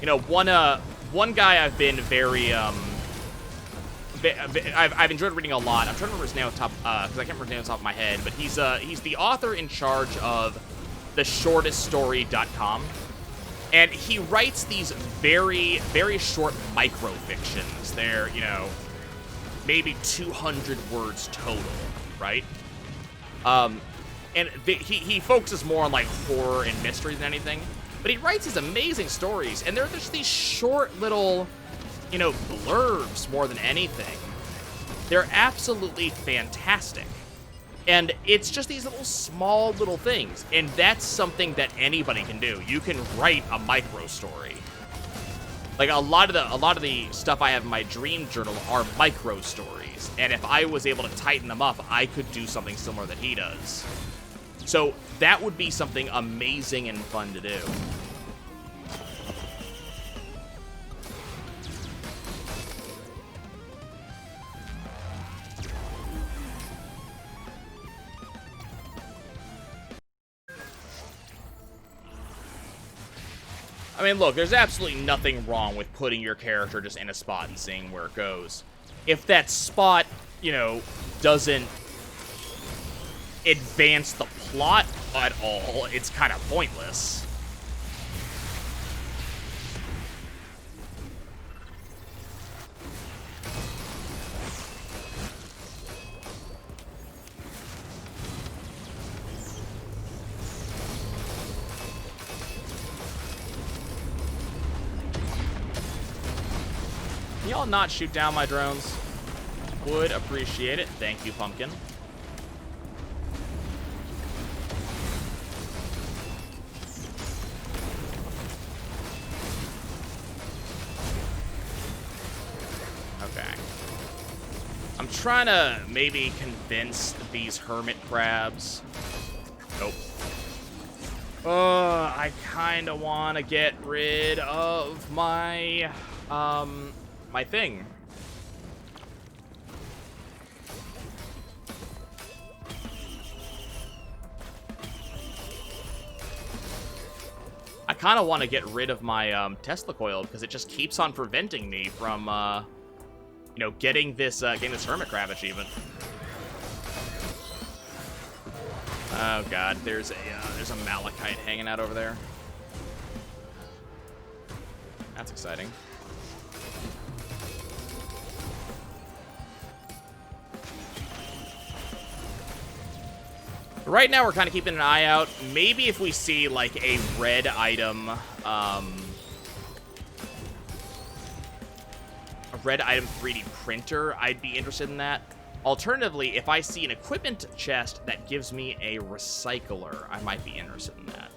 You know, one guy I've been very, I've enjoyed reading a lot. I'm trying to remember his name off the top, because I can't remember his name off the top of my head, but he's the author in charge of theshorteststory.com. And he writes these very, very short micro-fictions. They're, you know, maybe 200 words total, right? And he focuses more on, like, horror and mystery than anything. But he writes these amazing stories, and they're just these short little, you know, blurbs more than anything. They're absolutely fantastic. And it's just these little small little things, and that's something that anybody can do. You can write a micro story. Like a lot of the stuff I have in my dream journal are micro stories, and if I was able to tighten them up, I could do something similar that he does. So that would be something amazing and fun to do. I mean, look, there's absolutely nothing wrong with putting your character just in a spot and seeing where it goes. If that spot, you know, doesn't advance the plot at all, it's kind of pointless. Can y'all not shoot down my drones? Would appreciate it. Thank you, Pumpkin. Okay. I'm trying to maybe convince these hermit crabs. Nope. I kind of want to get rid of my, my thing. I kind of want to get rid of my Tesla coil because it just keeps on preventing me from, you know, getting this hermit crab achievement. Oh god, there's a malachite hanging out over there. That's exciting. Right now, we're kind of keeping an eye out. Maybe if we see, like, a red item, a red item 3D printer, I'd be interested in that. Alternatively, if I see an equipment chest that gives me a recycler, I might be interested in that.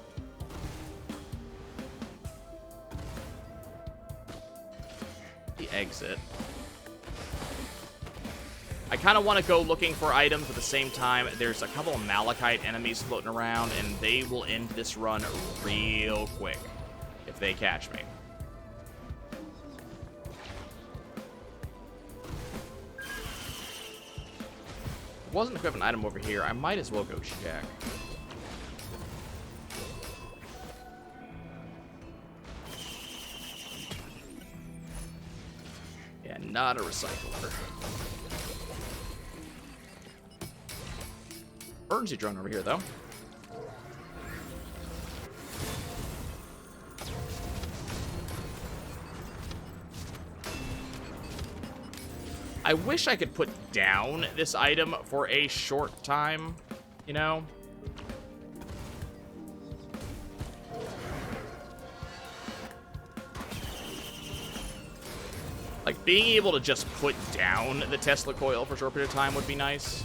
The exit. I kind of want to go looking for items at the same time. There's a couple of malachite enemies floating around, and they will end this run real quick if they catch me. There wasn't an equipment item over here. I might as well go check. Yeah, not a recycler. Emergency drone over here, though. I wish I could put down this item for a short time, you know? Like, being able to just put down the Tesla coil for a short period of time would be nice.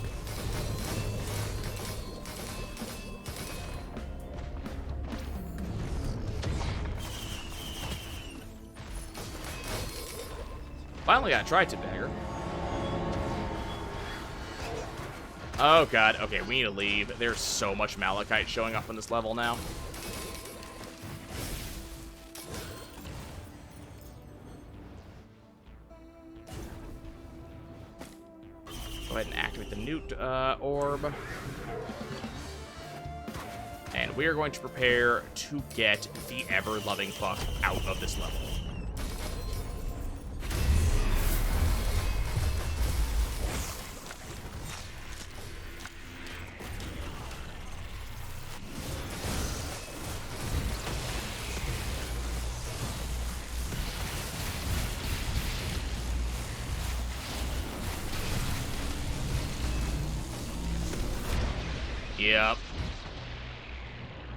Finally got a tri-tip dagger. Oh god, okay, we need to leave. There's so much malachite showing up on this level now. Go ahead and activate the newt orb. And we are going to prepare to get the ever-loving fuck out of this level. Yep.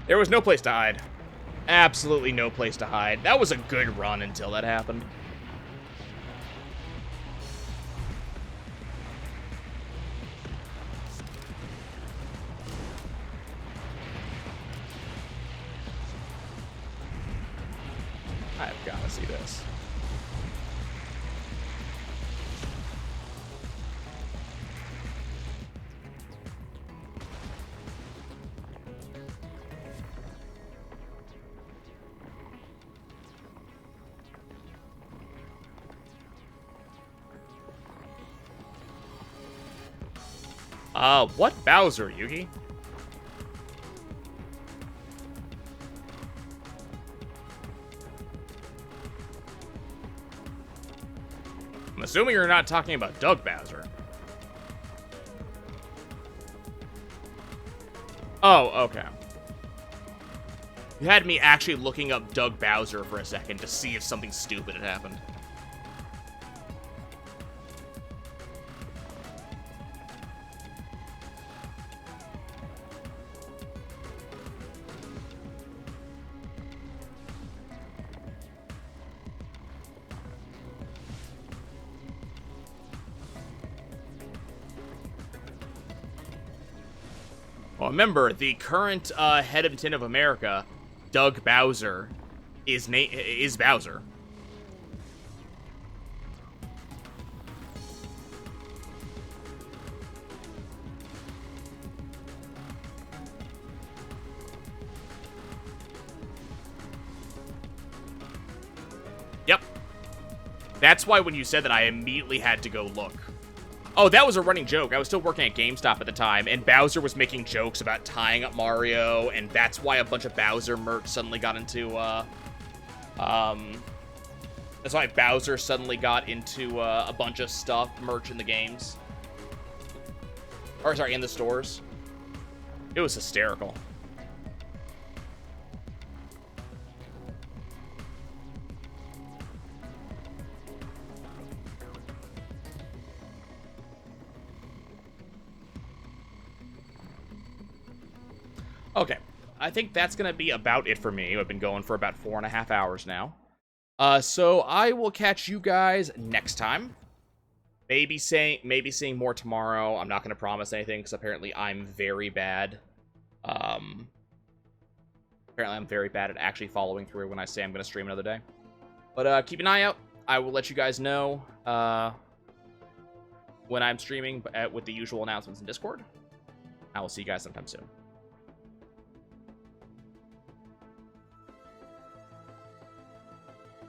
There was no place to hide. Absolutely no place to hide. That was a good run until that happened. I've got to see this. What Bowser, Yugi? I'm assuming you're not talking about Doug Bowser. Oh, okay. You had me actually looking up Doug Bowser for a second to see if something stupid had happened. Well, remember, the current head of Nintendo of America, Doug Bowser, is Bowser. Yep. That's why when you said that, I immediately had to go look. Oh, that was a running joke. I was still working at GameStop at the time, and Bowser was making jokes about tying up Mario, and that's why a bunch of Bowser merch suddenly got into, that's why Bowser suddenly got into, a bunch of stuff, merch in the games. Or, sorry, in the stores. It was hysterical. Okay, I think that's going to be about it for me. I've been going for about 4.5 hours now. So I will catch you guys next time. Maybe seeing more tomorrow. I'm not going to promise anything because apparently I'm very bad. Apparently I'm very bad at actually following through when I say I'm going to stream another day. But keep an eye out. I will let you guys know when I'm streaming with the usual announcements in Discord. I will see you guys sometime soon.